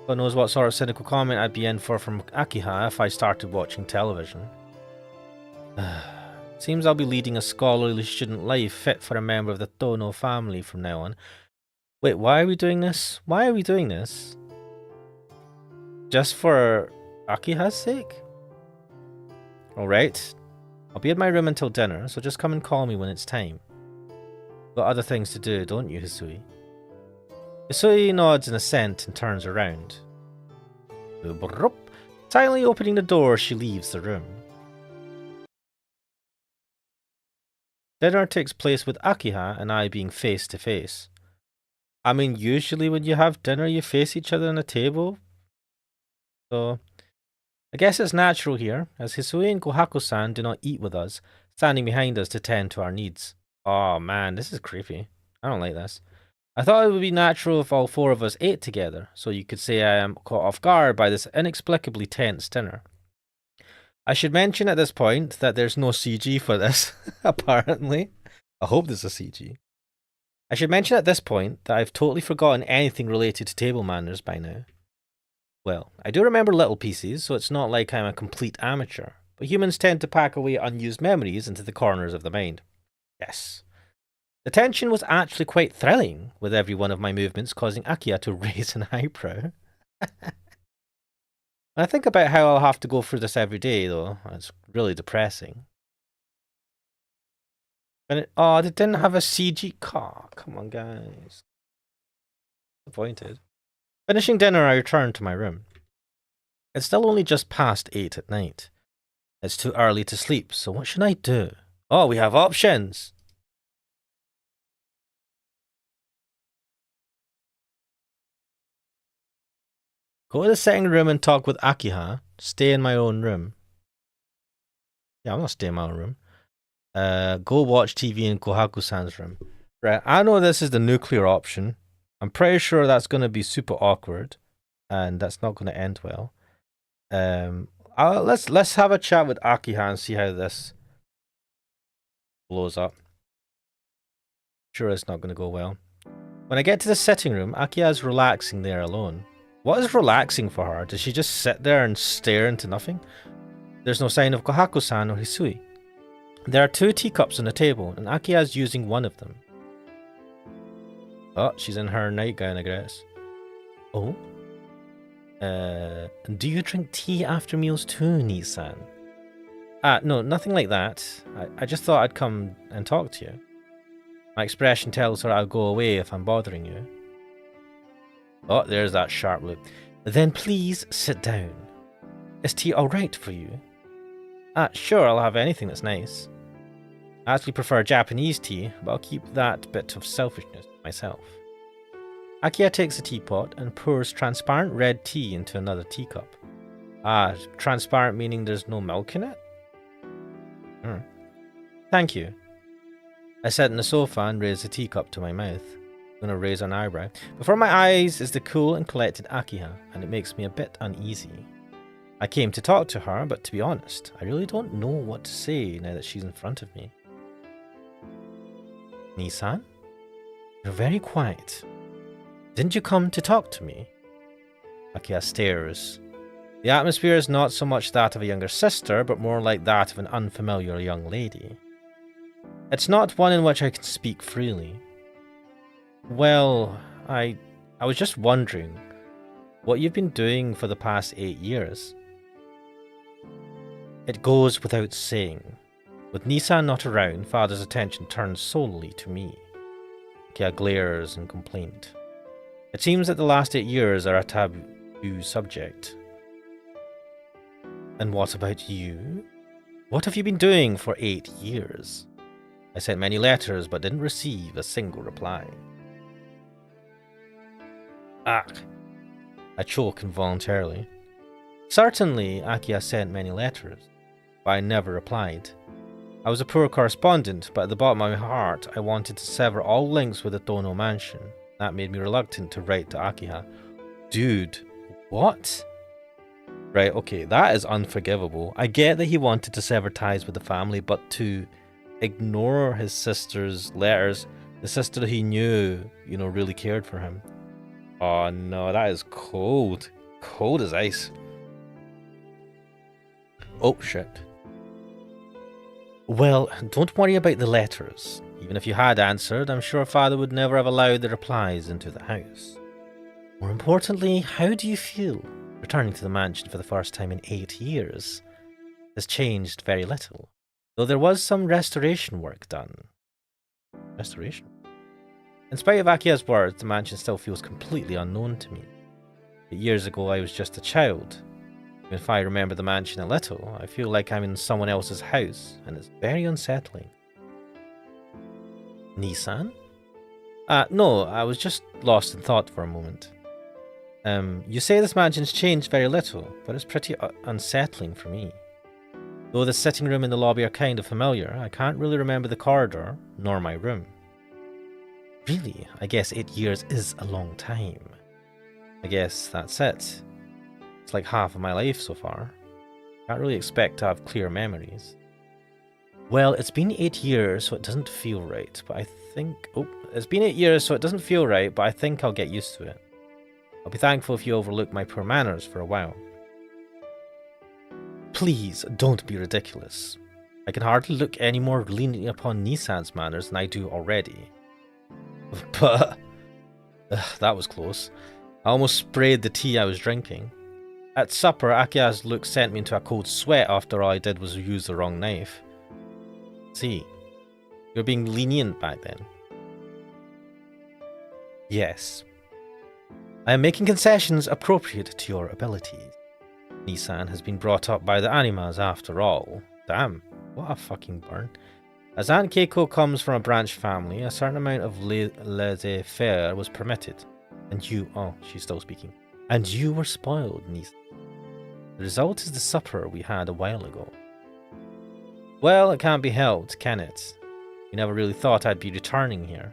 God knows what sort of cynical comment I'd be in for from Akiha if I started watching television. Seems I'll be leading a scholarly student life fit for a member of the Tono family from now on. Wait, why are we doing this? Why are we doing this? Just for Akiha's sake? Alright. I'll be in my room until dinner, so just come and call me when it's time. Got other things to do, don't you, Hisui? Hisui nods in assent and turns around. Silently opening the door, she leaves the room. Dinner takes place with Akiha and I being face to face. I mean, usually when you have dinner, you face each other on a table. So, I guess it's natural here, as Hisui and Kohaku-san do not eat with us, standing behind us to tend to our needs. Oh man, this is creepy. I don't like this. I thought it would be natural if all four of us ate together, so you could say I am caught off guard by this inexplicably tense dinner. I should mention at this point that there's no CG for this, apparently. I hope there's a CG. I should mention at this point that I've totally forgotten anything related to table manners by now. Well, I do remember little pieces, so it's not like I'm a complete amateur, but humans tend to pack away unused memories into the corners of the mind. Yes. The tension was actually quite thrilling, with every one of my movements causing Akiha to raise an eyebrow. I think about how I'll have to go through this every day, though. It's really depressing. And they didn't have a CG car. Come on, guys. Disappointed. Finishing dinner, I returned to my room. It's still only just past 8 at night. It's too early to sleep, so what should I do? Oh, we have options! Go to the sitting room and talk with Akiha. Stay in my own room. Yeah, I'm not staying in my own room. Go watch TV in Kohaku-san's room. Right, I know this is the nuclear option. I'm pretty sure that's going to be super awkward. And that's not going to end well. Let's have a chat with Akiha and see how this blows up. Sure, it's not going to go well. When I get to the sitting room, Akiha is relaxing there alone. What is relaxing for her? Does she just sit there and stare into nothing? There's no sign of Kohaku-san or Hisui. There are 2 teacups on the table, and Akiha is using one of them. Oh, she's in her nightgown, I guess. Oh? Do you drink tea after meals too, Nii-san? No, nothing like that. I just thought I'd come and talk to you. My expression tells her I'll go away if I'm bothering you. Oh, there's that sharp look. Then please sit down. Is tea alright for you? Sure, I'll have anything that's nice. I actually prefer Japanese tea, but I'll keep that bit of selfishness to myself. Akiha takes a teapot and pours transparent red tea into another teacup. Transparent meaning there's no milk in it? Thank you. I sit on the sofa and raise the teacup to my mouth. I'm gonna raise an eyebrow. Before my eyes is the cool and collected Akiha, and it makes me a bit uneasy. I came to talk to her, but to be honest, I really don't know what to say now that she's in front of me. Nii-san? You're very quiet. Didn't you come to talk to me? Akiha stares. The atmosphere is not so much that of a younger sister, but more like that of an unfamiliar young lady. It's not one in which I can speak freely. Well, I was just wondering what you've been doing for the past 8 years. It goes without saying. With Nii-san not around, Father's attention turns solely to me. Akiha glares in complaint. It seems that the last 8 years are a taboo subject. And what about you? What have you been doing for 8 years? I sent many letters, but didn't receive a single reply. I choke involuntarily. Certainly, Akiha sent many letters, but I never replied. I was a poor correspondent, but at the bottom of my heart, I wanted to sever all links with the Tono mansion. That made me reluctant to write to Akiha. Dude, what? Right, okay, that is unforgivable. I get that he wanted to sever ties with the family, but to ignore his sister's letters, the sister that he knew, really cared for him. Oh no, that is cold. Cold as ice. Oh shit. Well, don't worry about the letters. Even if you had answered, I'm sure Father would never have allowed the replies into the house. More importantly, how do you feel? Returning to the mansion for the first time in 8 years has changed very little, though there was some restoration work done. Restoration? In spite of Akia's words, the mansion still feels completely unknown to me. 8 years ago, I was just a child. Even if I remember the mansion a little, I feel like I'm in someone else's house, and it's very unsettling. Nissan? No, I was just lost in thought for a moment. You say this mansion's changed very little, but it's pretty unsettling for me. Though the sitting room and the lobby are kind of familiar, I can't really remember the corridor, nor my room. Really, I guess 8 years is a long time. I guess that's it. It's like half of my life so far. Can't really expect to have clear memories. Well, it's been 8 years, so it doesn't feel right, but I think... Oh, it's been 8 years, so it doesn't feel right, but I think I'll get used to it. I'll be thankful if you overlook my poor manners for a while. Please, don't be ridiculous. I can hardly look any more leniently upon Nissan's manners than I do already. But... that was close. I almost sprayed the tea I was drinking. At supper, Akia's look sent me into a cold sweat after all I did was use the wrong knife. See, you were being lenient back then. Yes. I am making concessions appropriate to your abilities. Nissan has been brought up by the Animas after all. Damn, what a fucking burn. As Aunt Keiko comes from a branch family, a certain amount of laissez-faire was permitted. And you... Oh, she's still speaking. And you were spoiled, Nissan. The result is the supper we had a while ago. Well, it can't be helped, can it? You never really thought I'd be returning here.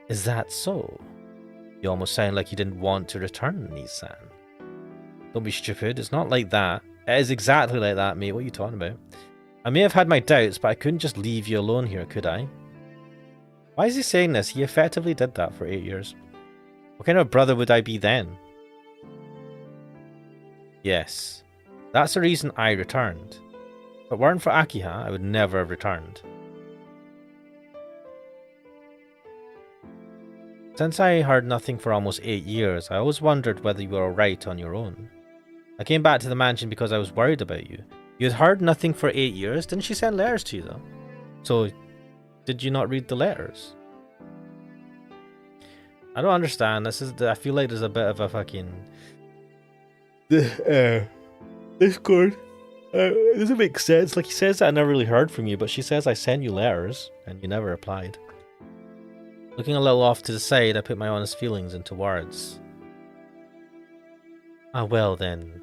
Is that so? You almost sound like you didn't want to return, Nissan. Don't be stupid, it's not like that. It is exactly like that, mate, what are you talking about? I may have had my doubts, but I couldn't just leave you alone here, could I? Why is he saying this? He effectively did that for 8 years. What kind of brother would I be then? Yes, that's the reason I returned. If it weren't for Akiha, I would never have returned. Since I heard nothing for almost 8 years, I always wondered whether you were alright on your own. I came back to the mansion because I was worried about you. You had heard nothing for 8 years? Didn't she send letters to you though? So, did you not read the letters? I don't understand. I feel like there's a bit of a fucking... Discord. It doesn't make sense. Like, he says that I never really heard from you, but she says I sent you letters, and you never replied. Looking a little off to the side, I put my honest feelings into words. Ah, well then.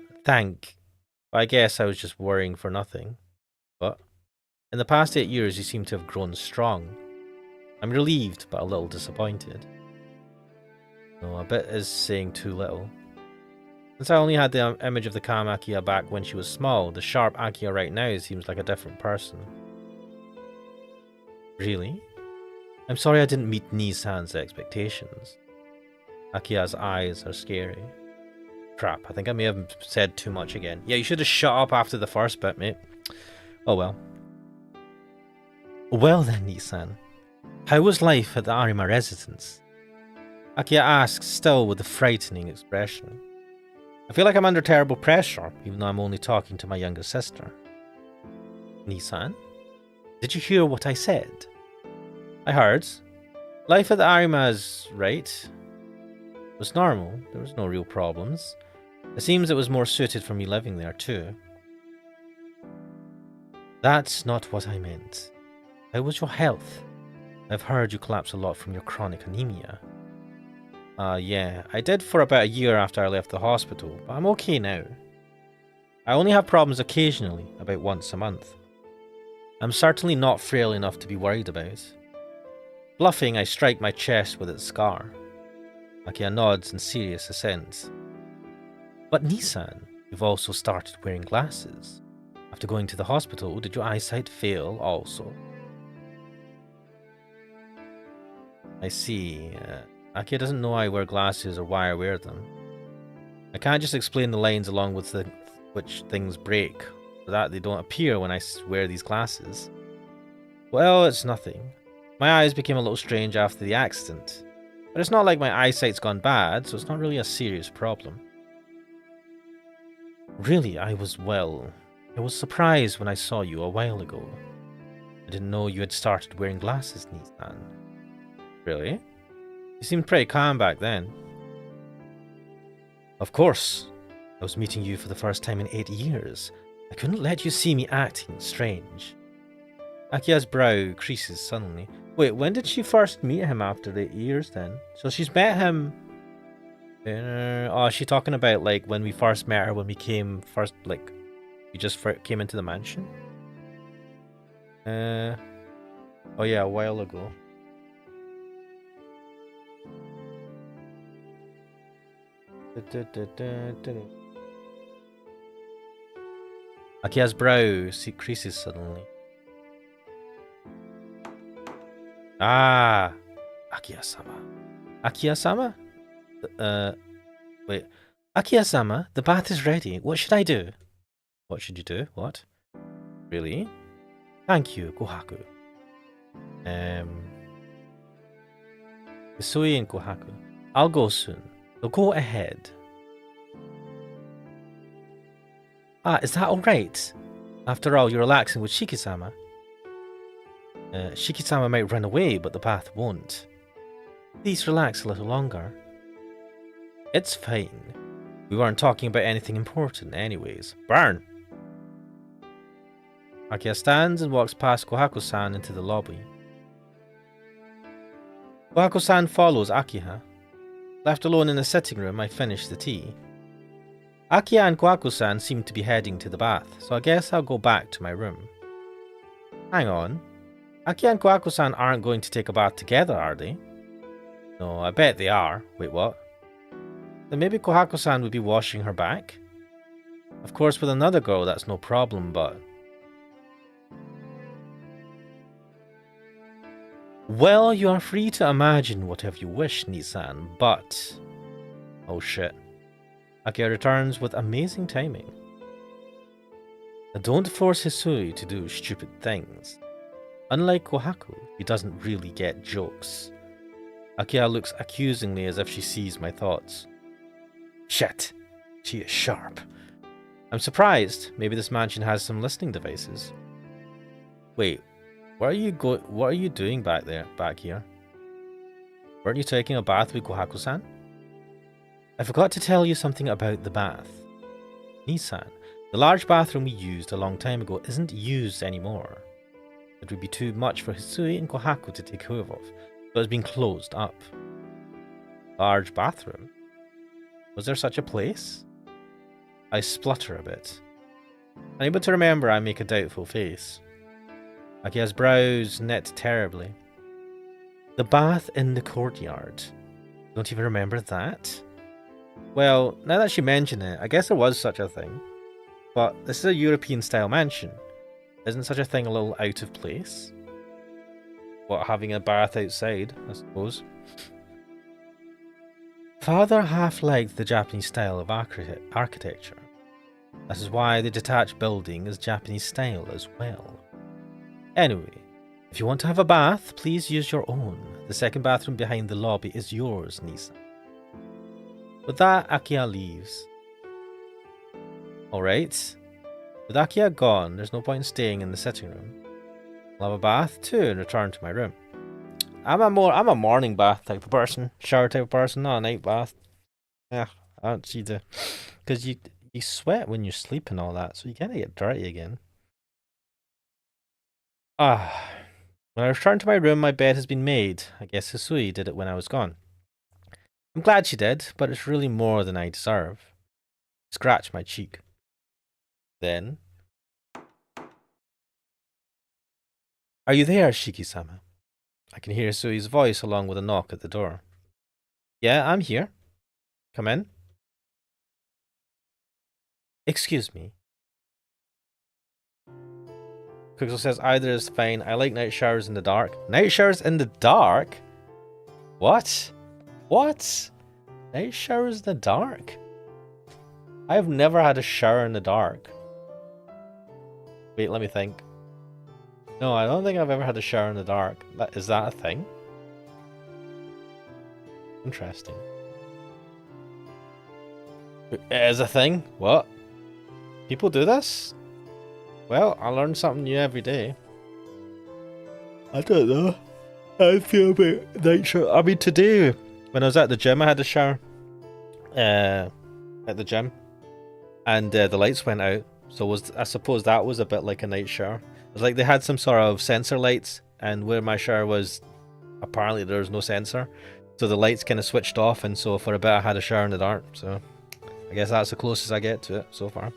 I guess I was just worrying for nothing. But in the past 8 years, you seem to have grown strong. I'm relieved, but a little disappointed. No, a bit is saying too little. Since I only had the image of the calm Akiha back when she was small, the sharp Akiha right now seems like a different person. Really? I'm sorry I didn't meet Nissan's expectations. Akiha's eyes are scary. Crap, I think I may have said too much again. Yeah, you should have shut up after the first bit, mate. Oh well. Well then, Nissan. How was life at the Arima residence? Akiha asks, still with a frightening expression. I feel like I'm under terrible pressure, even though I'm only talking to my younger sister. Nissan? Did you hear what I said? I heard. Life at the Arima's, right? Was normal. There was no real problems. It seems it was more suited for me living there too. That's not what I meant. How was your health? I've heard you collapse a lot from your chronic anemia. Yeah, I did for about a year after I left the hospital, but I'm okay now. I only have problems occasionally, about once a month. I'm certainly not frail enough to be worried about. Bluffing, I strike my chest with its scar. Akiha nods in serious assent. But Nissan, you've also started wearing glasses. After going to the hospital, did your eyesight fail also? I see. Akiha doesn't know I wear glasses or why I wear them. I can't just explain the lines along with which things break, so that they don't appear when I wear these glasses. Well, it's nothing. My eyes became a little strange after the accident. But it's not like my eyesight's gone bad, so it's not really a serious problem. Really, I was surprised when I saw you a while ago. I didn't know you had started wearing glasses, Nissan. Really? You seemed pretty calm back then. Of course. I was meeting you for the first time in 8 years. I couldn't let you see me acting strange. Akia's brow creases suddenly. Wait, when did she first meet him after the 8 years then? So she's met him... oh, is she talking about like when we first met her, when we came first, like, we just came into the mansion? Oh yeah, a while ago. Akia's brow creases suddenly. Ah, Akia-sama. Akia-sama? Wait. Akia-sama, the bath is ready. What should I do? What should you do? What? Really? Thank you, Kohaku. Isui and Kohaku. I'll go soon. So go ahead. Ah, is that alright? After all, you're relaxing with Shiki-sama. Shiki-sama might run away, but the bath won't. Please relax a little longer. It's fine. We weren't talking about anything important anyways. Burn! Akia stands and walks past Kohaku-san into the lobby. Kohaku-san follows Akiha. Left alone in the sitting room, I finish the tea. Akiha and Kohaku-san seem to be heading to the bath, so I guess I'll go back to my room. Hang on. Akiha and Kohaku-san aren't going to take a bath together, are they? No, I bet they are. Wait, what? Then maybe Kohaku-san would be washing her back? Of course, with another girl, that's no problem, but... Well, you are free to imagine whatever you wish, Nissan, but... Oh shit. Akiha returns with amazing timing. Don't force Hisui to do stupid things. Unlike Kohaku, he doesn't really get jokes. Akiha looks accusingly as if she sees my thoughts. Shit, she is sharp. I'm surprised. Maybe this mansion has some listening devices. Wait, what are you doing back here? Weren't you taking a bath with Kohaku-san? I forgot to tell you something about the bath. Nissan, the large bathroom we used a long time ago isn't used anymore. It would be too much for Hisui and Kohaku to take care of, so it's been closed up. Large bathroom? Was there such a place? I splutter a bit. Unable to remember, I make a doubtful face. Akia's brows knit terribly. The bath in the courtyard. Don't even remember that? Well, now that you mention it, I guess there was such a thing. But this is a European-style mansion. Isn't such a thing a little out of place? What, having a bath outside, I suppose? Father half-liked the Japanese style of architecture. This is why the detached building is Japanese style as well. Anyway, if you want to have a bath, please use your own. The second bathroom behind the lobby is yours, Nisa. With that, Akiha leaves. Alright. With Akiha gone, there's no point in staying in the sitting room. I'll have a bath too and return to my room. I'm a morning bath type of person. Shower type of person, not a night bath. Yeah, I don't see the... Because you sweat when you sleep and all that, so you kind of get dirty again. When I return to my room, my bed has been made. I guess Hisui did it when I was gone. I'm glad she did, but it's really more than I deserve. Scratch my cheek. Then... Are you there, Shiki-sama? I can hear Hisui's voice along with a knock at the door. Yeah, I'm here. Come in. Excuse me. Kuxel says either is fine. I like night showers in the dark. Night showers in the dark? What? What? Night showers in the dark? I've never had a shower in the dark. Wait, let me think. No, I don't think I've ever had a shower in the dark. Is that a thing? Interesting. It is a thing? What? People do this? Well, I learn something new every day. I don't know. I feel a bit night shower. I mean, today, when I was at the gym, I had a shower. At the gym. And the lights went out. So I suppose that was a bit like a night shower. It was like they had some sort of sensor lights. And where my shower was, apparently there was no sensor. So the lights kind of switched off. And so for a bit I had a shower in the dark. So I guess that's the closest I get to it so far.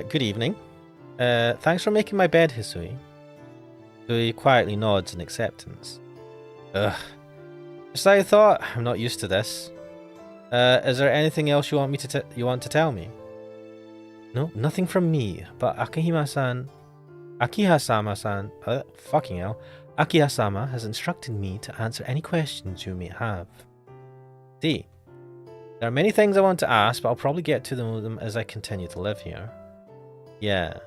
Good evening. Thanks for making my bed, Hisui. Hisui quietly nods in acceptance. Ugh. Just like I thought, I'm not used to this. Is there anything else you want to tell me? No, nothing from me, but Akihama-san, fucking hell, Akiha-sama has instructed me to answer any questions you may have. See, there are many things I want to ask, but I'll probably get to them as I continue to live here. Yeah.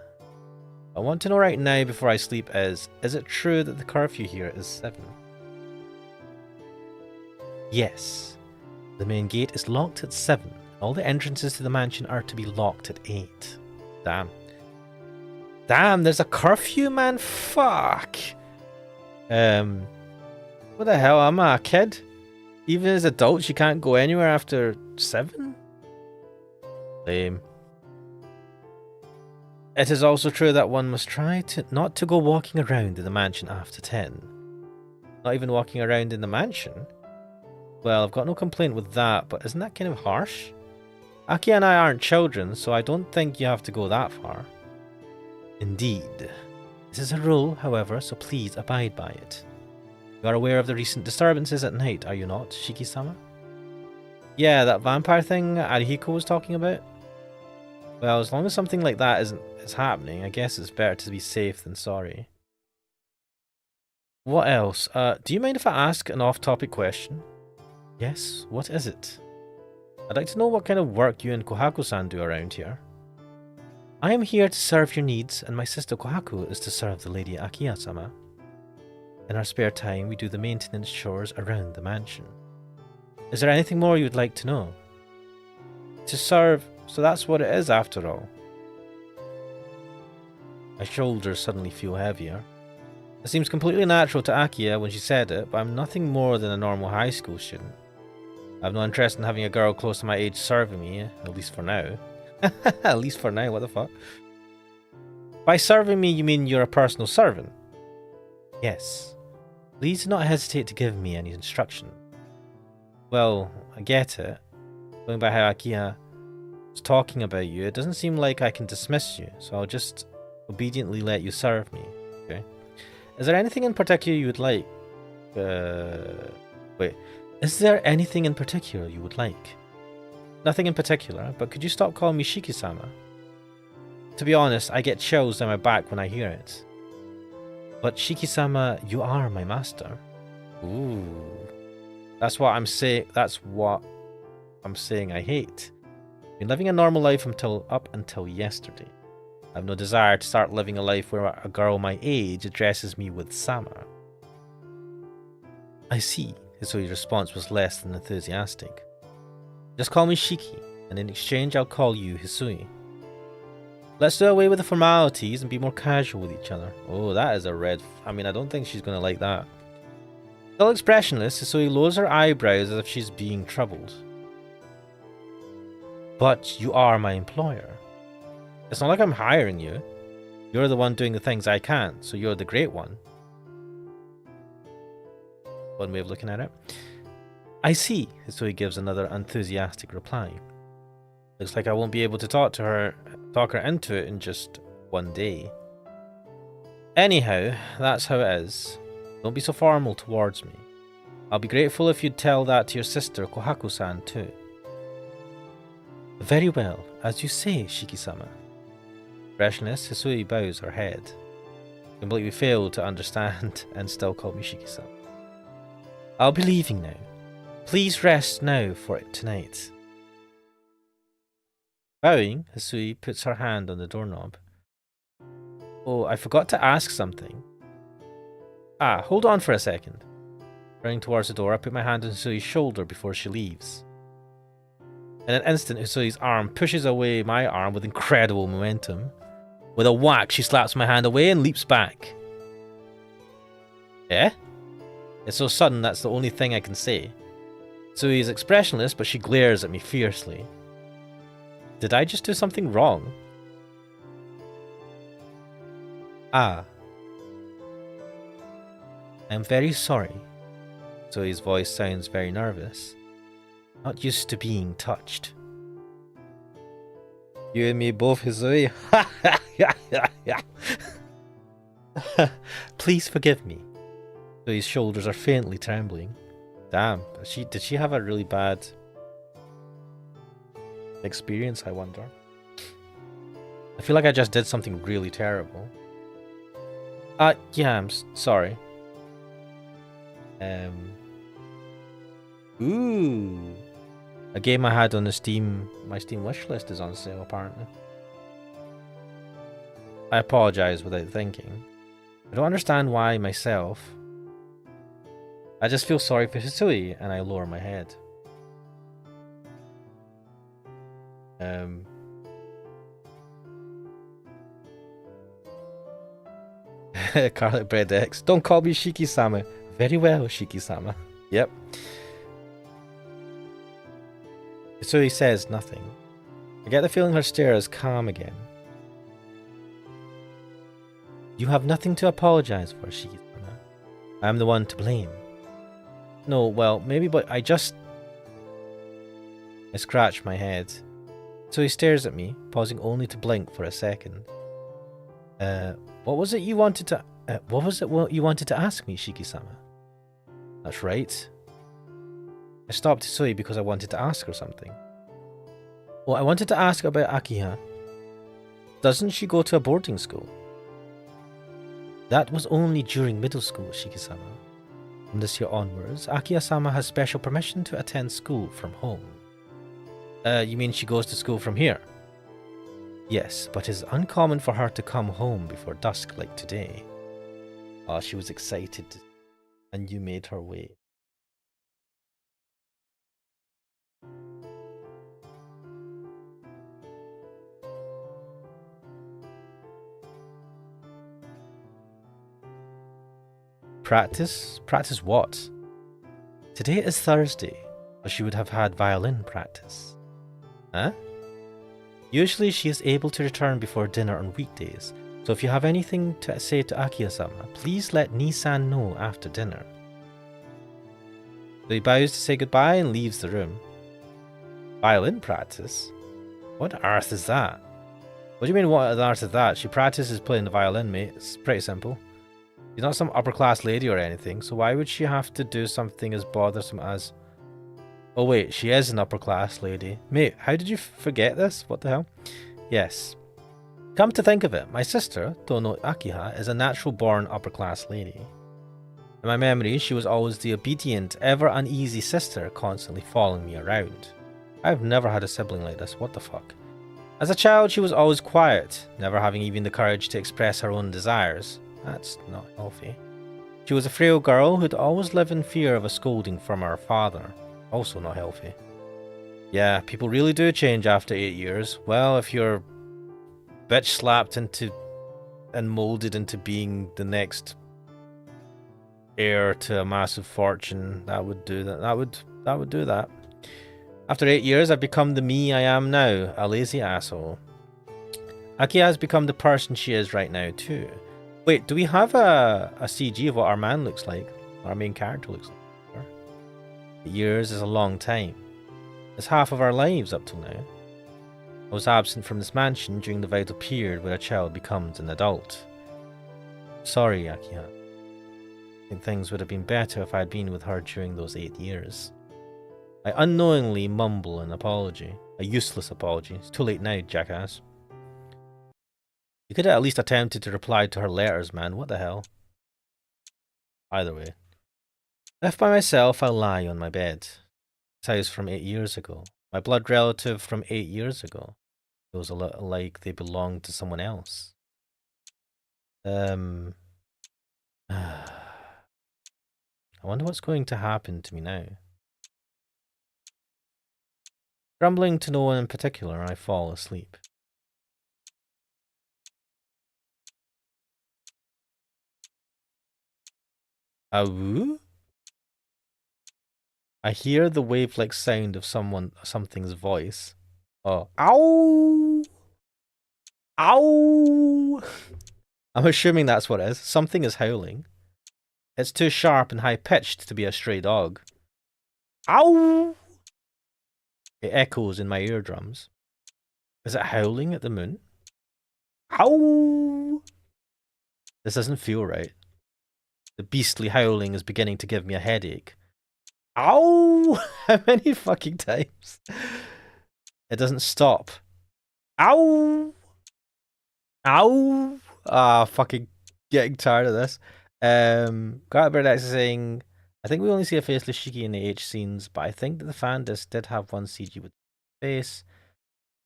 I want to know right now before I sleep is it true that the curfew here is 7? Yes. The main gate is locked at 7. All the entrances to the mansion are to be locked at 8. Damn. Damn, there's a curfew, man? Fuck. What the hell, am I a kid? Even as adults, you can't go anywhere after 7? Lame. It is also true that one must try not to go walking around in the mansion after 10. Not even walking around in the mansion? Well, I've got no complaint with that, but isn't that kind of harsh? Aki and I aren't children, so I don't think you have to go that far. Indeed. This is a rule, however, so please abide by it. You are aware of the recent disturbances at night, are you not, Shiki-sama? Yeah, that vampire thing Arihiko was talking about? Well, as long as something like that is happening, I guess it's better to be safe than sorry. What else? Do you mind if I ask an off-topic question? Yes, what is it? I'd like to know what kind of work you and Kohaku-san do around here. I am here to serve your needs, and my sister Kohaku is to serve the Lady Akiha-sama. In our spare time, we do the maintenance chores around the mansion. Is there anything more you would like to know? To serve, so that's what it is after all. My shoulders suddenly feel heavier. It seems completely natural to Akiha when she said it, but I'm nothing more than a normal high school student. I have no interest in having a girl close to my age serving me, at least for now. At least for now, what the fuck? By serving me, you mean you're a personal servant? Yes. Please do not hesitate to give me any instruction. Well, I get it. Going by how Akiha was talking about you, it doesn't seem like I can dismiss you, so I'll just obediently let you serve me, okay? Is there anything in particular you would like? Wait. Is there anything in particular you would like? Nothing in particular, but could you stop calling me Shiki-sama? To be honest, I get chills down my back when I hear it. But Shiki-sama, you are my master. Ooh. That's what I'm saying I hate. I've been living a normal life up until yesterday. I have no desire to start living a life where a girl my age addresses me with Sama. I see. Hisui's response was less than enthusiastic. Just call me Shiki, and in exchange I'll call you Hisui. Let's do away with the formalities and be more casual with each other. Oh, that is a red... I mean, I don't think she's going to like that. Still expressionless, Hisui lowers her eyebrows as if she's being troubled. But you are my employer. It's not like I'm hiring you. You're the one doing the things I can't, so you're the great one. One way of looking at it. I see, Hisui gives another enthusiastic reply. Looks like I won't be able to talk her into it in just one day. Anyhow, that's how it is. Don't be so formal towards me. I'll be grateful if you'd tell that to your sister Kohaku-san too. Very well, as you say, Shiki-sama. Expressionless, Hisui bows her head. Completely failed to understand and still called me Shiki-sama. I'll be leaving now. Please rest now for tonight. Bowing, Hisui puts her hand on the doorknob. Oh, I forgot to ask something. Ah, hold on for a second. Running towards the door, I put my hand on Hisui's shoulder before she leaves. In an instant, Hisui's arm pushes away my arm with incredible momentum. With a whack, she slaps my hand away and leaps back. Eh? It's so sudden that's the only thing I can say. Hisui is expressionless, but she glares at me fiercely. Did I just do something wrong? Ah. I am very sorry. Hisui's voice sounds very nervous. Not used to being touched. You and me both, Hisui. Please forgive me. Hisui's shoulders are faintly trembling. Damn, did she have a really bad experience, I wonder? I feel like I just did something really terrible. Yeah, I'm sorry. Ooh. A game I had on my Steam wishlist is on sale, apparently. I apologize without thinking. I don't understand why myself. I just feel sorry for Hisui, and I lower my head. Garlic bread X. Don't call me Shiki-sama. Very well, Shiki-sama. Yep. Hisui says nothing. I get the feeling her stare is calm again. You have nothing to apologize for, Shiki-sama. I am the one to blame. No, well, maybe, but I scratch my head. So he stares at me, pausing only to blink for a second. What was it you wanted to ask me, Shiki-sama? That's right. I stopped Hisui because I wanted to ask her something. Well, I wanted to ask about Akiha. Doesn't she go to a boarding school? That was only during middle school, Shiki-sama. From this year onwards, Akiha-sama has special permission to attend school from home. You mean she goes to school from here? Yes, but it's uncommon for her to come home before dusk like today. Ah, she was excited, and you made her wait. Practice? Practice what? Today is Thursday, so she would have had violin practice. Huh? Usually she is able to return before dinner on weekdays, so if you have anything to say to Akiha-sama, please let Nisan know after dinner. So he bows to say goodbye and leaves the room. Violin practice? What on earth is that? What do you mean what on earth is that? She practices playing the violin, mate. It's pretty simple. She's not some upper class lady or anything, so why would she have to do something as bothersome as... Oh wait, she is an upper class lady. Mate, how did you forget this? What the hell? Yes. Come to think of it, my sister, Tono Akiha, is a natural born upper class lady. In my memory, she was always the obedient, ever uneasy sister constantly following me around. I've never had a sibling like this, what the fuck? As a child, she was always quiet, never having even the courage to express her own desires. That's not healthy. She was a frail girl who'd always live in fear of a scolding from her father. Also not healthy. Yeah, people really do change after 8 years. Well, if you're bitch slapped into and molded into being the next heir to a massive fortune, that would do that. That would do that. After 8 years, I've become the me I am now, a lazy asshole. Aki has become the person she is right now too. Wait, do we have a CG of what our man looks like? What our main character looks like? 8 years is a long time. It's half of our lives up till now. I was absent from this mansion during the vital period where a child becomes an adult. Sorry, Akiha. I think things would have been better if I had been with her during those 8 years. I unknowingly mumble an apology. A useless apology. It's too late now, jackass. You could have at least attempted to reply to her letters, man. What the hell? Either way. Left by myself, I lie on my bed. This house from 8 years ago. My blood relative from 8 years ago. Feels a little like they belong to someone else. I wonder what's going to happen to me now. Grumbling to no one in particular, I fall asleep. Awoo? I hear the wave-like sound of something's voice. Oh. Ow! Ow! I'm assuming that's what it is. Something is howling. It's too sharp and high-pitched to be a stray dog. Ow! It echoes in my eardrums. Is it howling at the moon? Ow! This doesn't feel right. The beastly howling is beginning to give me a headache. Ow! How many fucking times? It doesn't stop. Ow! Ow! Ah, fucking getting tired of this. Got Bird accessing. I think we only see a faceless Shiki in the H scenes, but I think that the fan disc did have one CG with face.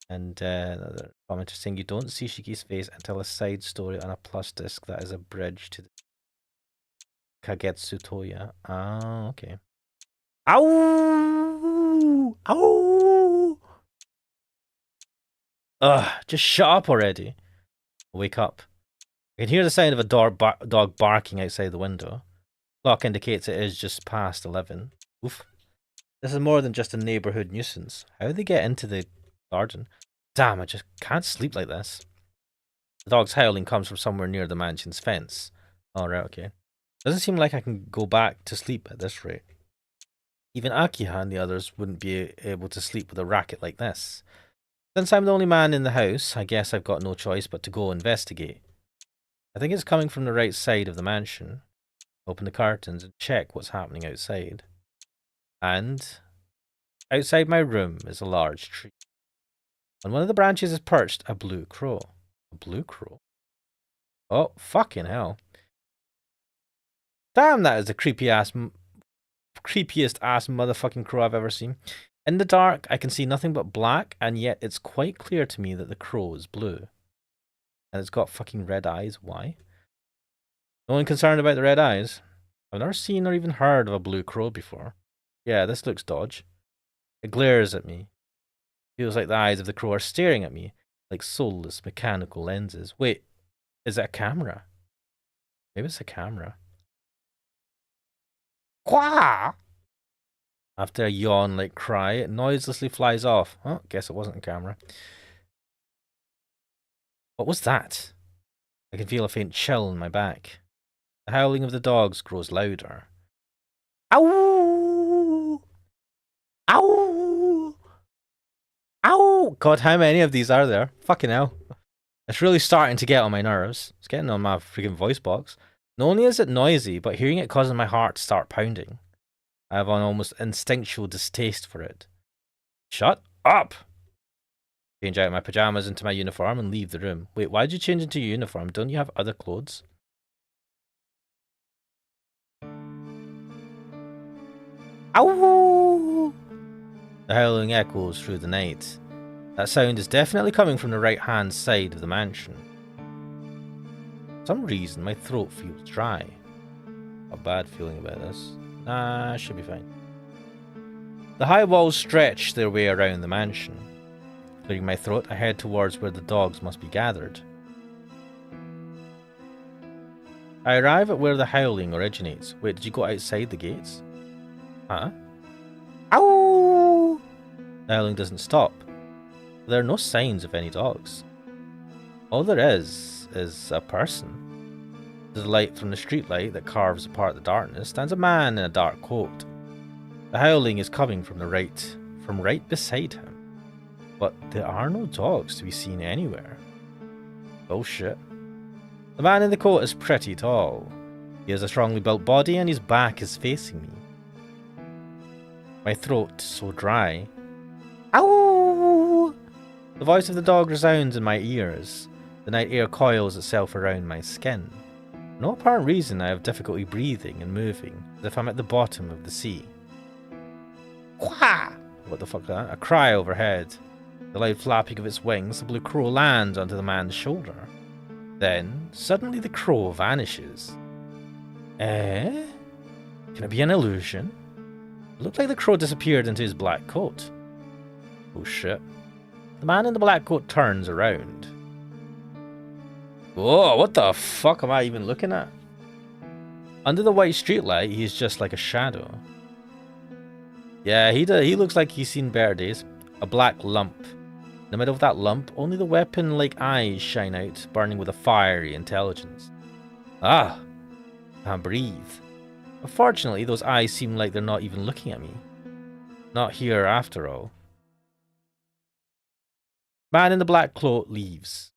And another commenter saying you don't see Shiki's face until a side story on a plus disc that is a bridge to the Kagetsu Toya. Ah, okay. Ow! Ow! Ugh, just shut up already. Wake up. I can hear the sound of a dog barking outside the window. Clock indicates it is just past 11. Oof. This is more than just a neighborhood nuisance. How do they get into the garden? Damn, I just can't sleep like this. The dog's howling comes from somewhere near the mansion's fence. Alright, okay. Doesn't seem like I can go back to sleep at this rate. Even Akiha and the others wouldn't be able to sleep with a racket like this. Since I'm the only man in the house, I guess I've got no choice but to go investigate. I think it's coming from the right side of the mansion. Open the curtains and check what's happening outside. And outside my room is a large tree. On one of the branches is perched a blue crow. A blue crow? Oh, fucking hell. Damn, that is the creepiest ass motherfucking crow I've ever seen. In the dark, I can see nothing but black, and yet it's quite clear to me that the crow is blue. And it's got fucking red eyes. Why? No one concerned about the red eyes? I've never seen or even heard of a blue crow before. Yeah, this looks dodge. It glares at me. Feels like the eyes of the crow are staring at me, like soulless mechanical lenses. Wait, is that a camera? Maybe it's a camera. Quah! After a yawn-like cry, it noiselessly flies off. Oh, guess it wasn't a camera. What was that? I can feel a faint chill in my back. The howling of the dogs grows louder. Ow! Ow! Ow! God, how many of these are there? Fucking hell. It's really starting to get on my nerves. It's getting on my freaking voice box. Not only is it noisy, but hearing it causes my heart to start pounding. I have an almost instinctual distaste for it. Shut up! Change out my pajamas into my uniform and leave the room. Wait, why did you change into your uniform? Don't you have other clothes? Ow! The howling echoes through the night. That sound is definitely coming from the right-hand side of the mansion. For some reason, my throat feels dry. A bad feeling about this. Nah, should be fine. The high walls stretch their way around the mansion. Clearing my throat, I head towards where the dogs must be gathered. I arrive at where the howling originates. Wait, did you go outside the gates? Huh? Ow! The howling doesn't stop. There are no signs of any dogs. All there is a person. To the light from the streetlight that carves apart the darkness stands a man in a dark coat. The howling is coming from right beside him. But there are no dogs to be seen anywhere. Bullshit. The man in the coat is pretty tall. He has a strongly built body and his back is facing me. My throat is so dry. Ow! The voice of the dog resounds in my ears. The night air coils itself around my skin. For no apparent reason, I have difficulty breathing and moving, as if I'm at the bottom of the sea. Quah! What the fuck is that? A cry overhead. The loud flapping of its wings, the blue crow lands onto the man's shoulder. Then, suddenly the crow vanishes. Eh? Can it be an illusion? It looked like the crow disappeared into his black coat. Oh shit. The man in the black coat turns around. Whoa, what the fuck am I even looking at? Under the white streetlight, he's just like a shadow. Yeah, he looks like he's seen better days. A black lump. In the middle of that lump, only the weapon-like eyes shine out, burning with a fiery intelligence. Ah! I can't breathe. Unfortunately, those eyes seem like they're not even looking at me. Not here, after all. Man in the black cloak leaves.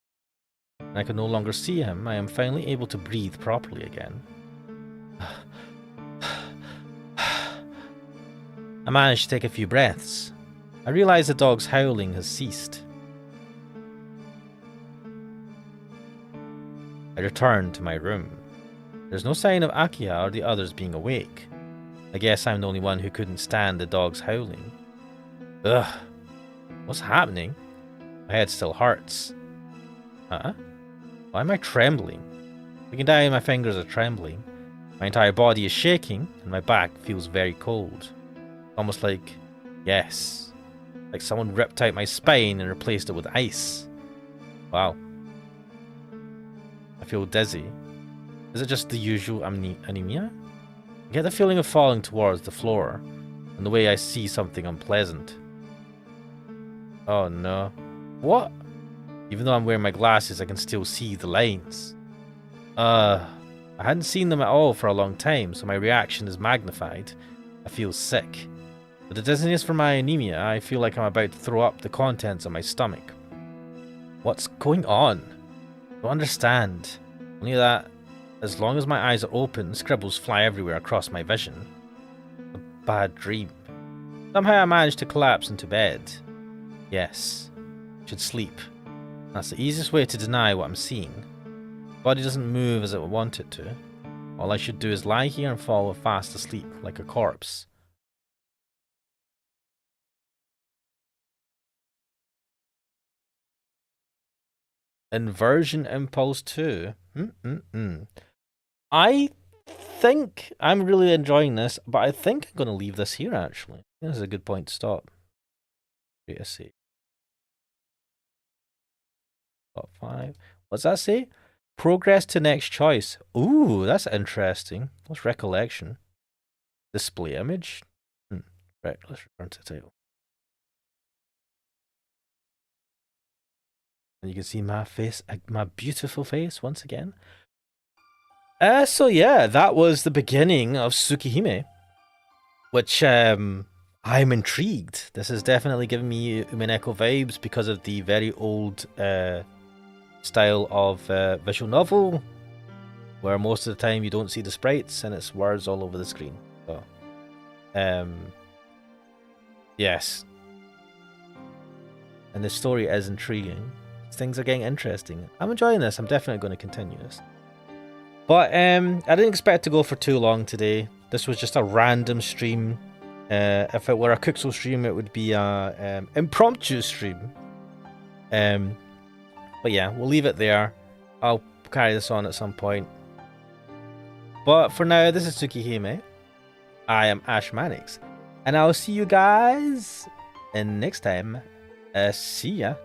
I can no longer see him. I am finally able to breathe properly again. I managed to take a few breaths. I realize the dog's howling has ceased. I return to my room. There's no sign of Akiha or the others being awake. I guess I'm the only one who couldn't stand the dog's howling. Ugh. What's happening? My head still hurts. Huh? Why am I trembling? Looking down, my fingers are trembling. My entire body is shaking, and my back feels very cold. Almost like, yes, like someone ripped out my spine and replaced it with ice. Wow. I feel dizzy. Is it just the usual anemia? I get the feeling of falling towards the floor, and the way I see something unpleasant. Oh no. What? Even though I'm wearing my glasses, I can still see the lines. I hadn't seen them at all for a long time, so my reaction is magnified. I feel sick. With the dizziness from my anemia, I feel like I'm about to throw up the contents of my stomach. What's going on? I don't understand. Only that, as long as my eyes are open, scribbles fly everywhere across my vision. A bad dream. Somehow I managed to collapse into bed. Yes, I should sleep. That's the easiest way to deny what I'm seeing. My body doesn't move as I would want it to. All I should do is lie here and fall fast asleep like a corpse. Inversion Impulse 2. I think I'm really enjoying this, but I think I'm going to leave this here, actually. This is a good point to stop. Wait a sec. Top 5. What's that say? Progress to next choice. Ooh, that's interesting. What's recollection? Display image? Right, let's return to the title. And you can see my face, my beautiful face once again. So yeah, that was the beginning of Tsukihime, which I'm intrigued. This is definitely giving me Umineko vibes because of the very old style of visual novel, where most of the time you don't see the sprites and it's words all over the screen. So, yes, and the story is intriguing. Things are getting interesting. I'm enjoying this. I'm definitely going to continue this. But I didn't expect to go for too long today. This was just a random stream. If it were a Kuxel stream, it would be a impromptu stream. But yeah, we'll leave it there. I'll carry this on at some point. But for now, this is Tsukihime. I am Ash Mannix. And I'll see you guys in next time. See ya.